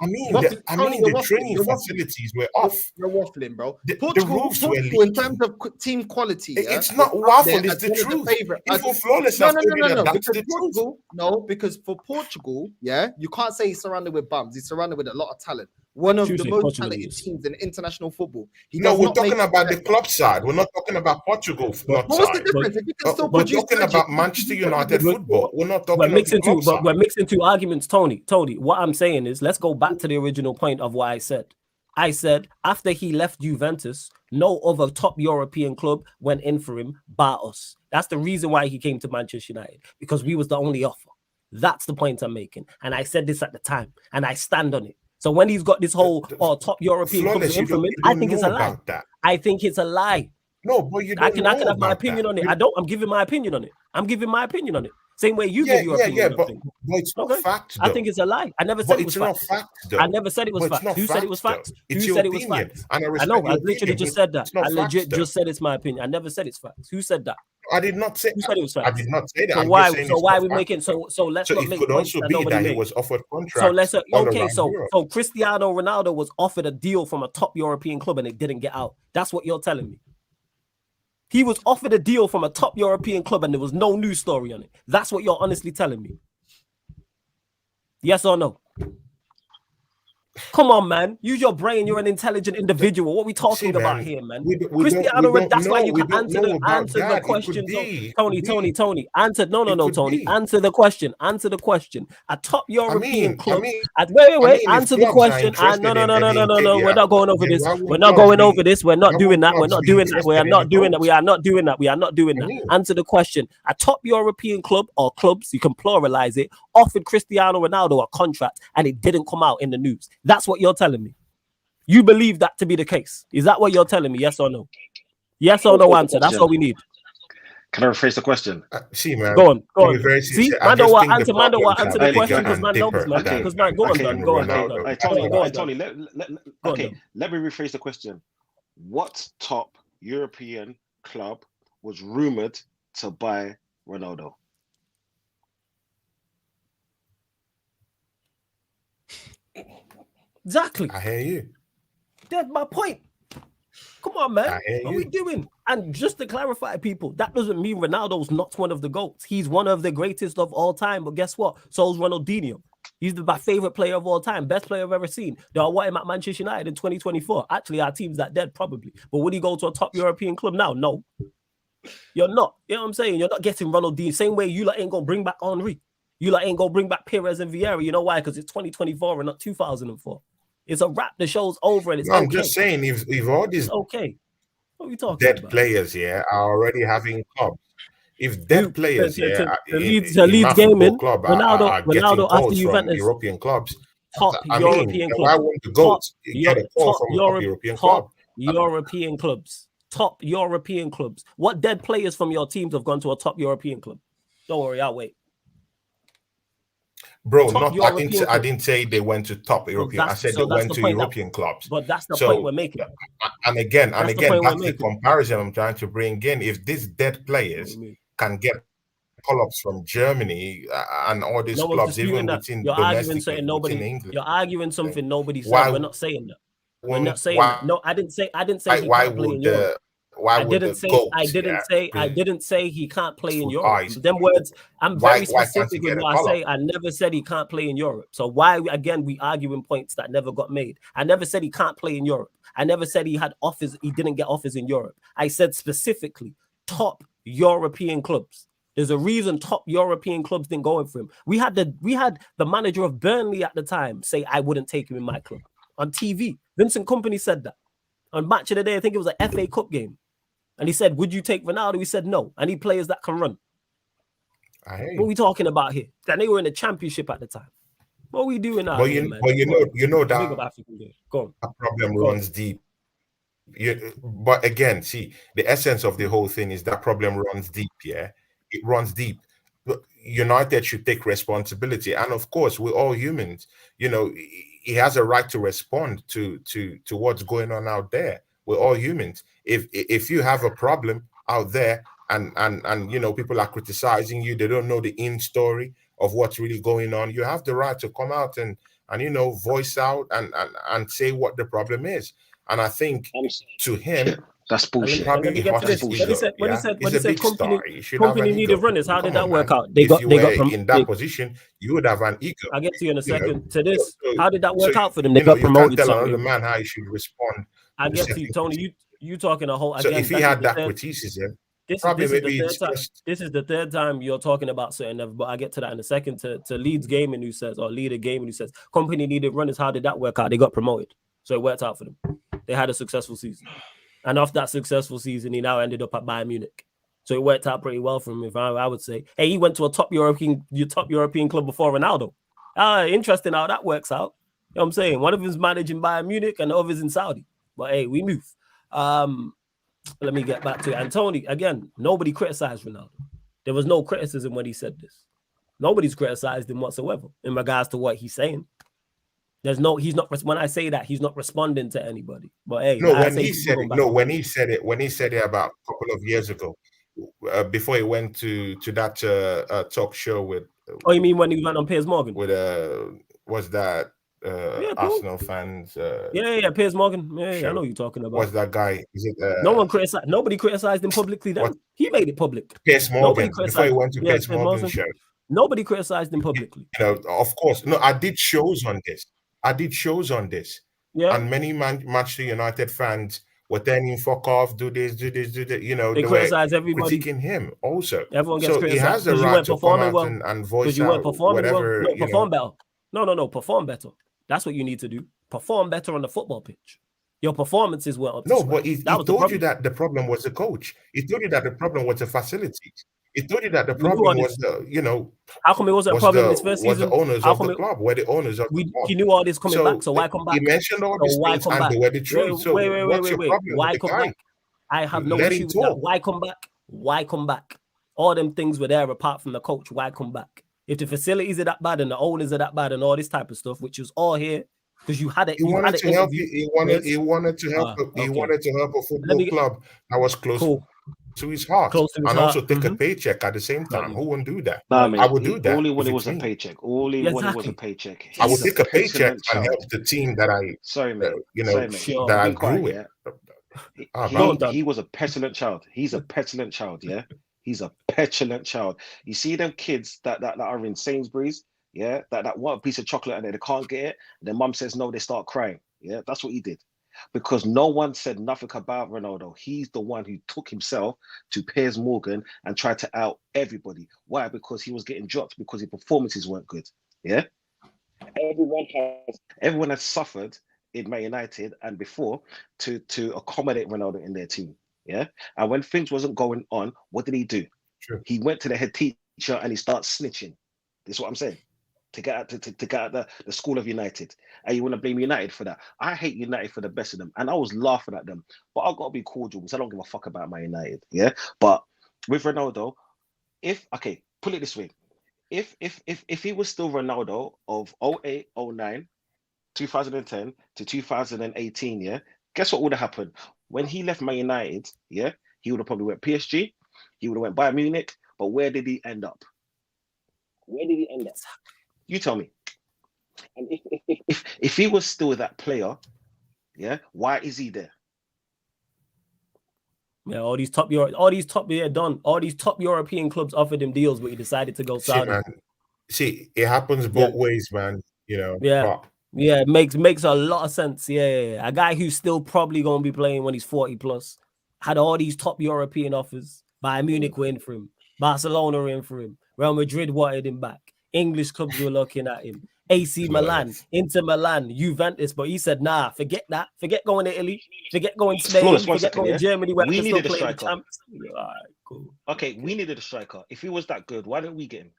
I mean, the training facilities were off. You're waffling, bro. The roofs were leaking. In terms of team quality, it's not waffle. It's the truth. Even Flawless has told you that that's the truth. No, because for Portugal, you can't say he's surrounded with bums. He's surrounded with a lot of talent. One of the most talented teams in international football. We're talking about the club side. We're not talking about Portugal club side. What's the difference? We're talking about Manchester United football. We're not talking about we're mixing two arguments, Tony. What I'm saying is, let's go back to the original point of what I said. I said after he left Juventus, no other top European club went in for him bar us. That's the reason why he came to Manchester United, because we was the only offer. That's the point I'm making. And I said this at the time, and I stand on it. So when he's got this whole top European clubs in from him, I think it's a lie. I think it's a lie. No, but you don't I can have my opinion on it. I'm giving my opinion on it. Same way you give your opinion. But it's not fact. I think it's a lie. I never said it was facts. I never said it was facts. Who said it was facts? Who said it was facts? I know. I literally just said that. I legit just said it's my opinion. I never said it's facts. Who said that? I did not say. Who said it was facts? I did not say that. So why are we making? So let's not make. It could also be that he was offered contract. So Cristiano Ronaldo was offered a deal from a top European club and it didn't get out. That's what you're telling me. He was offered a deal from a top European club and there was no news story on it. That's what you're honestly telling me. Yes or no? Come on, man. Use your brain. You're an intelligent individual. What are we talking about here, man? Cristiano, that's why you can answer the questions. Tony. Answer. No, Tony. Answer the question. Answer the question. A top European club. Wait. Answer the question. No. We're not going over this. We're not going over this. We're not doing that. We're not doing that. We are not doing that. We are not doing that. We are not doing that. Answer the question. A top European club or clubs, you can pluralize it, offered Cristiano Ronaldo a contract and it didn't come out in the news. That's what you're telling me. You believe that to be the case. Is that what you're telling me? Yes or no? Yes or no answer. That's what we need. Can I rephrase the question? See, man. Go on. See, man don't want answer the question because man knows, man. Because man, go on. Tony, let me rephrase the question. What top European club was rumored to buy Ronaldo? Exactly. I hear you. That's my point. Come on, man. What are we doing? And just to clarify, people, that doesn't mean Ronaldo's not one of the GOATs. He's one of the greatest of all time. But guess what? So's Ronaldinho. He's my favorite player of all time, best player I've ever seen. Do I want him at Manchester United in 2024? Actually, our team's that dead, probably. But would he go to a top European club now? No. You're not. You know what I'm saying? You're not getting Ronaldinho. Same way you ain't going to bring back Henry. You ain't going to bring back Perez and Vieira. You know why? Because it's 2024 and not 2004. It's a wrap. The show's over and it's okay. I'm just saying, if all these okay. What are we talking dead about? players here are already having clubs, if dead players here the Leeds gaming club Ronaldo after Juventus Juventus European clubs, top European clubs. Why wouldn't the GOATs get a call from a top European club? European clubs, top European clubs. What dead players from your teams have gone to a top European club? Don't worry, I'll wait. Bro, I didn't say they went to top European. I said they went to European clubs. But that's the point we're making. And again, that's the comparison I'm trying to bring in. If these dead players can get call-ups from Germany and all these clubs, even within domestic, within England, you're arguing something nobody said. We're not saying that. We're not saying that. No, I didn't say. Why would the I didn't say he can't play in Europe. Them words, I'm very specific with what I say. I never said he can't play in Europe. So why again we arguing points that never got made? I never said he can't play in Europe. I never said he had offers. He didn't get offers in Europe. I said specifically top European clubs. There's a reason top European clubs didn't go in for him. We had the manager of Burnley at the time say I wouldn't take him in my club on TV. Vincent Kompany said that on Match of the Day. I think it was an FA Cup game. And he said, would you take Ronaldo? He said, no. I need players that can run. What are we talking about here? That they were in the championship at the time. What are we doing now? But you know that problem runs deep. But again, see, the essence of the whole thing is that problem runs deep, yeah? It runs deep. United should take responsibility. And of course, we're all humans. You know, he has a right to respond to what's going on out there. We're all humans. If you have a problem out there and you know people are criticizing you, they don't know the in story of what's really going on, you have the right to come out and you know voice out and say what the problem is. And I think to him that's bullshit. When he said Kompany needed runners, how did that work out? They got in that position, you would have an ego. I get to you in a second. To this, how did that work out for them? They got promoted. You can't tell another man how he should respond. I get to you, Tony. You talking a whole. So if he had that criticism, this is the third time you're talking about certain level, but I get to that in a second. To Leeds Gaming who says, or Leader Gaming who says, Kompany needed runners. How did that work out? They got promoted, so it worked out for them. They had a successful season, and after that successful season, he now ended up at Bayern Munich. So it worked out pretty well for him. If I would say, hey, he went to a top European club before Ronaldo. Interesting how that works out. You know what I'm saying? One of them is managing Bayern Munich, and the other is in Saudi. But hey, we move. Let me get back to it. And Tony, again, nobody criticized Ronaldo. There was no criticism when he said this. Nobody's criticized him whatsoever in regards to what he's saying. He's not. When I say that, he's not responding to anybody. But hey, when he said it about a couple of years ago, before he went to that talk show with. Oh, you mean when he went on Piers Morgan? With was that? Arsenal fans. Piers Morgan. Yeah, I know you're talking about. What's that guy? Is it? Nobody criticized him publicly. Then he made it public. Piers Morgan. Before he went to Piers Morgan show. Nobody criticized him publicly. You know, of course. No, I did shows on this. I did shows on this. Yeah. And many Manchester United fans were telling him, fuck off, do this, do this, do that. You know, They were criticize everybody. critiquing him also. Everyone gets So he criticized has the because you right weren't to come performing out well. and voice Because you weren't out performing well. whatever, No, you perform know. better. No, perform better. That's what you need to do. Perform better on the football pitch. Your performances were up to No, scratch. but he That was the told you problem. that the problem was the coach. He told you that the problem was the facilities. He told you that the We knew problem all was this. the, you know, How come it wasn't a problem in his first was the season? owners How of come the it, club, were the owners of the club. he knew all this coming back, So so why come he back? mentioned all So these why things come and back? they were the truth. So what's your problem Why with the come guy? back? I have no Let issue him with that. talk. Why come back? Why come back? All them things were there apart from the coach. Why come back? If the facilities are that bad and the owners are that bad and all this type of stuff, which is all here, because you had it. He wanted to help. He wanted to help. He okay. wanted to help a football club that was close to his heart, Close to his and heart. also take a paycheck at the same time. Who wouldn't do that? Nah, I mate, would do that. All he wanted if was it's a me. paycheck. All he wanted was a paycheck. I would He's take a paycheck petulant and child. help the team that I, Sorry, mate. you know, Sorry, mate. Sure. that I Be grew quiet, with. yeah? He was a petulant child. He's a petulant child, yeah? He's a petulant child. You see them kids that are in Sainsbury's, yeah? That want a piece of chocolate and they can't get it. Their mum says no, they start crying. Yeah, that's what he did. Because no one said nothing about Ronaldo. He's the one who took himself to Piers Morgan and tried to out everybody. Why? Because he was getting dropped because his performances weren't good. Yeah? Everyone has suffered in Man United and before to accommodate Ronaldo in their team. Yeah. And when things wasn't going on, what did he do? Sure. He went to the head teacher and he started snitching. This is what I'm saying. To get out the school of United. And you want to blame United for that. I hate United for the best of them. And I was laughing at them. But I've got to be cordial because I don't give a fuck about Man United. Yeah. But with Ronaldo, put it this way. If he was still Ronaldo of 08, 09, 2010 to 2018, yeah, guess what would have happened? When he left Man United, yeah, he would have probably went PSG, he would have went Bayern Munich, but where did he end up? You tell me. And if he was still that player, yeah, why is he there? Yeah, all these top European clubs offered him deals, but he decided to go Saudi. See, it happens both ways, man. You know. Yeah. Yeah, it makes a lot of sense. Yeah. A guy who's still probably going to be playing when he's 40 plus had all these top European offers. Bayern Munich were in for him. Barcelona were in for him. Real Madrid wanted him back. English clubs were looking at him. AC Milan, Inter Milan, Juventus. But he said, nah, forget that. Forget going to Italy. Forget going to Spain. Forget going to Germany. Where we needed a play striker. All right, cool. Okay, we needed a striker. If he was that good, why didn't we get him?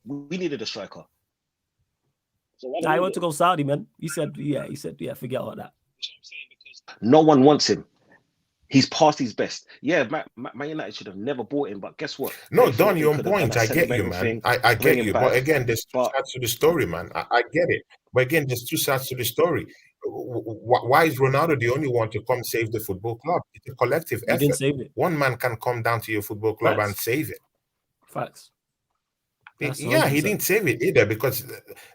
We needed a striker. So I want to go Saudi, man. He said, forget all that. No one wants him. He's past his best. Yeah, Man United should have never bought him, but guess what? No, Don, you're on point. I get you, man. I get you. But again, there's two sides to the story, man. I get it. But again, there's two sides to the story. Why is Ronaldo the only one to come save the football club? It's a collective effort. Didn't save it. One man can come down to your football club and save it. Facts. Yeah, he didn't save it either because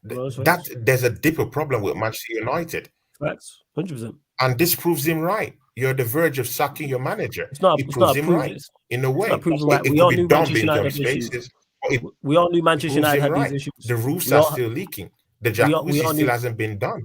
there's a deeper problem with Manchester United. Facts, 100%. And this proves him right. You're at the verge of sacking your manager. It proves him right in a way. We all knew Manchester United had issues. We all knew Manchester United had these issues. The roofs are still leaking. The jacuzzi still hasn't been done.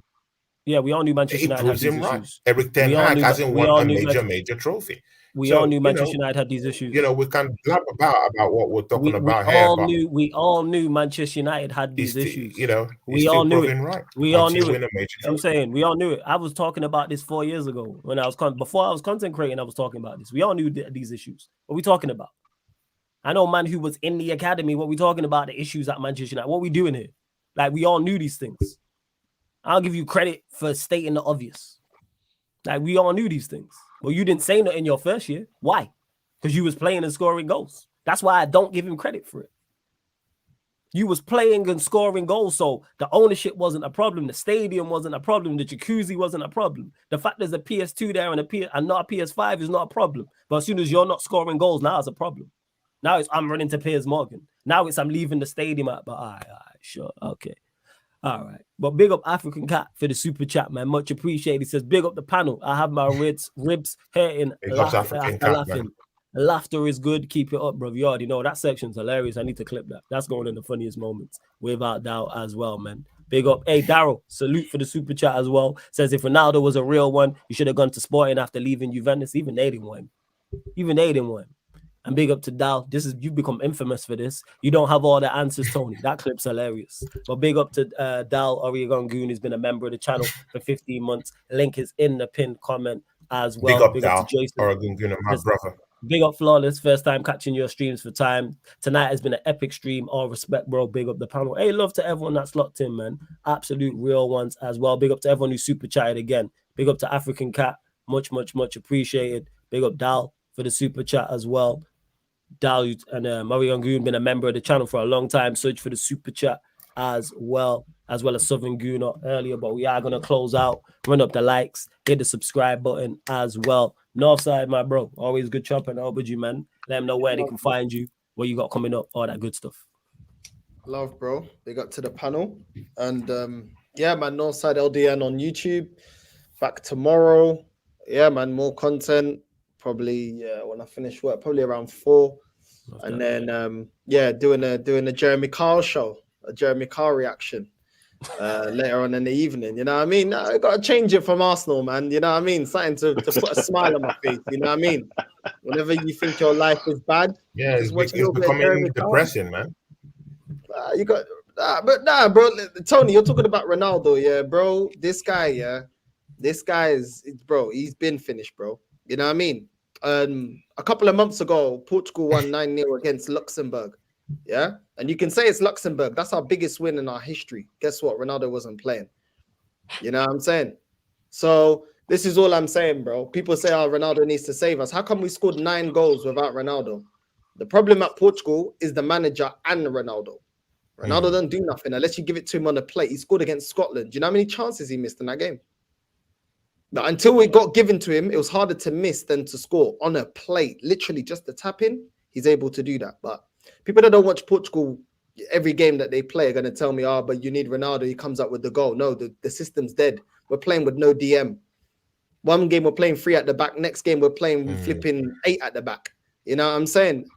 Yeah, we all knew Manchester United had these issues. Right. Eric Ten Hag hasn't won a major trophy. We all knew Manchester United had these issues. You know, we can blab about what we're talking about here. We all knew Manchester United had these issues. You know, we all knew it. Right. We all knew it. I'm saying we all knew it. I was talking about this 4 years ago when before I was content creating. I was talking about this. We all knew these issues. What we talking about? I know, man, who was in the academy. What we talking about? The issues at Manchester United. What we doing here? Like we all knew these things. I'll give you credit for stating the obvious. Like we all knew these things. Well, you didn't say nothing in your first year. Why? Because you was playing and scoring goals. That's why I don't give him credit for it. You was playing and scoring goals, so the ownership wasn't a problem. The stadium wasn't a problem. The jacuzzi wasn't a problem. The fact there's a PS2 there and not a PS5 is not a problem. But as soon as you're not scoring goals, now it's a problem. Now it's I'm running to Piers Morgan. Now it's I'm leaving the stadium. But all right, sure, okay. All right. But big up African Cat for the super chat, man. Much appreciated. He says, big up the panel. I have my ribs hurting. Laughing. Laughter is good. Keep it up, bro. You already know that section's hilarious. I need to clip that. That's going in the funniest moments, without doubt, as well, man. Big up. Hey, Daryl, salute for the super chat as well. Says if Ronaldo was a real one, you should have gone to Sporting after leaving Juventus. Even they didn't want him. Even they didn't want him. And big up to Dal. You've become infamous for this. You don't have all the answers, Tony. That clip's hilarious. But big up to Dal Origongoon, who's been a member of the channel for 15 months. Link is in the pinned comment as well. Big up to Jason Origongoon, my brother. Big up Flawless, first time catching your streams for time. Tonight has been an epic stream. All respect, bro. Big up the panel. Hey, love to everyone that's locked in, man. Absolute real ones as well. Big up to everyone who super chatted again. Big up to African Cat. Much appreciated. Big up Dal for the super chat as well. Dal and Marion Goon been a member of the channel for a long time. Search for the super chat as well as Southern Goon earlier. But we are gonna close out, run up the likes, hit the subscribe button as well. Northside, my bro, always good chopping out with you, man. Let them know where they can find you, what you got coming up, all that good stuff. Love, bro. Big up to the panel. And yeah, man, Northside LDN on YouTube. Back tomorrow. Yeah, man, more content. Probably when I finish work, probably around 4. And then doing a Jeremy Kyle show, a Jeremy Kyle reaction later on in the evening. You know what I mean? I gotta change it from Arsenal, man. You know what I mean? Something to put a smile on my face. You know what I mean? Whenever you think your life is bad, it's becoming depressing, man. You got bro. Tony, you're talking about Ronaldo, yeah, bro. This guy is, bro. He's been finished, bro. You know what I mean? A couple of months ago, Portugal won 9-0 against Luxembourg. Yeah. And you can say it's Luxembourg. That's our biggest win in our history. Guess what? Ronaldo wasn't playing. You know what I'm saying? So this is all I'm saying, bro. People say, oh, Ronaldo needs to save us. How come we scored 9 goals without Ronaldo? The problem at Portugal is the manager and Ronaldo. Ronaldo don't do nothing unless you give it to him on the plate. He scored against Scotland. Do you know how many chances he missed in that game? But until it got given to him, it was harder to miss than to score on a plate. Literally just the tap in, he's able to do that. But people that don't watch Portugal, every game that they play are going to tell me, oh, but you need Ronaldo. He comes up with the goal. No, the system's dead. We're playing with no DM. One game we're playing 3 at the back. Next game we're playing flipping 8 at the back. You know what I'm saying?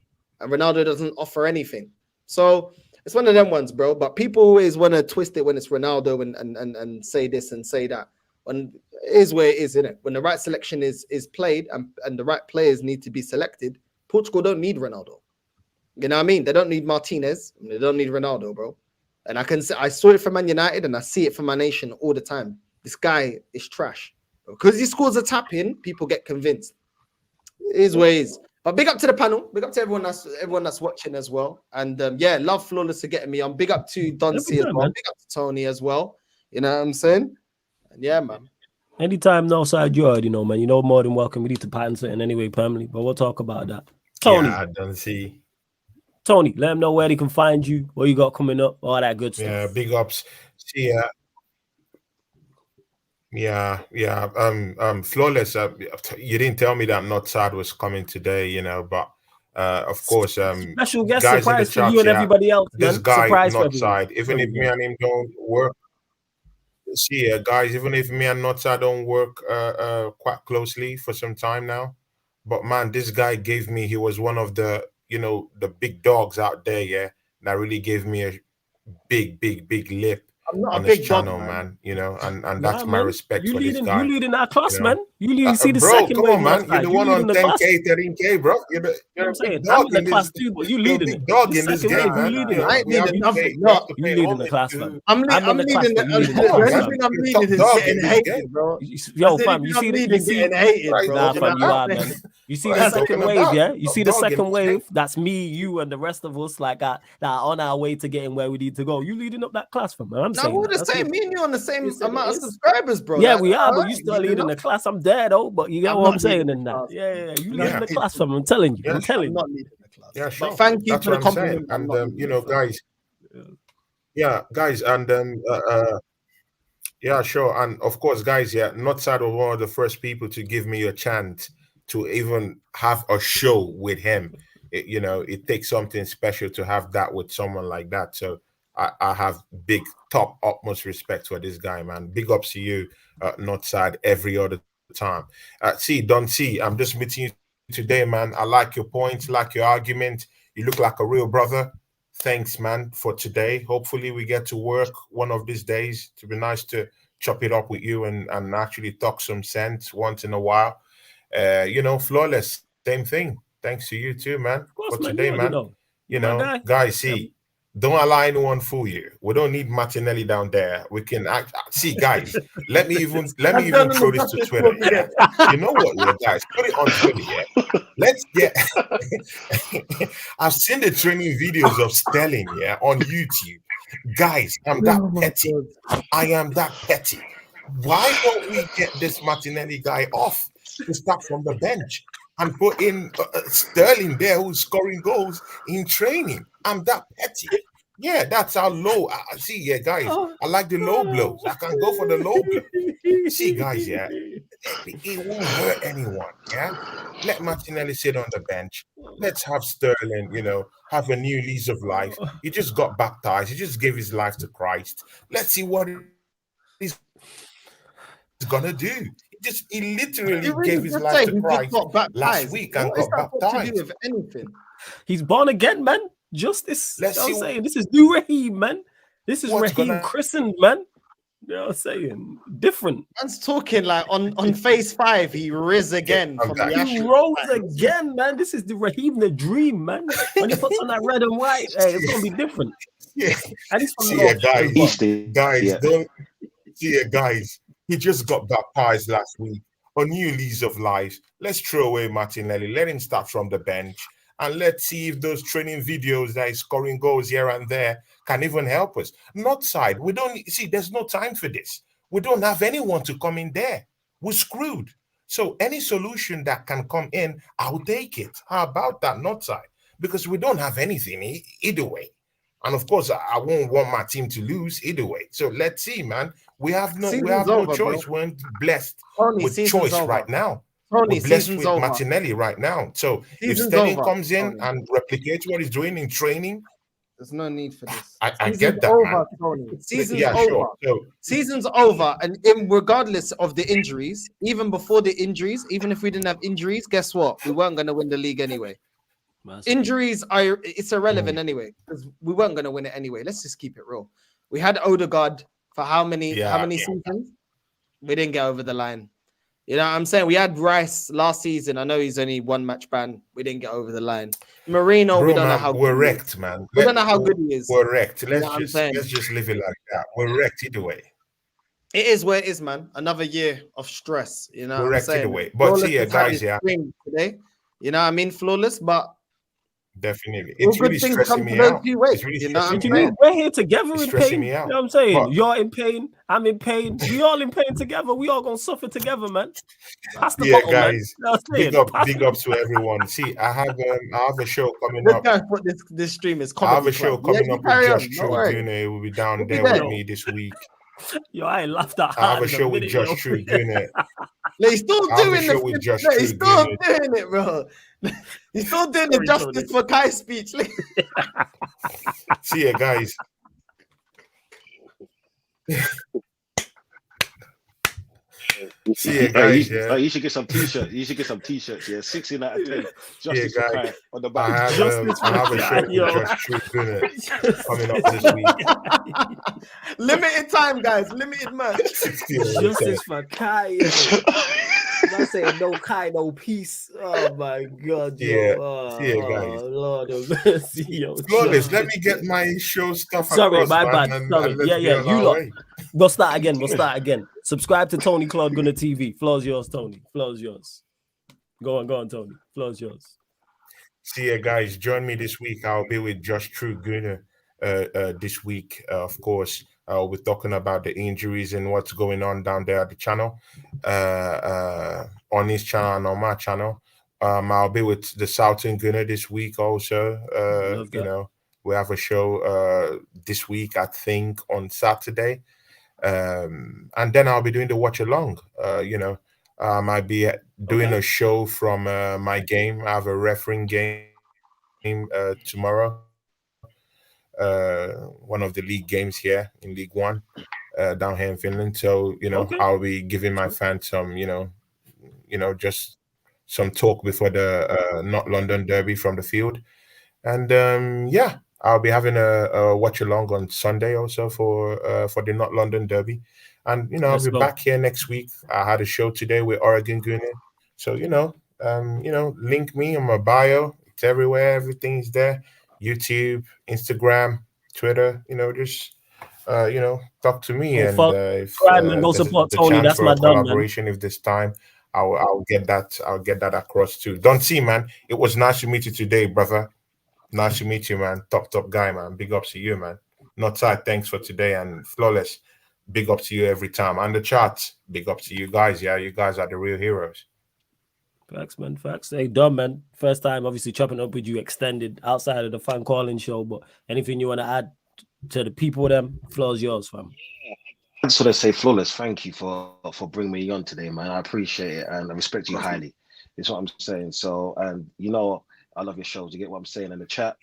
And Ronaldo doesn't offer anything. So it's one of them ones, bro. But people always want to twist it when it's Ronaldo and say this and say that. When it is where it is, isn't it? When the right selection is played and the right players need to be selected, Portugal don't need Ronaldo. You know what I mean? They don't need Martinez. They don't need Ronaldo, bro. And I saw it for Man United and I see it for My Nation all the time. This guy is trash. Because he scores a tap in, people get convinced. It is where it is. But big up to the panel. Big up to everyone that's watching as well. And love Flawless for getting me on. Big up to Don C as well. Big up to Tony as well. You know what I'm saying? And yeah, man. Anytime Northside, you already know, man. You know, more than welcome. We need to pattern something anyway, permanently. But we'll talk about that. Tony. Yeah, Don C. Tony, let them know where they can find you, what you got coming up, all that good stuff. Yeah, big ups. See ya. Flawless. You didn't tell me that Not Sad was coming today, you know, but of course, special guest guys surprise in for the chat, you and everybody else. This man. guy Surprise Not Sad, even if me and him don't work. See ya, guys. Even if me and Not Sad don't work quite closely for some time now, but man, this guy gave me. He was one of the the big dogs out there, yeah. That really gave me a big lip on this channel, man. You know, and that's my respect for this guy. You leading our class, man. You see the bro, second come wave, on, man. You're the one on 10K, 13K, bro. You're I'm a saying, big I'm dog in the class too, but you leading big it. dog The in this second game, wave, man. you leading it. I ain't leading nothing. You leading the class, man. I'm in the class, leading but you leading the the class, only fam. thing I'm You're leading is top dog getting in this hated, game. bro. Yo, fam, you see getting hated, bro. Nah, You fam, know you what are, I mean? man. You see What the I'm second talking wave, about. yeah? You see the Top dog in second this wave? game. That's me, you, and the rest of us, like that are on our way to getting where we need to go. You leading up that class, fam. I'm No, saying we're that. the That's same. it. Me and you on the same You said amount it of is. subscribers, bro. Yeah, Like, we are, but alright, you still leading leading up. the class. I'm there though, but you get I'm what I'm not saying leading in the that. class. Yeah. You No, leading the it's- class, fam. I'm telling you. Yeah, I'm telling I'm you. not leading the class. Yeah, sure. But thank you That's for the what I'm saying. compliment. I'm And not leading guys. Yeah, guys, and yeah, sure. And of course, guys, yeah, Not Sad was one of the first people to give me a chance to even have a show with him. It takes something special to have that with someone like that. So I have big, top, utmost respect for this guy, man. Big ups to you, Not Sad, every other time. Don C, I'm just meeting you today, man. I like your points, like your argument. You look like a real brother. thanks, man, for today. Hopefully, we get to work one of these days. To be nice to chop it up with you and actually talk some sense once in a while. Flawless, same thing. Thanks to you too, man, Of course, for man. today, You man. know. You My know, guy. guys, see, don't allow anyone fool you. We don't need Martinelli down there. We can see, guys. let me even throw this to Twitter. Yeah? You know what, yeah, guys? Put it on Twitter. Yeah, let's get. I've seen the training videos of Sterling. Yeah, on YouTube. Guys, I'm that petty. I am that petty. Why don't we get this Martinelli guy off to start from the bench and put in Sterling there who's scoring goals in training? I'm that petty. Yeah, that's how low. I see, yeah, guys. I like the low blows. I can go for the low blow. See, guys, yeah, it won't hurt anyone. Yeah, let Martinelli sit on the bench. Let's have Sterling, have a new lease of life. He just got baptized. He just gave his life to Christ. Let's see what he's gonna do. He literally gave his life to Christ last week and got baptized. To do with anything? He's born again, man. Justice. Let's you know see what I'm saying? This is new Raheem, man. This is what's Raheem gonna- christened, man. You know what I'm saying? Different. Man's talking like on phase 5, he rose again I'm from back. the He ashes. rose again, man. This is the Raheem the dream, man. When he puts on that red and white, hey, it's gonna be different. Yeah, And he's from see, the yeah, north guys, as well. guys, Yeah. don't see, yeah, guys. He just got baptized last week. A new lease of life. Let's throw away Martinelli. Let him start from the bench. And let's see if those training videos that he's scoring goals here and there can even help us. Not side. We don't see, there's no time for this. We don't have anyone to come in there. We're screwed. So any solution that can come in, I'll take it. How about that? Not side. Because we don't have anything either way. And of course, I won't want my team to lose either way. So let's see, man. We have no Season's choice. over, We're blessed Tony, with season's choice over. right now. Tony, We're blessed season's with over. Martinelli right now. So if Season's Sterling over, comes in Tony. and replicates what he's doing in training, There's no need for this. I Season's get that, over, man. Tony. Season's Yeah, over. sure. So Season's over, and regardless of the injuries, even before the injuries, even if we didn't have injuries, guess what? We weren't going to win the league anyway. Injuries it's irrelevant anyway, because we weren't going to win it anyway. Let's just keep it real. We had Odegaard for how many seasons? We didn't get over the line. You know what I'm saying? We had Rice last season. I know he's only one match ban. We didn't get over the line. Marino, bro, we don't know man, how we're good wrecked, man. we don't know how good he is. We're wrecked. know what I'm saying? Let's just leave it like that. We're wrecked either way. It is where it is, man. Another year of stress. You know We're what I'm wrecked saying? either way. But see, Flawless yeah, has had guys, his yeah, stream today. You know what I mean? Flawless, but definitely. all It's good really things stressing come me to those out. two ways. It's really You know what I'm stressing What do you me mean? out. We're here together It's in stressing pain. me You out. know what I'm saying? But- You're in pain. I'm in pain. We all in pain together. We all gonna suffer together, man. Pass the Yeah, bottle, man. guys, You know what I'm saying? Pass big the- ups to everyone. See, I have a show coming This up. guy put this stream is I comedy. have a show club. coming you up with carry on, Josh don't worry. True. He will be down We'll be there with there. me this week. Yo, I ain't laughed that I have hard a in show with minute, Josh yo. True. Like, he's still I have a doing show with Josh He's True still doing doing it, bro. He's still doing the Sorry, justice Tony. for Kai speech. See ya, guys. See ya, guys. Yeah. You should get some t-shirts. You should get some t-shirts. Yeah, 16 out of 10. Justice for guys. Kai on the I back. have, Justice I have for a show Kai, with yo. Josh True doing it coming up this week. Limited time, guys. Limited merch. 60 out of 10. Justice for Kai. Yo. I'm not saying no Kai, no peace. Oh my God, yo. Yeah. Oh, See ya, guys. Lord of mercy, yo. Flawless, let me get my show stuff Sorry, across, my man, bad. and Sorry. let's Yeah, be yeah. on You our lot. way. We'll start again. Subscribe to Tony Claude Gunner TV. Floor's yours, Tony. Floor's yours. Go on, Tony. Floor's yours. See ya, guys. Join me this week. I'll be with Josh True Gunner this week. Of course, we'll be talking about the injuries and what's going on down there at the channel, on his channel and on my channel. I'll be with the Southern Gunner this week also. Love that. You know, we have a show this week, I think, on Saturday. And then I'll be doing the watch along. You know, I might be doing a show from my game. I have a refereeing game tomorrow. One of the league games here in League One, down here in Finland. So, you know, Okay. I'll be giving my fans some, you know, just some talk before the not London Derby from the field. And yeah, I'll be having a watch along on Sunday also for the Not London Derby, and I'll be back here next week. I had a show today with Oregon Gunner, so link me on my bio. It's everywhere. Everything's there. YouTube, Instagram, Twitter. Just talk to me, and if go support the Tony. chance That's for my a done, man. collaboration, if this time, I'll get that across too. Don't see, man. It was nice to meet you today, brother. Nice to meet you, man. Top guy, man. Big ups to you, man. Not tired. Thanks for today, and Flawless. Big up to you every time. And the chat, big up to you guys. Yeah, you guys are the real heroes. Facts, man. Facts. Hey, done, man. First time, obviously, chopping up with you extended outside of the fan calling show. But anything you want to add to the people, them, floor's yours, fam. I just want to say, Flawless, thank you for bringing me on today, man. I appreciate it, and I respect you highly. That's what I'm saying. So, and I love your shows. You get what I'm saying in the chat.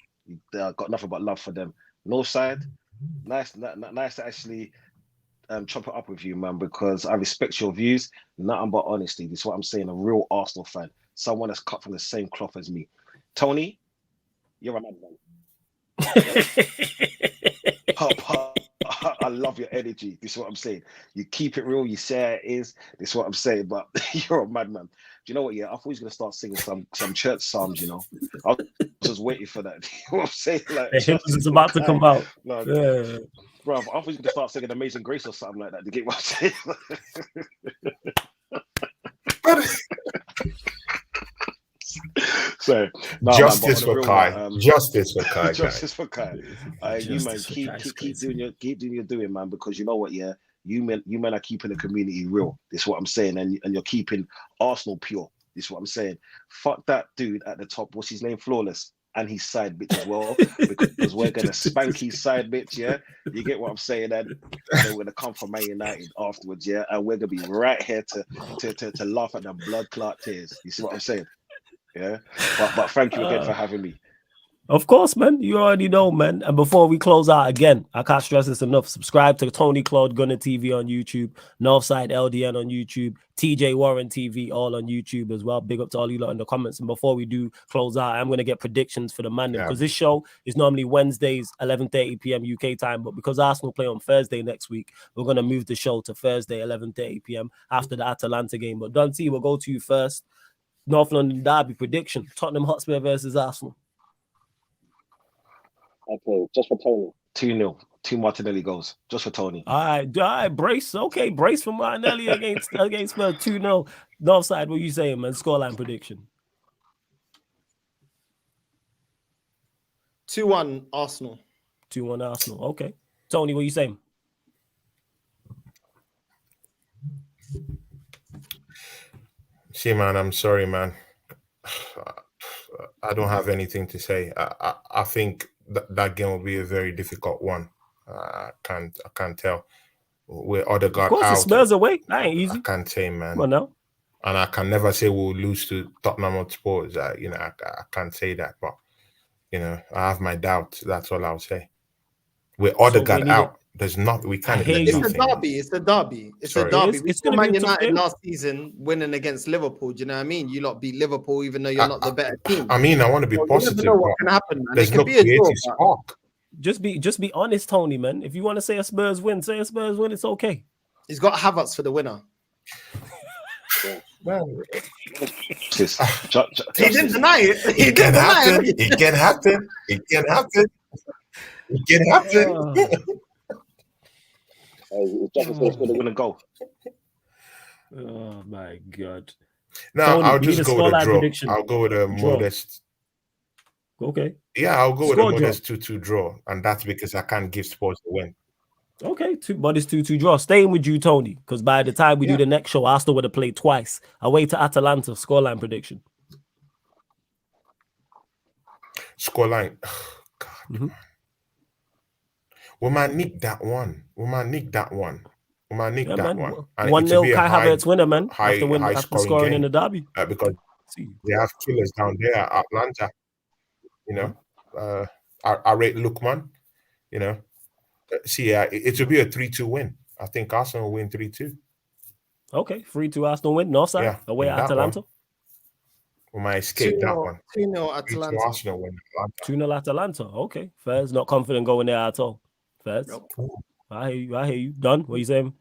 I got nothing but love for them. Northside, nice to actually chop it up with you, man, because I respect your views. Nothing but honesty. This is what I'm saying. A real Arsenal fan, someone that's cut from the same cloth as me. Tony, you're a madman. I love your energy. This is what I'm saying. You keep it real. You say how it is. This is what I'm saying. But you're a madman. Do you know what? Yeah, I thought he was gonna start singing some church psalms. I was just waiting for that. You know what I'm saying? Like, it's about to come out. Like, yeah. Bro, I thought he was gonna start singing Amazing Grace or something like that. To get what I'm saying? So justice for Kai. Justice for Kai. Justice for Kai. You man, keep doing your doing, man. Because you know what, yeah, you men are keeping the community real. This is what I'm saying, and you're keeping Arsenal pure. This is what I'm saying. Fuck that dude at the top. What's his name? Flawless. And his side bitch as well, because we're gonna spank his side bitch, yeah. You get what I'm saying? And we're gonna come from Man United afterwards, yeah. And we're gonna be right here to laugh at the blood clot tears. You see what I'm saying? Yeah. But thank you again for having me. Of course, man. You already know, man. And before we close out again, I can't stress this enough. Subscribe to Tony Claude Gunner TV on YouTube, Northside LDN on YouTube, TJ Warren TV all on YouTube as well. Big up to all you lot in the comments. And before we do close out, I'm going to get predictions for the man because this show is normally Wednesdays, 11:30 p.m. UK time. But because Arsenal play on Thursday next week, we're going to move the show to Thursday, 11:30 p.m. after the Atalanta game. But Dante, we'll go to you first. North London Derby prediction: Tottenham Hotspur versus Arsenal. Okay, just for Tony. 2-0. 2 Martinelli goals. Just for Tony. All right, brace. Okay, brace for Martinelli against Spurs. 2-0. Northside, what you saying, man? Scoreline prediction. 2-1 Arsenal. 2-1 Arsenal. Okay. Tony, what you saying? See, man, I'm sorry, man. I don't have anything to say. I think that game will be a very difficult one. I can't tell. With Odegaard out, it's Spurs away. That ain't easy. I can't say, man. Come on now. And I can never say we'll lose to Tottenham Hotspur. I can't say that, but I have my doubts. That's all I'll say. With Odegaard out, there's not. We can't. It's a derby. It's a derby. It's a derby. It's going to be Man United last season winning against Liverpool. Do you know what I mean? You lot beat Liverpool, even though you're not the better team. I mean, I want to be positive. You never know what can happen, man. There's no creative spark. Just be honest, Tony, man. If you want to say a Spurs win, say a Spurs win. It's okay. He's got Havertz for the winner. He didn't deny it. It can happen. It can happen. It can happen. It can happen. It's going to win a goal. Oh my God! No, Tony, I'll just go with a draw. Prediction. I'll go with a modest. Okay. Yeah, I'll go with a modest 2-2 draw, and that's because I can't give Spurs the win. Okay, modest 2-2 draw. Staying with you, Tony, because by the time we do the next show, Arsenal would have played twice. Away to Atalanta. Scoreline prediction. Scoreline. Oh, God. We might nick that one. We might nick that one. 1-0 Kai Havertz winner, man. After scoring in the derby. Because they have killers down there at Atlanta. I rate Lookman. It will be a 3-2 win. I think Arsenal will win 3-2. Okay, 3-2 Arsenal win. Northside away at Atalanta. We might escape that one. 2-0 Atalanta. Arsenal win Atlanta. 2-0 Atalanta. Okay, Fairs not confident going there at all. Fairs. Nope. I hear you. Done. What you saying?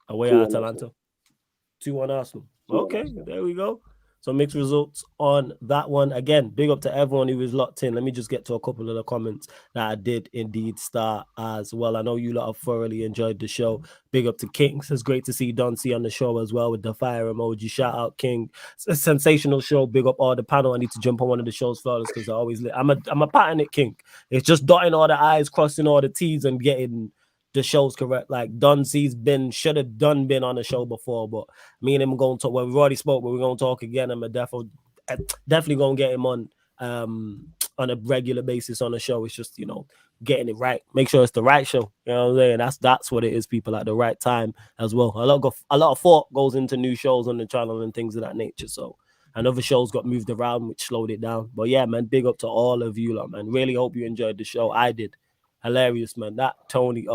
Away at Atalanta. 2-1 Arsenal. Okay, there we go. So mixed results on that one. Again, big up to everyone who was locked in. Let me just get to a couple of the comments that I did indeed start as well. I know you lot have thoroughly enjoyed the show. Big up to Kings. It's great to see Don C on the show as well with the fire emoji. Shout out King. It's a sensational show. Big up all the panel. I need to jump on one of the shows first because I'm a pattern it King. It's just dotting all the I's, crossing all the T's, and getting the show's correct. Like Don C's should have been on the show before, but me and him going to talk. Well, we've already spoke, but we're going to talk again. I'm definitely going to get him on a regular basis on the show. It's just, getting it right. Make sure it's the right show. You know what I'm saying? That's what it is, people, at the right time as well. A lot of thought goes into new shows on the channel and things of that nature. So another shows got moved around, which slowed it down. But yeah, man, big up to all of you lot, man. Really hope you enjoyed the show. I did. Hilarious, man. That Tony,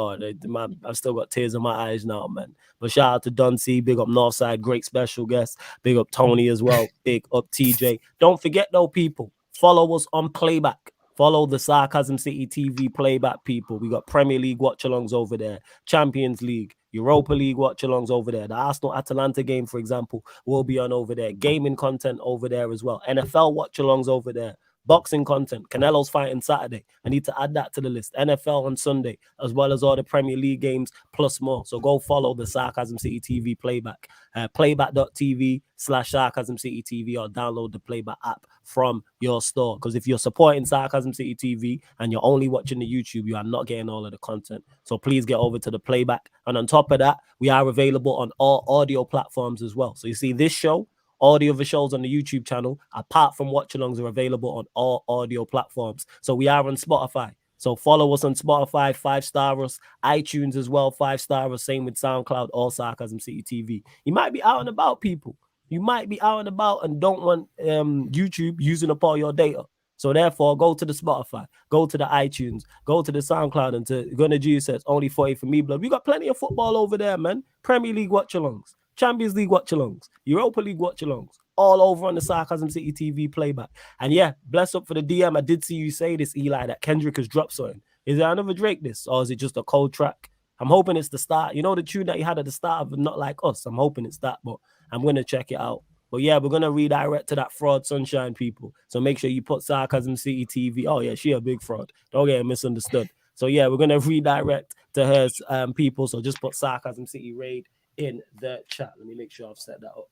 man, I've still got tears in my eyes now, man. But shout out to Don C, big up Northside, great special guest. Big up Tony as well. Big up TJ. Don't forget though, people, follow us on Playback. Follow the Sarcasm City TV Playback, people. We got Premier League watch-alongs over there, Champions League, Europa League watch-alongs over there. The Arsenal-Atalanta game, for example, will be on over there. Gaming content over there as well. NFL watch-alongs over there. Boxing content. Canelo's fighting Saturday. I need to add that to the list. NFL on Sunday, as well as all the Premier League games, plus more. So go follow the Sarcasm City TV Playback. Playback.tv/Sarcasm City TV, or download the Playback app from your store. Because if you're supporting Sarcasm City TV and you're only watching the YouTube, you are not getting all of the content. So please get over to the Playback. And on top of that, we are available on all audio platforms as well. So you see this show, all the other shows on the YouTube channel, apart from watch-alongs, are available on all audio platforms. So we are on Spotify. So follow us on Spotify, 5-star us, iTunes as well, 5-star us, same with SoundCloud, all Sarcasm City TV. You might be out and about, people. You might be out and about and don't want YouTube using up all your data. So therefore, go to the Spotify, go to the iTunes, go to the SoundCloud, and to Gunna G says, only 40 for me, blood. We got plenty of football over there, man. Premier League watch-alongs, Champions League watch-alongs, Europa League watch-alongs, all over on the Sarcasm City TV Playback. And yeah, bless up for the DM. I did see you say this, Eli, that Kendrick has dropped something. Is there another Drake this, or is it just a cold track? I'm hoping it's the start. You know the tune that he had at the start of Not Like Us? I'm hoping it's that, but I'm going to check it out. But yeah, we're going to redirect to that fraud Sunshine, people. So make sure you put Sarcasm City TV. Oh yeah, she a big fraud. Don't get misunderstood. So yeah, we're going to redirect to her people. So just put Sarcasm City Raid in the chat. Let me make sure I've set that up.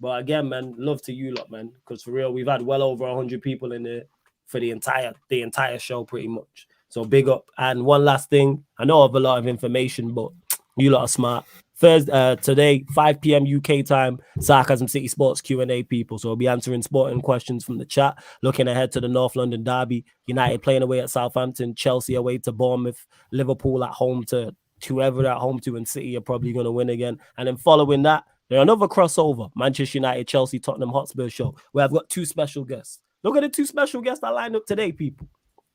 But again, man, love to you lot, man. Because for real, we've had well over 100 people in there for the entire show, pretty much. So big up. And one last thing, I know I have a lot of information, but you lot are smart. Thursday, today, 5 p.m. UK time, Sarcasm City Sports Q&A, people. So we'll be answering sporting questions from the chat, looking ahead to the North London derby. United playing away at Southampton, Chelsea away to Bournemouth, Liverpool at home to whoever they're at home to, and City are probably going to win again. And then following that, there's another crossover, Manchester United, Chelsea, Tottenham Hotspur show, where I've got 2 special guests. Look at the 2 special guests I lined up today, people.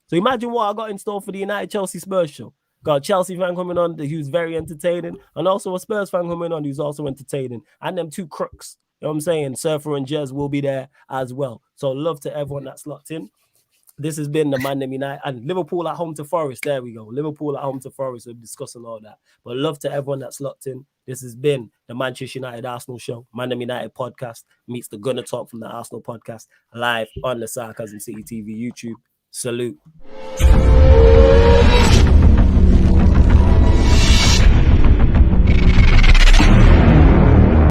So imagine what I got in store for the United Chelsea Spurs show. Got a Chelsea fan coming on who's very entertaining, and also a Spurs fan coming on who's also entertaining. And them 2 crooks, you know what I'm saying? Surfer and Jez will be there as well. So love to everyone that's locked in. This has been the Man Them United and Liverpool at home to Forest. There we go. Liverpool at home to Forest. We're discussing all that. But love to everyone that's locked in. This has been the Manchester United Arsenal show. Man Them United podcast meets the Gunner Talk from the Arsenal podcast, live on the Sarcasm City TV YouTube. Salute.